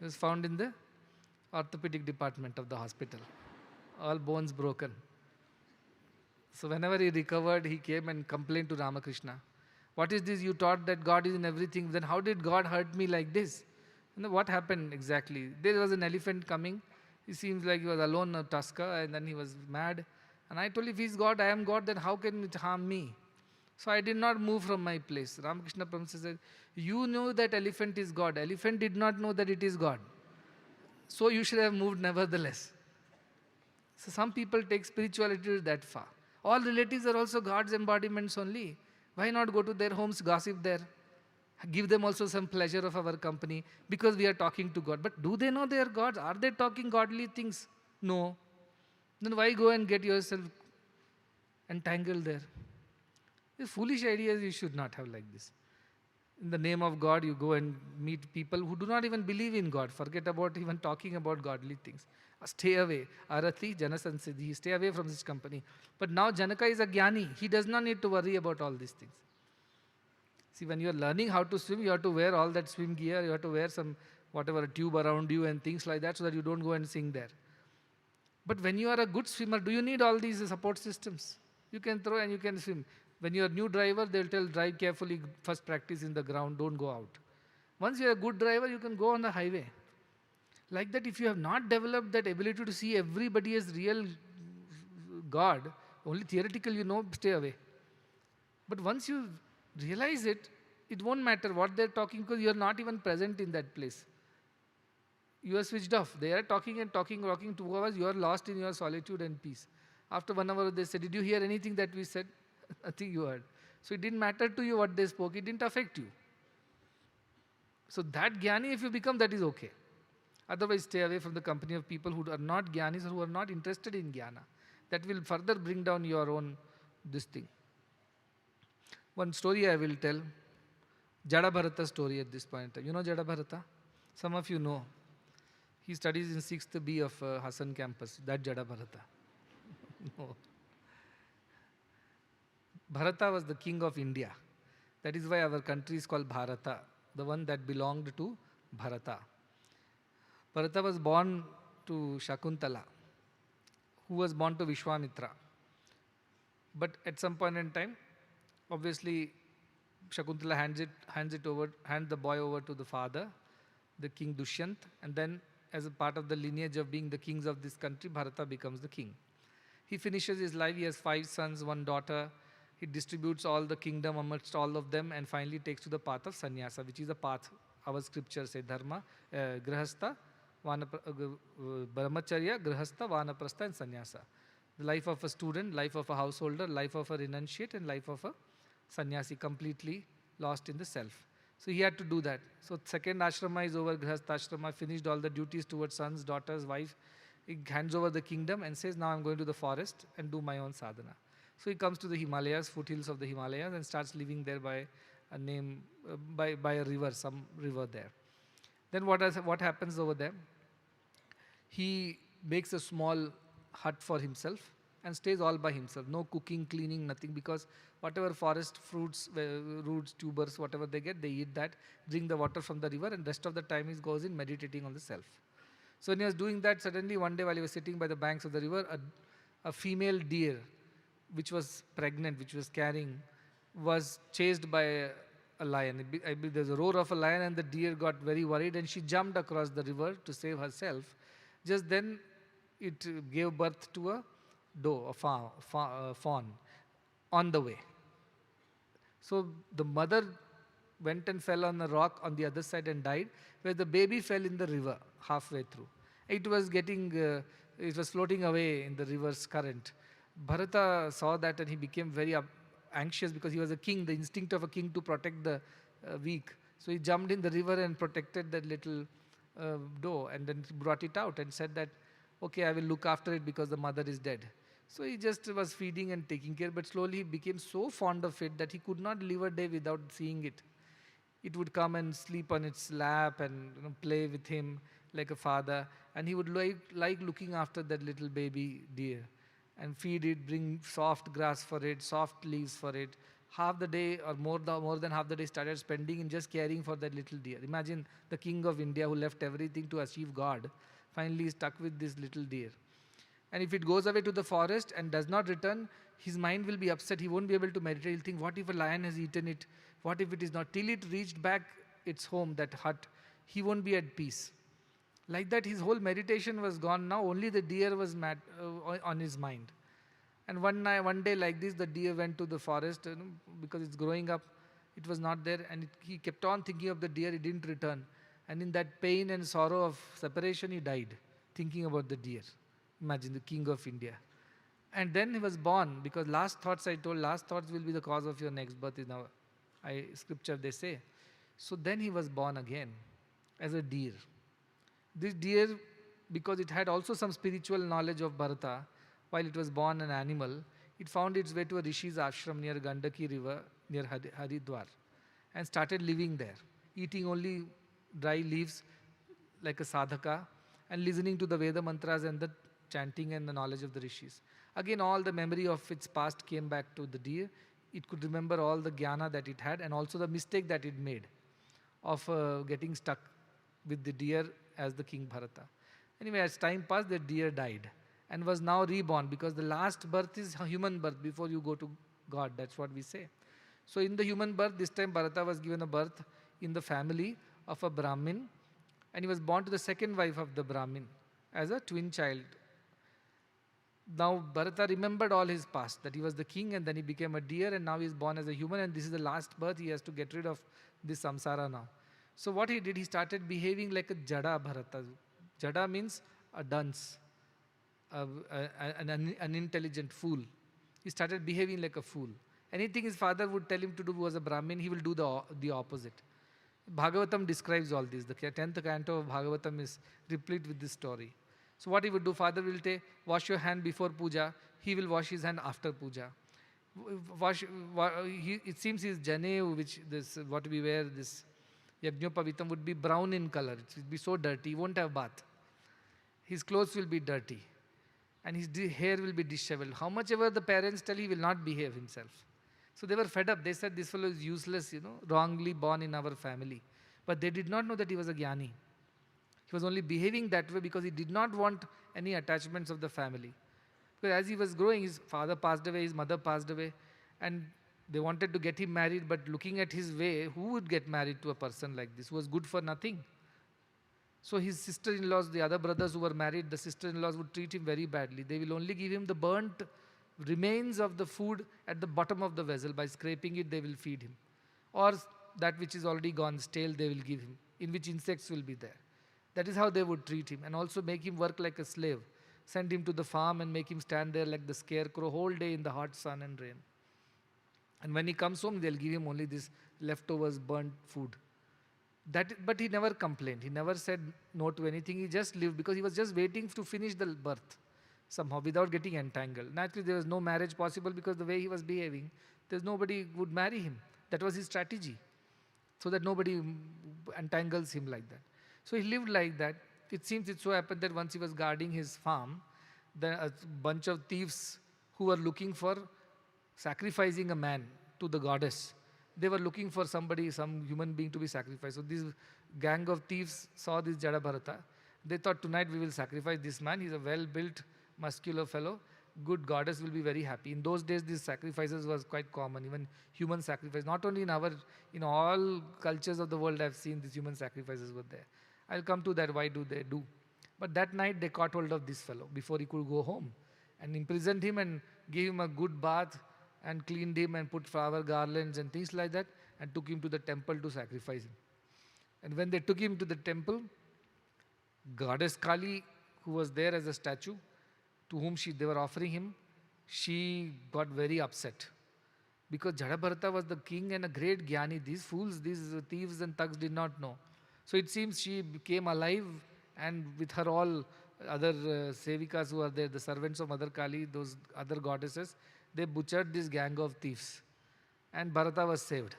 He was found in the orthopedic department of the hospital. All bones broken. So whenever he recovered, he came and complained to Ramakrishna. What is this? You taught that God is in everything. Then how did God hurt me like this? And then what happened exactly? There was an elephant coming. He seems like he was alone, a tusker, and then he was mad. And I told him, if he's God, I am God, then how can it harm me? So I did not move from my place. Ramakrishna Paramhansa said, you know that elephant is God. Elephant did not know that it is God. So you should have moved nevertheless. So some people take spirituality that far. All relatives are also God's embodiments only. Why not go to their homes, gossip there? Give them also some pleasure of our company because we are talking to God. But do they know they are gods? Are they talking godly things? No. Then why go and get yourself entangled there? These foolish ideas you should not have like this. In the name of God, you go and meet people who do not even believe in God. Forget about even talking about godly things. Stay away. Arati, Janasansiddhi. Stay away from this company. But now Janaka is a jnani. He does not need to worry about all these things. See, when you are learning how to swim, you have to wear all that swim gear. You have to wear some, whatever, tube around you and things like that so that you don't go and sink there. But when you are a good swimmer, do you need all these support systems? You can throw and you can swim. When you are a new driver, they'll tell, drive carefully, first practice in the ground, don't go out. Once you are a good driver, you can go on the highway. Like that, if you have not developed that ability to see everybody as real God, only theoretical you know, stay away. But once you realize it, it won't matter what they're talking because you're not even present in that place. You are switched off. They are talking and talking, 2 hours, you are lost in your solitude and peace. After 1 hour, they said, did you hear anything that we said? Nothing you heard. So it didn't matter to you what they spoke, it didn't affect you. So that jnani, if you become, that is okay. Otherwise, stay away from the company of people who are not jnanis or who are not interested in jnana. That will further bring down your own this thing. One story I will tell. Jada Bharata story at this point. You know Jada Bharata? Some of you know. He studies in 6th B of Hassan campus. That Jada Bharata. No. Bharata was the king of India. That is why our country is called Bharata, the one that belonged to Bharata. Bharata was born to Shakuntala, who was born to Vishwamitra. But at some point in time, obviously, Shakuntala hands the boy over to the father, the king Dushyant, and then as a part of the lineage of being the kings of this country, Bharata becomes the king. He finishes his life, he has 5 sons, 1 daughter. He distributes all the kingdom amongst all of them and finally takes to the path of sannyasa, which is the path our scriptures say, dharma, grihastha, brahmacharya, grihastha, vanaprastha and sannyasa. The life of a student, life of a householder, life of a renunciate and life of a sannyasi, completely lost in the self. So he had to do that. So second ashrama is over, grihastha ashrama, finished all the duties towards sons, daughters, wife. He hands over the kingdom and says, now I'm going to the forest and do my own sadhana. So he comes to the Himalayas, foothills of the Himalayas, and starts living there by a name, by a river, some river there. Then what happens over there? He makes a small hut for himself and stays all by himself. No cooking, cleaning, nothing, because whatever forest fruits, roots, tubers, whatever they get, they eat that, drink the water from the river, and rest of the time he goes in meditating on the self. So when he was doing that, suddenly one day while he was sitting by the banks of the river, a female deer, which was pregnant, which was carrying, was chased by a lion. I believe there's a roar of a lion, and the deer got very worried, and she jumped across the river to save herself. Just then, it gave birth to a doe, a fawn, on the way. So the mother went and fell on a rock on the other side and died, where the baby fell in the river halfway through. It was floating away in the river's current. Bharata saw that and he became very anxious, because he was a king, the instinct of a king to protect the weak. So he jumped in the river and protected that little doe, and then brought it out and said that, okay, I will look after it because the mother is dead. So he just was feeding and taking care, but slowly he became so fond of it that he could not live a day without seeing it. It would come and sleep on its lap and play with him like a father, and he would like looking after that little baby deer and feed it, bring soft grass for it, soft leaves for it. Half the day or more than half the day started spending in just caring for that little deer. Imagine the king of India who left everything to achieve God, finally is stuck with this little deer. And if it goes away to the forest and does not return, his mind will be upset. He won't be able to meditate. He'll think, what if a lion has eaten it? What if it is not? Till it reached back its home, that hut, he won't be at peace. Like that, his whole meditation was gone. Now only the deer was on his mind. And one day like this, the deer went to the forest, because it's growing up. It was not there, and he kept on thinking of the deer. It didn't return. And in that pain and sorrow of separation, he died, thinking about the deer. Imagine, the king of India. And then he was born, because last thoughts will be the cause of your next birth, is now scripture they say. So then he was born again as a deer. This deer, because it had also some spiritual knowledge of Bharata, while it was born an animal, it found its way to a rishi's ashram near Gandaki river, near Haridwar, and started living there, eating only dry leaves like a sadhaka, and listening to the Veda mantras and the chanting and the knowledge of the rishis. Again, all the memory of its past came back to the deer. It could remember all the jnana that it had, and also the mistake that it made of getting stuck with the deer as the king Bharata. Anyway, as time passed, the deer died and was now reborn, because the last birth is a human birth before you go to God. That's what we say. So in the human birth, this time Bharata was given a birth in the family of a Brahmin, and he was born to the second wife of the Brahmin as a twin child. Now Bharata remembered all his past, that he was the king and then he became a deer, and now he is born as a human, and this is the last birth. He has to get rid of this samsara now. So what he did, he started behaving like a Jada Bharata. Jada means a dunce, an unintelligent fool. He started behaving like a fool. Anything his father would tell him to do was a Brahmin, he will do the opposite. Bhagavatam describes all this. The 10th canto of Bhagavatam is replete with this story. So what he would do, father will say, wash your hand before puja, he will wash his hand after puja. It seems his janev, what we wear, this Yajnopavitam, would be brown in color. It will be so dirty, he won't have bath. His clothes will be dirty, and his hair will be disheveled. How much ever the parents tell, he will not behave himself. So they were fed up. They said, this fellow is useless, wrongly born in our family. But they did not know that he was a jnani. He was only behaving that way because he did not want any attachments of the family. Because as he was growing, his father passed away, his mother passed away, and they wanted to get him married, but looking at his way, who would get married to a person like this, who was good for nothing? So his sister-in-laws, the other brothers who were married, the sister-in-laws would treat him very badly. They will only give him the burnt remains of the food at the bottom of the vessel. By scraping it, they will feed him. Or that which is already gone stale, they will give him, in which insects will be there. That is how they would treat him, and also make him work like a slave. Send him to the farm and make him stand there like the scarecrow whole day in the hot sun and rain. And when he comes home, they'll give him only this leftovers, burnt food. But he never complained. He never said no to anything. He just lived, because he was just waiting to finish the birth somehow without getting entangled. Naturally, there was no marriage possible, because the way he was behaving, nobody would marry him. That was his strategy, so that nobody entangles him like that. So he lived like that. It seems it so happened that once he was guarding his farm, then a bunch of thieves who were looking for sacrificing a man to the goddess. They were looking for somebody, some human being to be sacrificed. So this gang of thieves saw this Jada Bharata. They thought, tonight we will sacrifice this man. He's a well-built, muscular fellow. Good goddess will be very happy. In those days, these sacrifices was quite common, even human sacrifice. Not only in all cultures of the world, I've seen these human sacrifices were there. I'll come to that, why do they do? But that night, they caught hold of this fellow before he could go home and imprisoned him and gave him a good bath and cleaned him and put flower garlands and things like that and took him to the temple to sacrifice him. And when they took him to the temple, Goddess Kali, who was there as a statue, to whom they were offering him, she got very upset. Because Jadabharata was the king and a great Jnani. These fools, these thieves and thugs did not know. So it seems she became alive, and with her all other sevikas who are there, the servants of Mother Kali, those other goddesses, they butchered this gang of thieves. And Bharata was saved.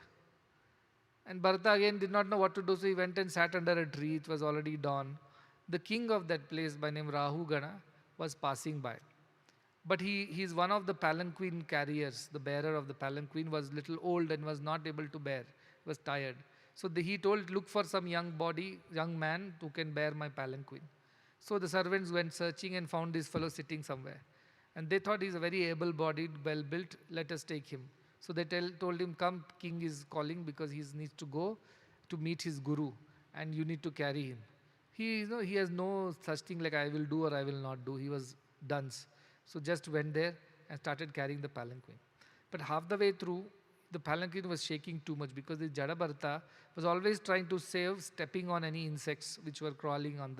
And Bharata again did not know what to do, so he went and sat under a tree. It was already dawn. The king of that place, by name Rahu Gana, was passing by. But he is one of the palanquin carriers. The bearer of the palanquin was little old and was not able to bear. He was tired. So he told, look for some young man who can bear my palanquin. So the servants went searching and found this fellow sitting somewhere. And they thought he's a very able-bodied, well-built, let us take him. So they told him, come, king is calling because he needs to go to meet his guru and you need to carry him. He has no such thing like I will do or I will not do. He was dunce. So just went there and started carrying the palanquin. But half the way through, the palanquin was shaking too much because the Jadabharata was always trying to save stepping on any insects which were crawling on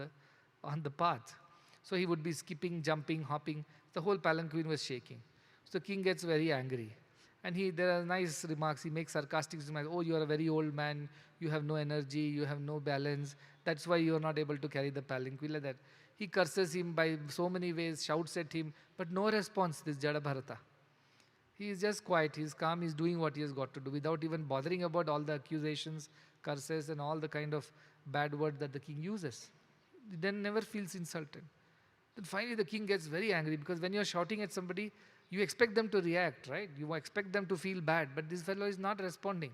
the path. So he would be skipping, jumping, hopping. The whole palanquin was shaking. So the king gets very angry. And there are nice remarks. He makes sarcastic remarks. Oh, you are a very old man. You have no energy. You have no balance. That's why you are not able to carry the palanquin like that. He curses him by so many ways, shouts at him, but no response, this Jadabharata. He is just quiet. He is calm. He is doing what he has got to do without even bothering about all the accusations, curses, and all the kind of bad words that the king uses. He then never feels insulted. Then finally the king gets very angry because when you are shouting at somebody, you expect them to react, right? You expect them to feel bad, but this fellow is not responding.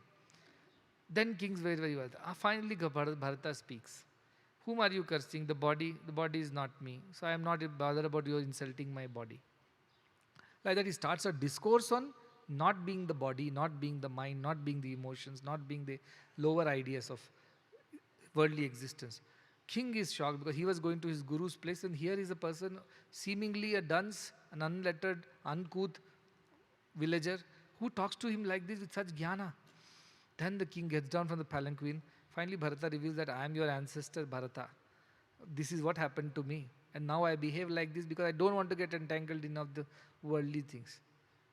Then king's very, very well. Finally Bharata speaks. Whom are you cursing? The body? The body is not me. So I am not bothered about you insulting my body. Like that he starts a discourse on not being the body, not being the mind, not being the emotions, not being the lower ideas of worldly existence. King is shocked because he was going to his guru's place and here is a person seemingly a dunce, an unlettered, uncouth villager who talks to him like this with such jnana. Then the king gets down from the palanquin. Finally Bharata reveals that I am your ancestor Bharata. This is what happened to me. And now I behave like this because I don't want to get entangled in of the worldly things.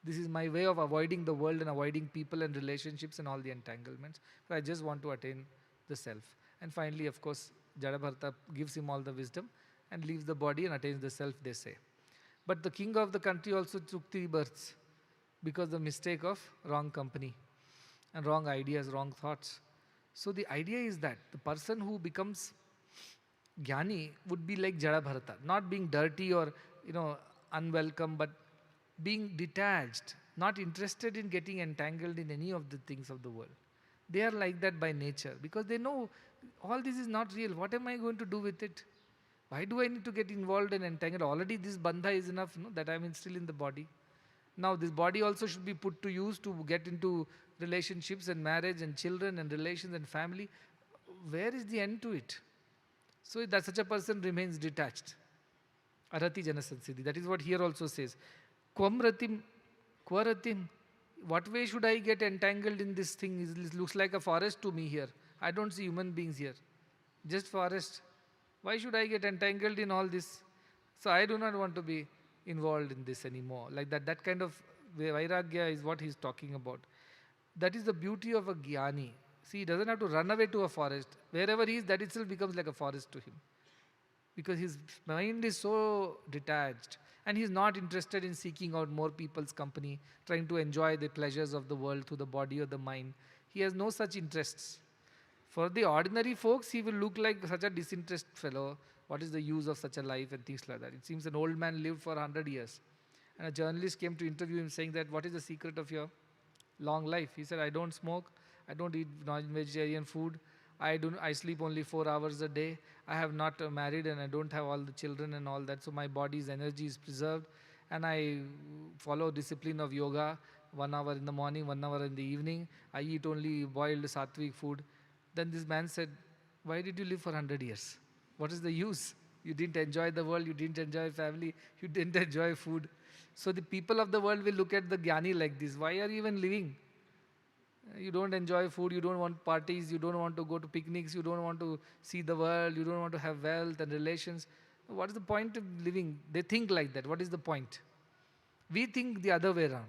This is my way of avoiding the world and avoiding people and relationships and all the entanglements. But I just want to attain the self. And finally, of course, Jadabharata gives him all the wisdom and leaves the body and attains the self, they say. But the king of the country also took 3 births because of the mistake of wrong company and wrong ideas, wrong thoughts. So the idea is that the person who becomes Jnani would be like Jadabharata, not being dirty or unwelcome, but being detached, not interested in getting entangled in any of the things of the world. They are like that by nature because they know all this is not real. What am I going to do with it? Why do I need to get involved and entangled? Already this bandha is enough, that I am still in the body. Now this body also should be put to use to get into relationships and marriage and children and relations and family. Where is the end to it? So that such a person remains detached. Arati janasansiddhi. That is what here also says. Kvam ratim, kwa ratim. What way should I get entangled in this thing? It looks like a forest to me here. I don't see human beings here. Just forest. Why should I get entangled in all this? So I do not want to be involved in this anymore. Like that kind of vairagya is what he's talking about. That is the beauty of a jnani. See, he doesn't have to run away to a forest. Wherever he is, that itself becomes like a forest to him. Because his mind is so detached. And he's not interested in seeking out more people's company, trying to enjoy the pleasures of the world through the body or the mind. He has no such interests. For the ordinary folks, he will look like such a disinterested fellow. What is the use of such a life and things like that? It seems an old man lived for 100 years. And a journalist came to interview him saying that, what is the secret of your long life? He said, I don't smoke, I don't eat non-vegetarian food, I sleep only 4 hours a day, I have not married and I don't have all the children and all that, so my body's energy is preserved, and I follow discipline of yoga, 1 hour in the morning, 1 hour in the evening, I eat only boiled sattvic food. Then this man said, why did you live for 100 years? What is the use? You didn't enjoy the world, you didn't enjoy family, you didn't enjoy food. So the people of the world will look at the Jnani like this. Why are you even living? You don't enjoy food, you don't want parties, you don't want to go to picnics, you don't want to see the world, you don't want to have wealth and relations. What is the point of living? They think like that. What is the point? We think the other way around.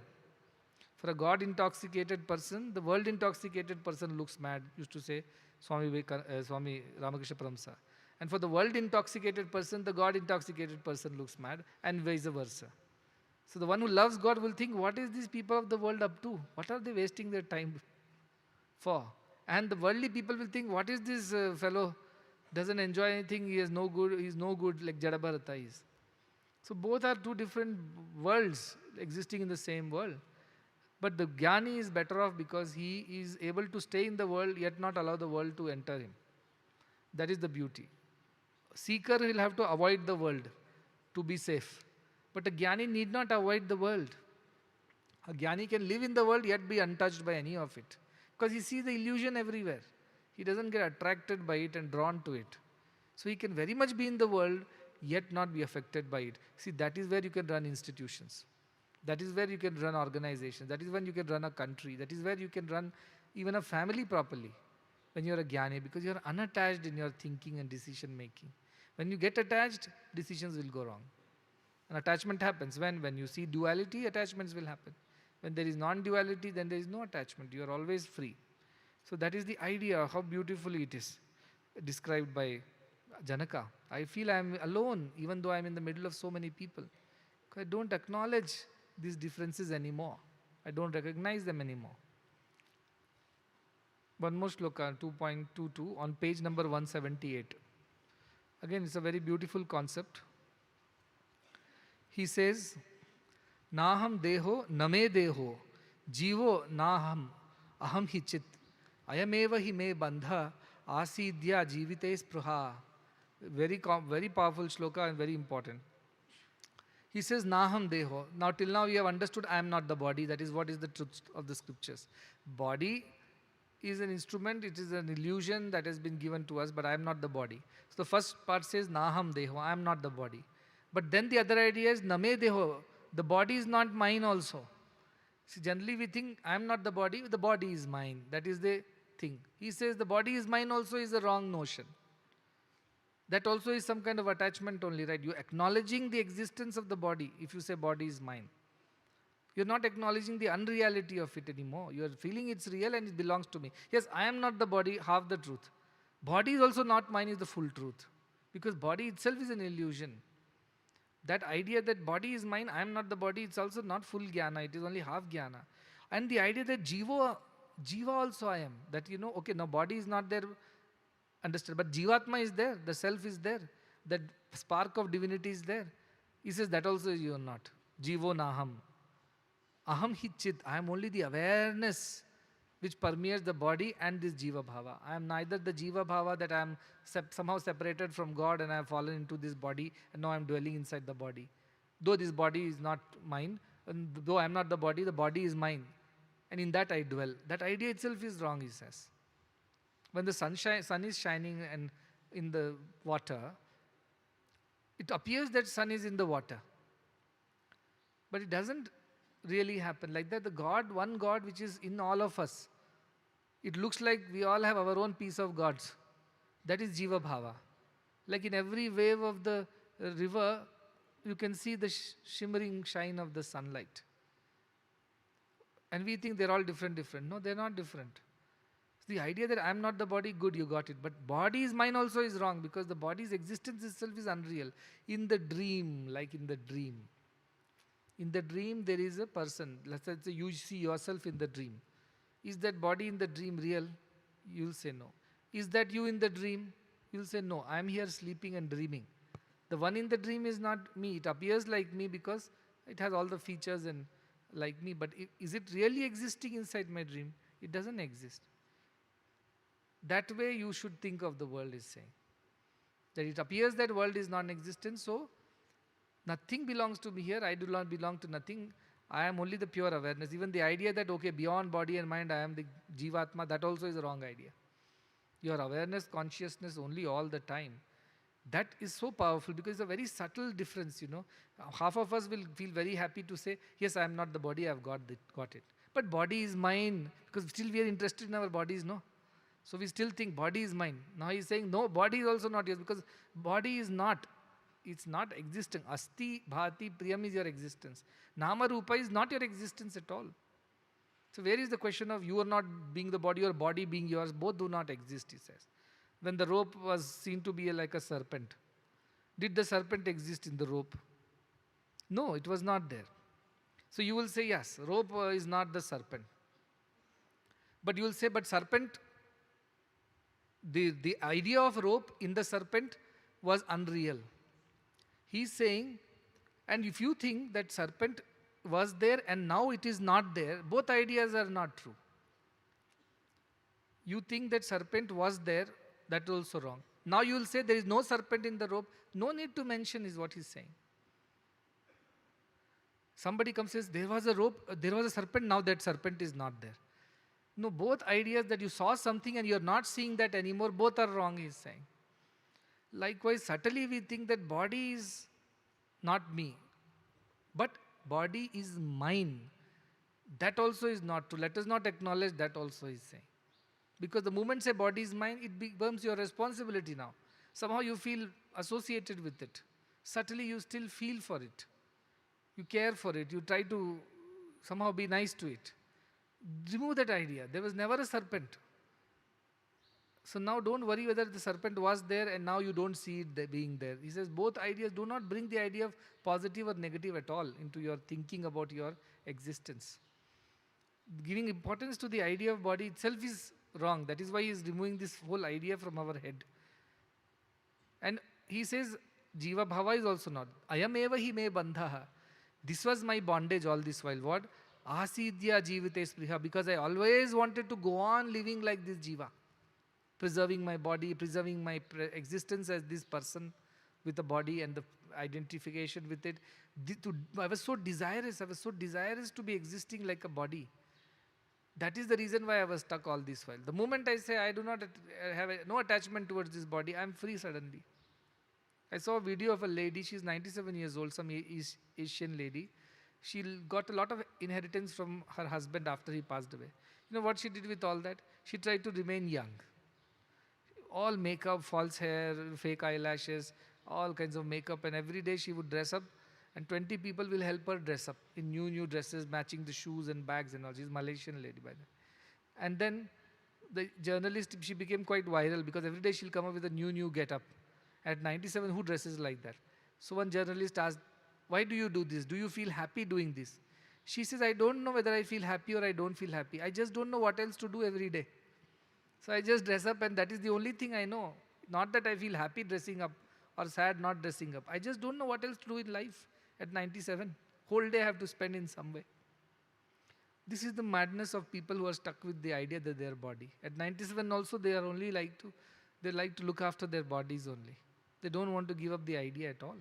For a God intoxicated person, the world intoxicated person looks mad, used to say Swami Ramakrishna Paramsa. And for the world intoxicated person, the God intoxicated person looks mad, and vice versa. So the one who loves God will think, what is these people of the world up to? What are they wasting their time for? And the worldly people will think, what is this fellow? Doesn't enjoy anything, he is no good like Jadabharata is. So both are two different worlds existing in the same world. But the Jnani is better off because he is able to stay in the world yet not allow the world to enter him. That is the beauty. Seeker will have to avoid the world to be safe. But a Jnani need not avoid the world. A Jnani can live in the world yet be untouched by any of it. Because he sees the illusion everywhere. He doesn't get attracted by it and drawn to it. So he can very much be in the world yet not be affected by it. See, that is where you can run institutions. That is where you can run organizations. That is when you can run a country. That is where you can run even a family properly. When you are a Jnani, because you are unattached in your thinking and decision making. When you get attached, decisions will go wrong. And attachment happens. When you see duality, attachments will happen. When there is non-duality, then there is no attachment. You are always free. So that is the idea, how beautifully it is described by Janaka. I feel I am alone, even though I am in the middle of so many people. I don't acknowledge these differences anymore. I don't recognize them anymore. One more shloka, 2.22, on page number 178. Again, it's a very beautiful concept. He says, Naham deho name deho, jivo naham aham hi chit, ayameva hi me bandha, asidya jivite spruha. Very powerful shloka and very important. He says, Naham deho. Now, till now we have understood I am not the body. That is what is the truth of the scriptures. Body is an instrument, it is an illusion that has been given to us, but I am not the body. So the first part says, Naham deho, I am not the body. But then the other idea is, Name deho, the body is not mine also. See, generally we think, I am not the body is mine. That is the thing. He says, the body is mine also is a wrong notion. That also is some kind of attachment only, right? You acknowledging the existence of the body, if you say body is mine. You're not acknowledging the unreality of it anymore. You're feeling it's real and it belongs to me. Yes, I am not the body, half the truth. Body is also not mine is the full truth. Because body itself is an illusion. That idea that body is mine, I am not the body, it's also not full jnana, it is only half jnana. And the idea that jiva also I am. That okay, now body is not there, understand, but jivatma is there, the self is there, that spark of divinity is there. He says that also you are not. Jivo naham. Aham hi chit, I am only the awareness which permeates the body and this jiva bhava. I am neither the jiva bhava that I am somehow separated from God and I have fallen into this body and now I am dwelling inside the body. Though this body is not mine, and though I am not the body is mine. And in that I dwell. That idea itself is wrong, he says. When the sun is shining and in the water, it appears that sun is in the water. But it doesn't really happen like that. The God, one God which is in all of us, it looks like we all have our own piece of gods. That is jiva bhava. Like in every wave of the river, you can see the shimmering shine of the sunlight. And we think they're all different. No, they're not different. The idea that I am not the body, good, you got it. But body is mine also is wrong, because the body's existence itself is unreal. In the dream, like in the dream. In the dream, there is a person. Let's say you see yourself in the dream. Is that body in the dream real? You'll say no. Is that you in the dream? You'll say no. I am here sleeping and dreaming. The one in the dream is not me. It appears like me because It has all the features and like me, but is it really existing inside my dream? It doesn't exist. That way you should think of the world is saying. That it appears that world is non-existent, so nothing belongs to me here, I do not belong to nothing, I am only the pure awareness. Even the idea that, okay, beyond body and mind I am the Jivatma, that also is a wrong idea. Your awareness, consciousness only all the time. That is so powerful because it's a very subtle difference, Half of us will feel very happy to say, yes, I am not the body, I have got it. But body is mine, because still we are interested in our bodies, no? So we still think body is mine. Now he is saying, no, body is also not yours, because body is not. It's not existing. Asti, bhati, priyam is your existence. Nama rupa is not your existence at all. So where is the question of you are not being the body or body being yours? Both do not exist, he says. When the rope was seen to be like a serpent, did the serpent exist in the rope? No, it was not there. So you will say, yes, rope is not the serpent. But you will say, but serpent, the idea of rope in the serpent was unreal. He's saying, and if you think that serpent was there and now it is not there, both ideas are not true. You think that serpent was there, that is also wrong. Now you will say there is no serpent in the rope. No need to mention is what he's saying. Somebody comes and says, there was a rope, there was a serpent, now that serpent is not there. No, both ideas that you saw something and you are not seeing that anymore, both are wrong, he's saying. Likewise, subtly we think that body is not me, but body is mine. That also is not true. Let us not acknowledge that also, he's saying. Because the moment say body is mine, it becomes your responsibility now. Somehow you feel associated with it. Subtly you still feel for it. You care for it. You try to somehow be nice to it. Remove that idea. There was never a serpent. So now don't worry whether the serpent was there and now you don't see it being there. He says both ideas do not bring the idea of positive or negative at all into your thinking about your existence. Giving importance to the idea of body itself is wrong. That is why he is removing this whole idea from our head. And he says, Jiva Bhava is also not. Ayam eva hi me bandhaha. This was my bondage all this while. What? Asidya jivite spriha. Because I always wanted to go on living like this Jiva. Preserving my body, preserving my existence as this person with a body and the identification with it. I was so desirous to be existing like a body. That is the reason why I was stuck all this while. The moment I say I do not have no attachment towards this body, I am free suddenly. I saw a video of a lady, she's 97 years old, some Asian lady. She got a lot of inheritance from her husband after he passed away. You know what she did with all that? She tried to remain young. All makeup, false hair, fake eyelashes, all kinds of makeup, and every day she would dress up and 20 people will help her dress up in new dresses, matching the shoes and bags and all. She's a Malaysian lady by the way. And then the journalist, she became quite viral because every day she'll come up with a new get-up. At 97, who dresses like that? So one journalist asked, why do you do this? Do you feel happy doing this? She says, I don't know whether I feel happy or I don't feel happy. I just don't know what else to do every day. So I just dress up and that is the only thing I know. Not that I feel happy dressing up or sad not dressing up. I just don't know what else to do in life at 97. Whole day I have to spend in some way. This is the madness of people who are stuck with the idea that they are body. At 97 also they are only like to look after their bodies only. They don't want to give up the idea at all.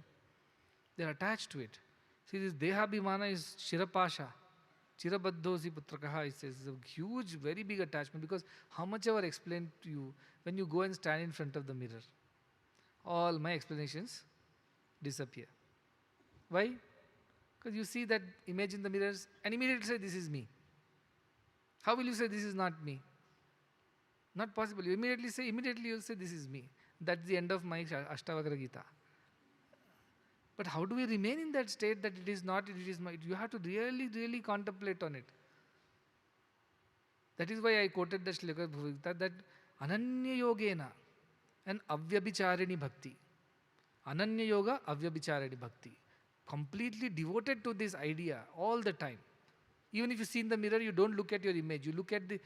They are attached to it. See, this Dehabhimana is Shirapasha. Chirabaddhosi putrakaha, it says, is a huge, very big attachment because how much ever explained to you when you go and stand in front of the mirror. All my explanations disappear. Why? Because you see that image in the mirrors and immediately say, this is me. How will you say this is not me? Not possible. You immediately you will say, this is me. That's the end of my Ashta, Vakra, Gita. But how do we remain in that state that it is not, it is my, you have to really contemplate on it. That is why I quoted the Shlaka Bhuvigita that Ananya Yogena and Avyabhicharini Bhakti. Ananya Yoga, Avyabhicharini Bhakti. Completely devoted to this idea all the time. Even if you see in the mirror, you don't look at your image. You look at the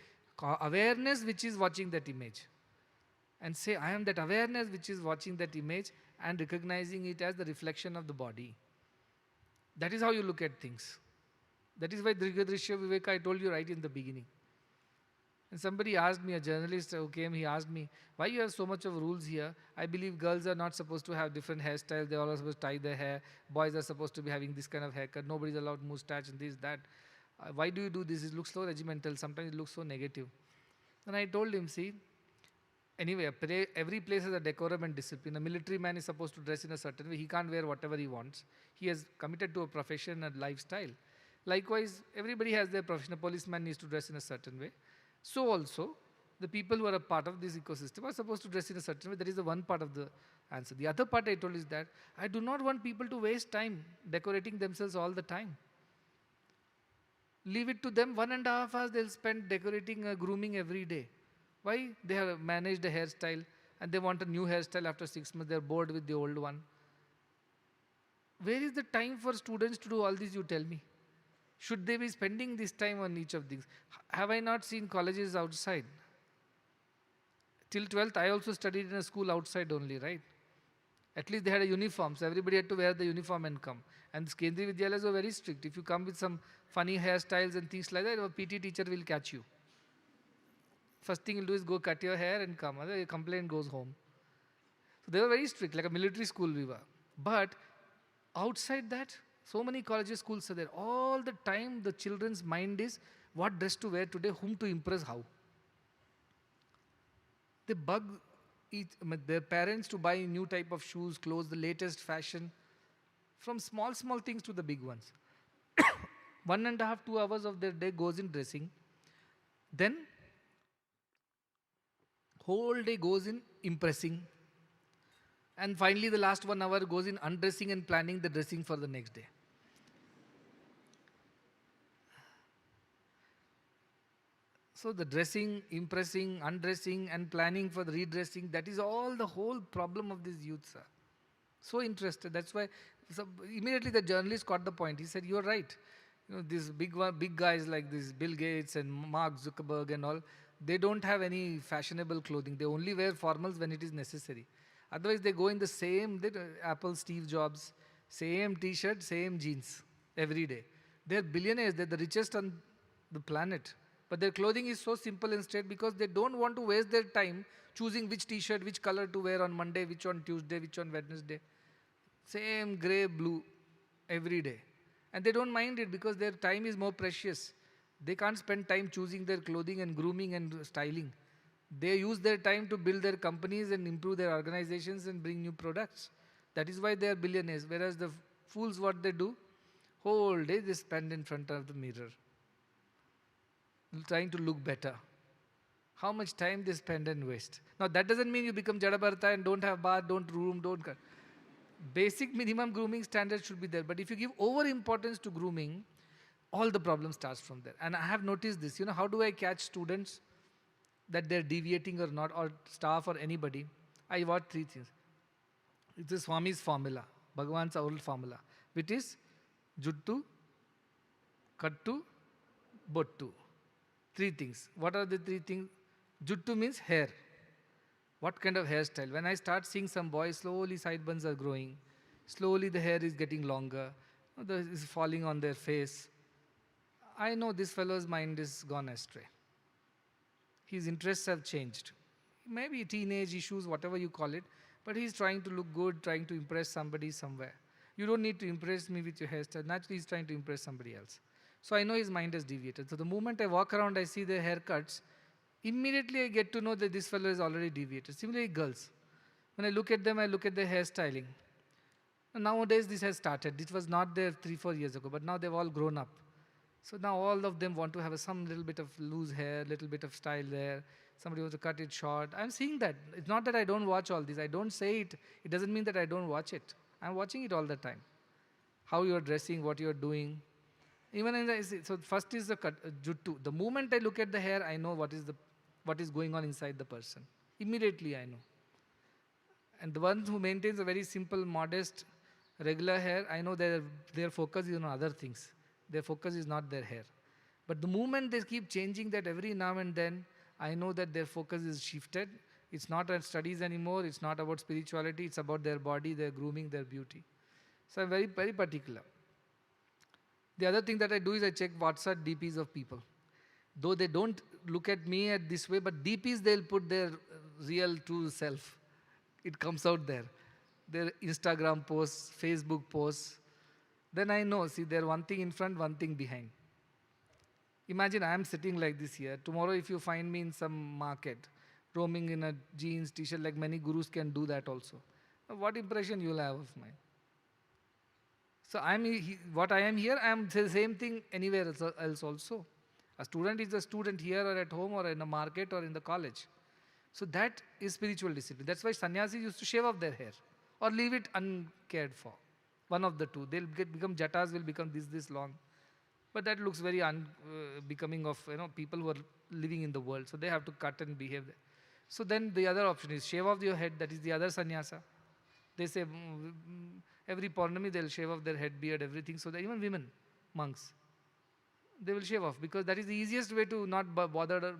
awareness which is watching that image. And say, I am that awareness which is watching that image and recognizing it as the reflection of the body. That is how you look at things. That is why Drigadrishya Viveka I told you right in the beginning. And somebody asked me, a journalist who came, he asked me, why you have so much of rules here? I believe girls are not supposed to have different hairstyles. They are all supposed to tie their hair. Boys are supposed to be having this kind of haircut. Nobody is allowed mustache and this, that. Why do you do this? It looks so regimental. Sometimes it looks so negative. And I told him, see, anyway, every place has a decorum and discipline. A military man is supposed to dress in a certain way. He can't wear whatever he wants. He has committed to a profession and lifestyle. Likewise, everybody has their profession. A policeman needs to dress in a certain way. So also, the people who are a part of this ecosystem are supposed to dress in a certain way. That is the one part of the answer. The other part I told is that I do not want people to waste time decorating themselves all the time. Leave it to them. 1.5 hours they'll spend decorating, grooming every day. Why? They have managed a hairstyle and they want a new hairstyle after 6 months. They're bored with the old one. Where is the time for students to do all this, you tell me? Should they be spending this time on each of these? Have I not seen colleges outside? Till 12th, I also studied in a school outside only, right? At least they had a uniform, so everybody had to wear the uniform and come. And the Kendriya Vidyalayas were very strict. If you come with some funny hairstyles and things like that, a PT teacher will catch you. First thing he'll do is go cut your hair and come. Otherwise, your complaint goes home. So they were very strict, like a military school we were. But outside that, so many colleges, schools are there. All the time, the children's mind is what dress to wear today, whom to impress, how. They bug their parents to buy new type of shoes, clothes, the latest fashion, from small, small things to the big ones. 1.5, 2 hours of their day goes in dressing. Then, whole day goes in impressing. And finally, the last 1 hour goes in undressing and planning the dressing for the next day. So the dressing, impressing, undressing and planning for the redressing, that is all the whole problem of these youths are. So interested. That's why immediately the journalist caught the point. He said, you're right. You know, these big guys like this Bill Gates and Mark Zuckerberg and all, they don't have any fashionable clothing. They only wear formals when it is necessary. Otherwise, they go in the same, Apple, Steve Jobs, same t-shirt, same jeans every day. They're billionaires. They're the richest on the planet. But their clothing is so simple and straight because they don't want to waste their time choosing which t-shirt, which color to wear on Monday, which on Tuesday, which on Wednesday. Same grey, blue every day. And they don't mind it because their time is more precious. They can't spend time choosing their clothing and grooming and styling. They use their time to build their companies and improve their organizations and bring new products. That is why they are billionaires. Whereas the fools, what they do? Whole day they spend in front of the mirror, trying to look better. How much time they spend and waste. Now that doesn't mean you become Jadabarta and don't have bath, don't room, don't cut. Basic minimum grooming standards should be there. But if you give over importance to grooming, all the problem starts from there. And I have noticed this. You know, how do I catch students that they're deviating or not, or staff or anybody? I watch 3 things. It's the Swami's formula, Bhagavan's old formula, which is Juttu, Kattu, Bottu. 3 things. What are the 3 things? Juttu means hair. What kind of hairstyle? When I start seeing some boys, slowly sideburns are growing. Slowly the hair is getting longer. It's falling on their face. I know this fellow's mind is gone astray. His interests have changed. Maybe teenage issues, whatever you call it. But he's trying to look good, trying to impress somebody somewhere. You don't need to impress me with your hairstyle. Naturally, he's trying to impress somebody else. So I know his mind has deviated. So the moment I walk around, I see their haircuts, immediately I get to know that this fellow is already deviated. Similarly, girls. When I look at them, I look at their hairstyling. Nowadays, this has started. This was not there 3-4 years ago, but now they've all grown up. So now all of them want to have some little bit of loose hair, little bit of style there. Somebody wants to cut it short. I'm seeing that. It's not that I don't watch all this. I don't say it. It doesn't mean that I don't watch it. I'm watching it all the time. How you're dressing, what you're doing. Even in the, so first is the juttu. The moment I look at the hair, I know what is going on inside the person. Immediately I know. And the ones who maintains a very simple, modest, regular hair, I know their focus is on other things. Their focus is not their hair. But the moment they keep changing that every now and then, I know that their focus is shifted. It's not at studies anymore. It's not about spirituality. It's about their body, their grooming, their beauty. So I'm very, very particular. The other thing that I do is I check WhatsApp DPs of people. Though they don't look at me at this way, but DPs they'll put their real true self. It comes out there. Their Instagram posts, Facebook posts. Then I know, see, they're one thing in front, one thing behind. Imagine I am sitting like this here. Tomorrow if you find me in some market, roaming in a jeans, t-shirt, like many gurus can do that also. Now, what impression you will have of mine? So what I am here, I am the same thing anywhere else also. A student is a student here or at home or in a market or in the college. So that is spiritual discipline. That's why sannyasis used to shave off their hair or leave it uncared for. One of the two. They'll become jatas, will become this long. But that looks very unbecoming of people who are living in the world. So they have to cut and behave. So then the other option is shave off your head. That is the other sannyasa. They say every Purnami they'll shave off their head, beard, everything. So that even women, monks, they will shave off because that is the easiest way to not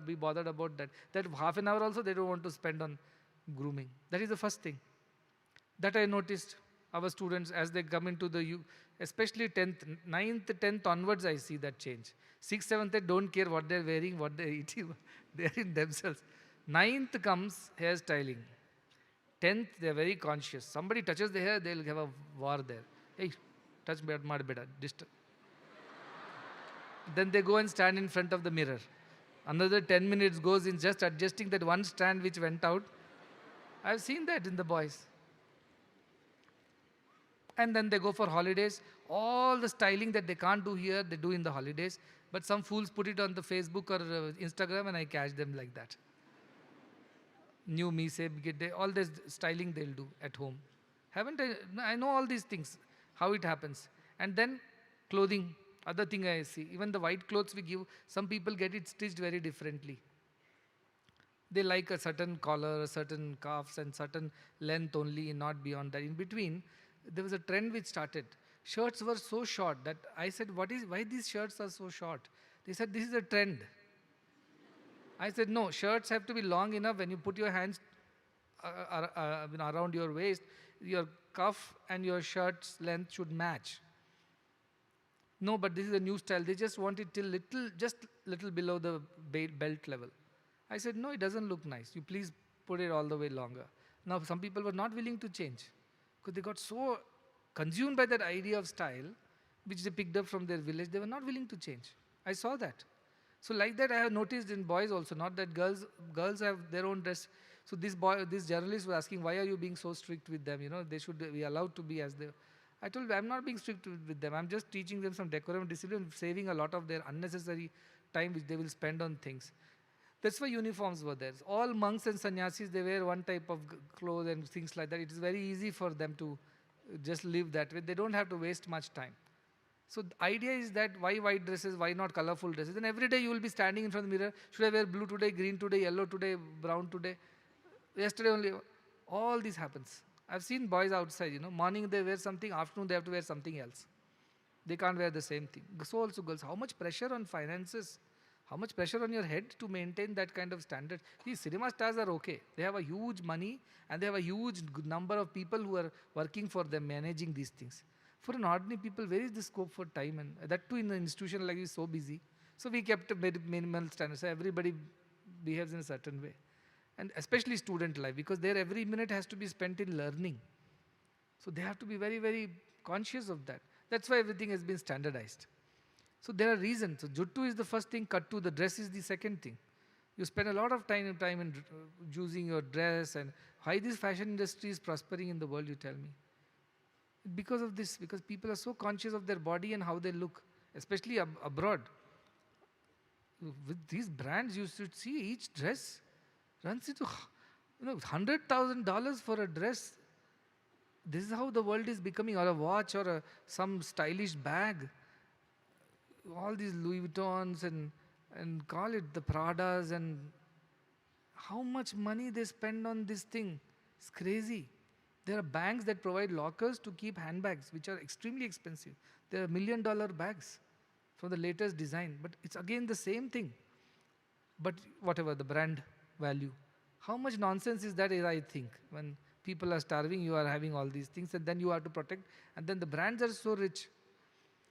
be bothered about that. That half an hour also they don't want to spend on grooming. That is the first thing. That I noticed our students as they come into the especially 10th, 9th, 10th onwards I see that change. 6th, 7th they don't care what they're wearing, what they're eating. They're in themselves. 9th comes hairstyling. 10th they're very conscious. Somebody touches the hair, they'll have a war there. Hey, touch beda, disturb. Then they go and stand in front of the mirror. Another 10 minutes goes in just adjusting that one strand which went out. I've seen that in the boys. And then they go for holidays. All the styling that they can't do here, they do in the holidays. But some fools put it on the Facebook or Instagram and I catch them like that. New me say, all this styling they'll do at home. I know all these things, how it happens. And then clothing, other thing I see. Even the white clothes we give, some people get it stitched very differently. They like a certain collar, a certain cuffs and certain length only, not beyond that. In between, there was a trend which started. Shirts were so short that I said, why these shirts are so short? They said, this is a trend. I said, no, shirts have to be long enough when you put your hands around your waist, your cuff and your shirt's length should match. No, but this is a new style. They just want it till just little below the belt level. I said, no, it doesn't look nice. You please put it all the way longer. Now, some people were not willing to change because they got so consumed by that idea of style, which they picked up from their village, they were not willing to change. I saw that. So like that I have noticed in boys also, not that girls have their own dress. So this journalist was asking, why are you being so strict with them? They should be allowed to be as they. I told them, I'm not being strict with them. I'm just teaching them some decorum and discipline, saving a lot of their unnecessary time which they will spend on things. That's why uniforms were there. All monks and sannyasis, they wear one type of clothes and things like that. It is very easy for them to just live that way. They don't have to waste much time. So the idea is that why white dresses, why not colorful dresses? And every day you will be standing in front of the mirror. Should I wear blue today, green today, yellow today, brown today? Yesterday only. All this happens. I've seen boys outside, morning they wear something, afternoon they have to wear something else. They can't wear the same thing. So also girls, how much pressure on finances? How much pressure on your head to maintain that kind of standard? These cinema stars are okay. They have a huge money and they have a huge number of people who are working for them, managing these things. For an ordinary people, where is the scope for time? And that too in an institution like this, so busy. So we kept a very minimal standard. So everybody behaves in a certain way. And especially student life, because there every minute has to be spent in learning. So they have to be very, very conscious of that. That's why everything has been standardized. So there are reasons. So juttu is the first thing, kattu, the dress is the second thing. You spend a lot of time in choosing your dress, and why this fashion industry is prospering in the world, you tell me. Because of this, because people are so conscious of their body and how they look, especially abroad. With these brands, you should see each dress runs into $100,000 for a dress. This is how the world is becoming, or a watch, or some stylish bag. All these Louis Vuittons and call it the Pradas, and how much money they spend on this thing. It's crazy. There are banks that provide lockers to keep handbags, which are extremely expensive. There are $1 million bags for the latest design, but it's again the same thing. But whatever, the brand value. How much nonsense is that, I think, when people are starving, you are having all these things, and then you have to protect, and then the brands are so rich.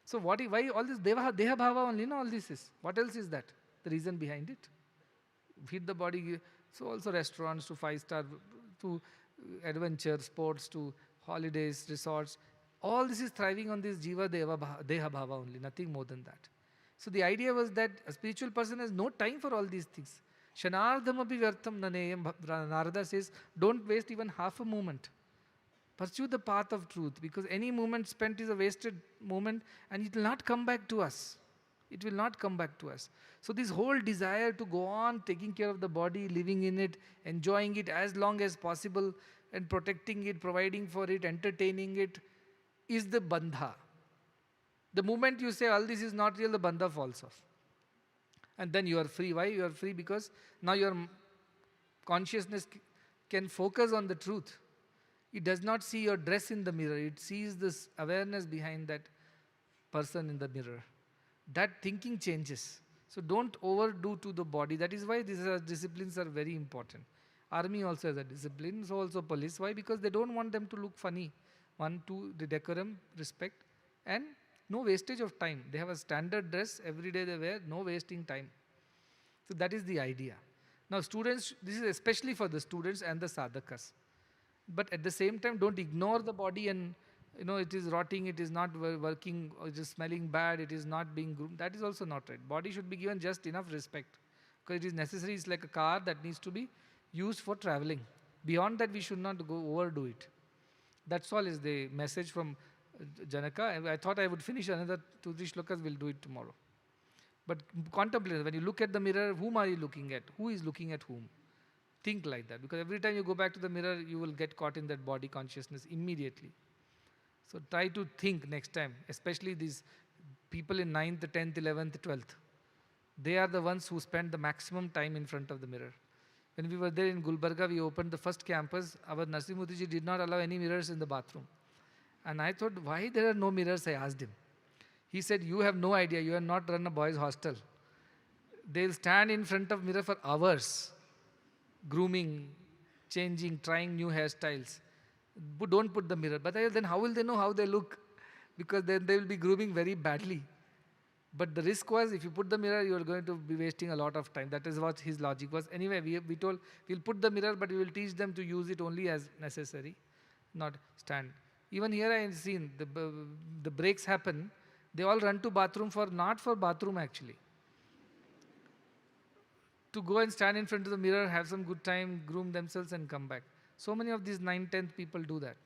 So why all this Deha Bhava only, no, all this is. What else is that? The reason behind it? Feed the body, so also restaurants to 5-star, to adventure, sports, to holidays, resorts. All this is thriving on this Jiva Deha Bhava only, nothing more than that. So the idea was that a spiritual person has no time for all these things. Shanardhamapi vyartham naneyam, Narada says, don't waste even half a moment. Pursue the path of truth, because any moment spent is a wasted moment and it will not come back to us. It will not come back to us. So this whole desire to go on taking care of the body, living in it, enjoying it as long as possible and protecting it, providing for it, entertaining it, is the bandha. The moment you say all this is not real, the bandha falls off. And then you are free. Why? You are free because now your consciousness can focus on the truth. It does not see your dress in the mirror. It sees this awareness behind that person in the mirror. That thinking changes. So don't overdo to the body. That is why these disciplines are very important. Army also has a discipline, so also police. Why? Because they don't want them to look funny. 1, 2, the decorum, respect, and no wastage of time. They have a standard dress, every day they wear, no wasting time. So that is the idea. Now students, this is especially for the students and the sadhakas. But at the same time, don't ignore the body and it is rotting, it is not working, or it is smelling bad, it is not being groomed. That is also not right. Body should be given just enough respect, because it is necessary. It's like a car that needs to be used for traveling. Beyond that, we should not go overdo it. That's all is the message from Janaka. I thought I would finish another 2-3 shlokas, we'll do it tomorrow. But contemplate, when you look at the mirror, whom are you looking at? Who is looking at whom? Think like that, because every time you go back to the mirror, you will get caught in that body consciousness immediately. So try to think next time, especially these people in 9th, 10th, 11th, 12th. They are the ones who spend the maximum time in front of the mirror. When we were there in Gulbarga, we opened the first campus. Our Narasimhurtiji did not allow any mirrors in the bathroom. And I thought, why there are no mirrors? I asked him. He said, you have no idea. You have not run a boys' hostel. They'll stand in front of mirror for hours, grooming, changing, trying new hairstyles. Don't put the mirror. But then how will they know how they look? Because then they will be grooming very badly. But the risk was, if you put the mirror, you are going to be wasting a lot of time. That is what his logic was. Anyway, we told, we'll put the mirror, but we will teach them to use it only as necessary, not stand. Even here I have seen, the breaks happen, they all run to bathroom not for bathroom actually. To go and stand in front of the mirror, have some good time, groom themselves and come back. So many of these 9th, 10th people do that.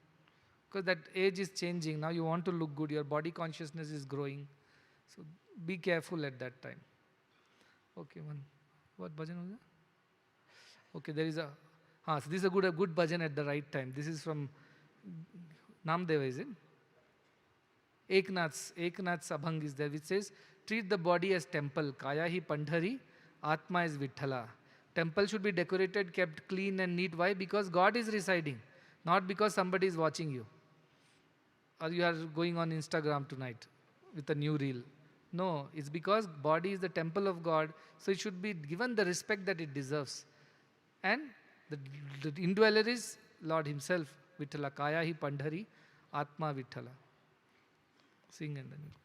Because that age is changing. Now you want to look good. Your body consciousness is growing. So be careful at that time. Okay, what bhajan was that? Okay, there is a, so this is a good bhajan at the right time. This is from Namdeva, is it? Eknath's Abhang is there, which says, treat the body as temple. Kaya hi Pandhari, Atma is Vithala. Temple should be decorated, kept clean and neat. Why? Because God is residing, not because somebody is watching you. Or you are going on Instagram tonight with a new reel. No, it's because body is the temple of God, so it should be given the respect that it deserves. And the indweller is Lord Himself, Vithala. Kaya hi Pandhari, Atma Vithala. Sing and then we'll go.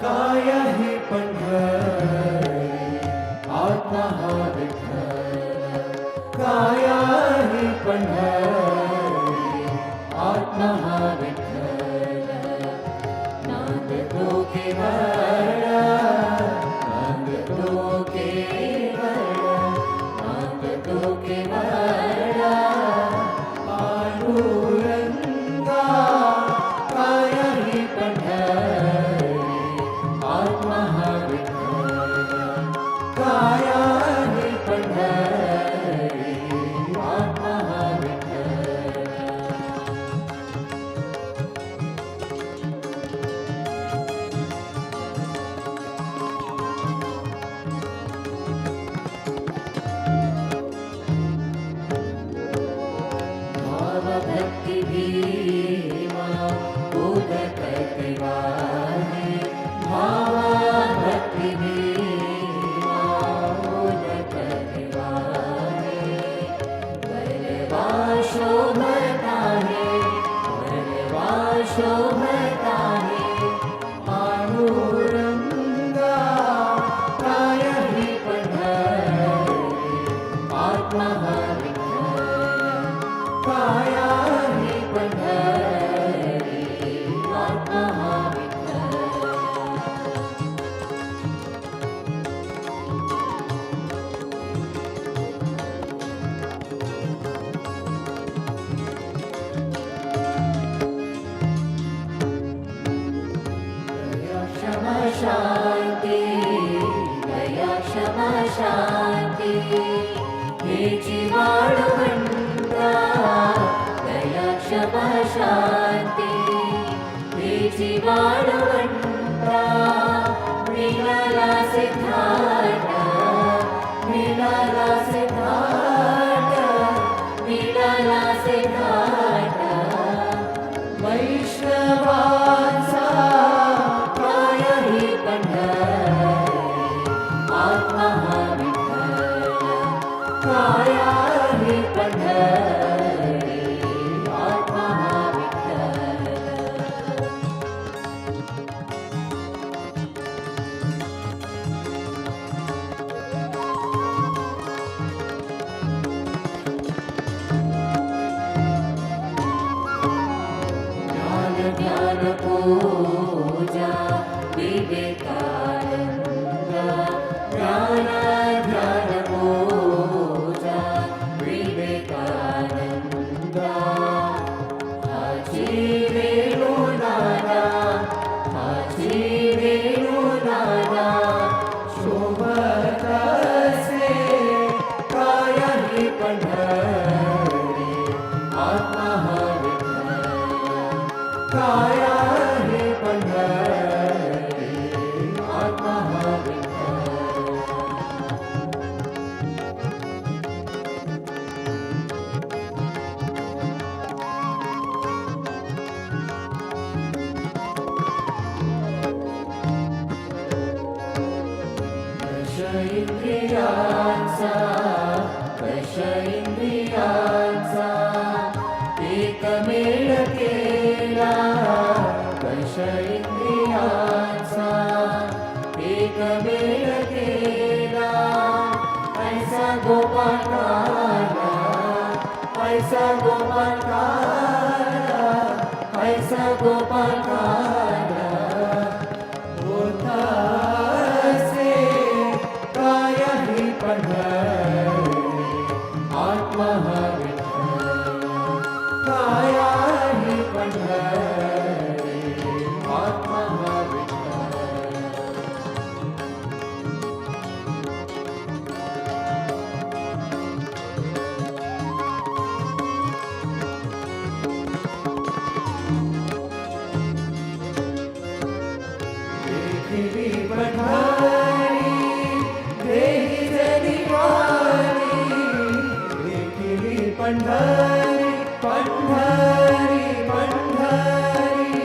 काया ही पंढरी आत्मा हा विठ्ठल काया ही पंढरी आत्मा हा विठ्ठल नांद तो केवळ नांद तो केवळ नांद तो केवळ पांडुरंगा आत्मा हा विठ्ठल काया ही पंढरी आत्मा हा विठ्ठल भाव भक्ति भीमा उदक दिवाने भाव भक्ति भीमा उदक दिवाने बलवा शोभता है पांडुरंगा काय ही पंढरी आत्मा हा विठ्ठल काया ही पंढरी आत्मा हा विठ्ठल दया क्षमा शांती दया क्षमा शांती हे जीवाडवंता दया क्षमा शांती हे जीवाडवंता मिळाला सिद्धार्थ मिळाला सिद्धार्थ मिळाला सिद्धार्थ वैष्णवांचा काय ही पंढरी आत्मा हा विठ्ठल काया ही पंढरी आत्मा हा विठ्ठल ज्ञान ज्ञान पूजा विवेकानंद ज्ञान ध्यान पूजा विवेकानंद हाची वेणुनादा शोभत असे काय ही पंढरी आत्मा हा विठ्ठल काया ही पंढरी आत्मा हा विठ्ठल दश इंद्रियांचा एकमेळ केला दश इंद्रियांचा एकमेळ केला ऐसा गोपाल काला ऐसा गोपाल काला ऐसा गोपाल काला होता असे काय ही पंढरी आत्मा हा विठ्ठल काया ही पंढरी आत्मा हा विठ्ठल देखिली पंढरी देही जनी वारी देखिली पंढरी पंढरी पंढरी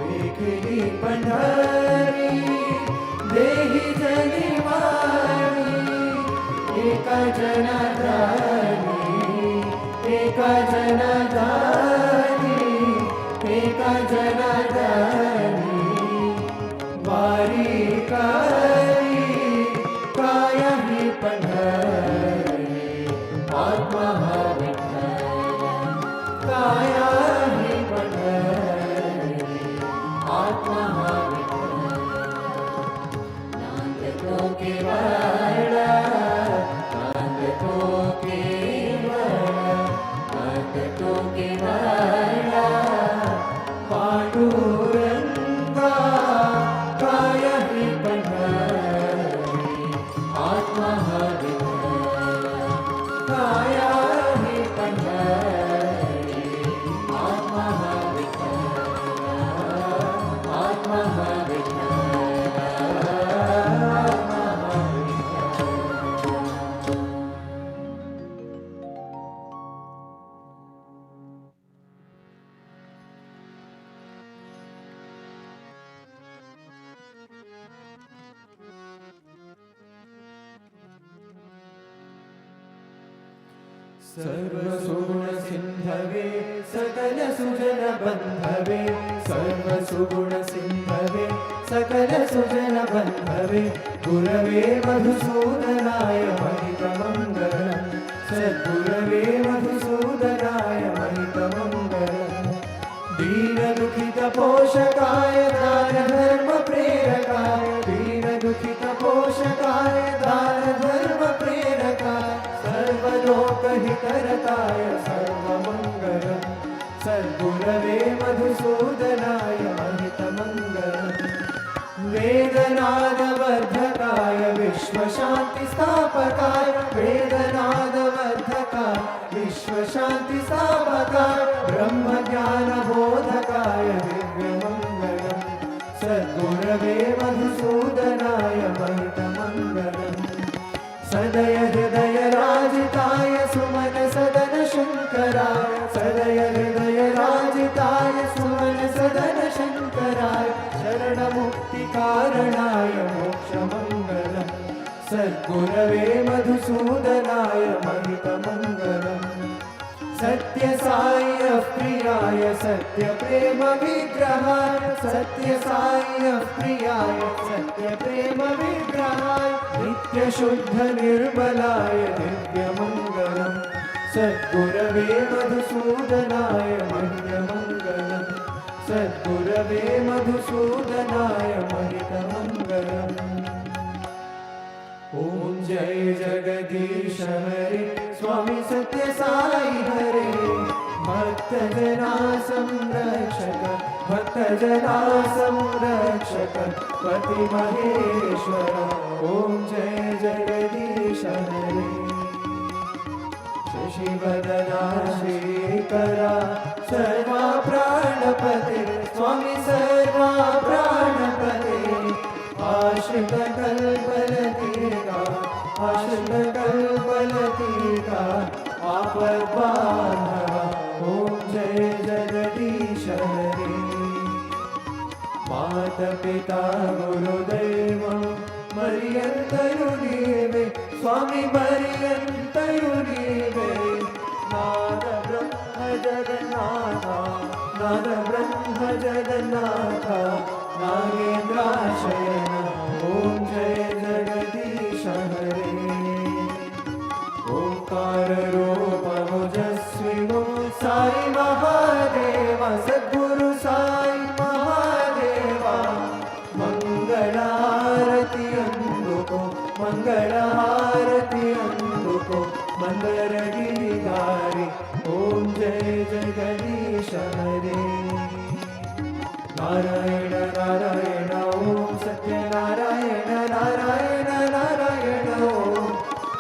देखिली पंढरी देही जनी वारी एका जनाधारी एका जनाधारी एका जनाधारी वारी कारी काय ही पंढरी आत्मा हा विठ्ठल काया ही पंढरी आत्मा हा विठ्ठल नांदतो केवळ नांदतो केवळ नांदतो केवळ पांडुरंगा काय सर्वसुगुणसिन्धवे सकलसुजनबन्धवे सर्वसुगुणसिन्धवे सकलसुजनबन्धवे गुरवे मधुसूदनाय महितमङ्गलम् सद्गुरवे मधुसूदनाय महितमङ्गलम् दीनदुःखितपोषकाय दानधर्मप्रेरकाय दीनदुःखितपोषकाय दानधर्मप्रेरकाय सर्वलोकहितरताय सर्वमङ्गलम् सद्गुरवे मधुसूदनाय महितमङ्गलम् वेदनादवर्धकाय विश्वशान्तिस्थापकाय वेदनादवर्धकाय विश्वशान्तिस्थापकाय ब्रह्मज्ञानबोधकाय दिव्यमङ्गलम् सद्गुरवे मधुसूदनाय महितमङ्गलम् सदय हृदयराजिताय सुमन सदन शङ्कराय सदय हृदयराजिताय सुमन सदन शङ्कराय शरणमुक्तिकारणाय मोक्षमङ्गलम् सद्गुरवे मधुसूदनाय महितमङ्गलम् सत्यसाई प्रियाय सत्यप्रेमविग्रहाय सत्यसाई प्रियाय सत्यप्रेमविग्रहाय नित्यशुद्धनिर्मलाय दिव्यमङ्गलम् सद्गुरवे मधुसूदनाय महितमङ्गलम् सद्गुरवे मधुसूदनाय महितमङ्गलम् ॐ जय जगदीश हरे स्वामी सत्य साई हरे भक्तजना संरक्षक भक्तजना संरक्षक पति महेश्वर ॐ जय जगदीश हरे शशिवदना श्रीकरा सर्वा प्राणपते स्वामी सर्वा प्राणपते आश्रितकल्पलतिका आश्रितकल्पलतिका आपद्बान्धव ॐ जय जगदीश हरे मातपिता गुरुदैवं मर्यन्तयुनीवे स्वामी मर्यन्तयुनीवे नाद ब्रह्म जगन्नाथ नाद ब्रह्म जगन्नाथ नागेन्द्राशयन ॐ जय जगदीश हरे ओंकाररूपमुजस्विनो साई महादेव सद्गुरु साई महादेवा मंगलारति अंदुको मंगलारति अंदुको मंदरगिरिधारी ॐ जय जगदीश हरे नारायण नारायण ॐ सत्यनारायण नारायण नारायण ॐ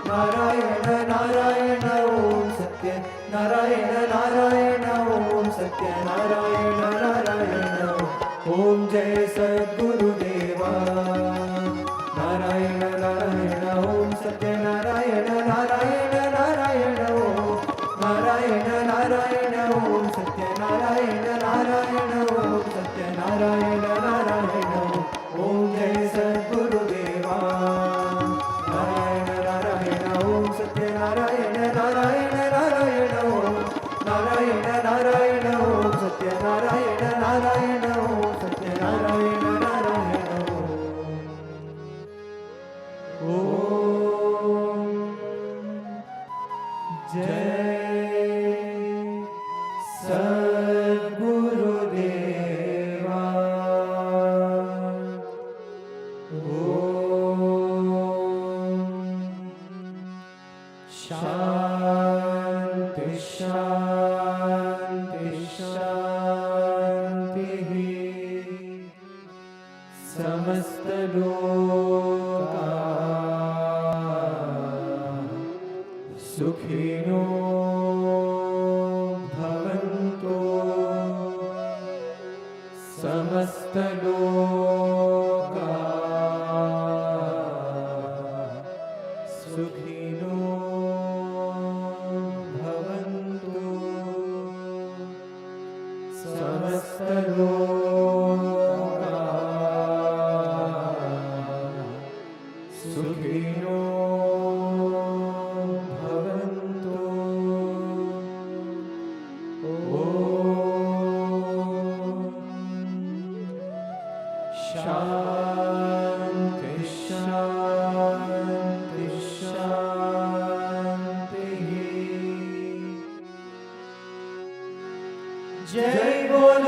नारायण नारायण ॐ सत्यनारायण नारायण ॐ सत्यनारायण नारायण ॐ जय सद्गुरुदेवा नारायण नारायण ॐ सत्यनारायण नारायण नारायण ॐ नारायण नारायण ॐ सत्यनारायण नारायण ॐ सत्यनारायण नारायण ॐ जय सद्गुरुदेवा नारायण नारायण ॐ सत्यनारायण नारायण नारायण ॐ नारायण नारायण ॐ सत्यनारायण नारायण ॐ सत्यनारायण नारायण ॐ जय सद्गुरुदेवा शान्ति शान्ति शान्तिः समस्तलोका सुखिनो भवन्तु समस्तलोका सुखिनो भवन्तु समस्तलोका सुखिनो भवन्तु जय बोलो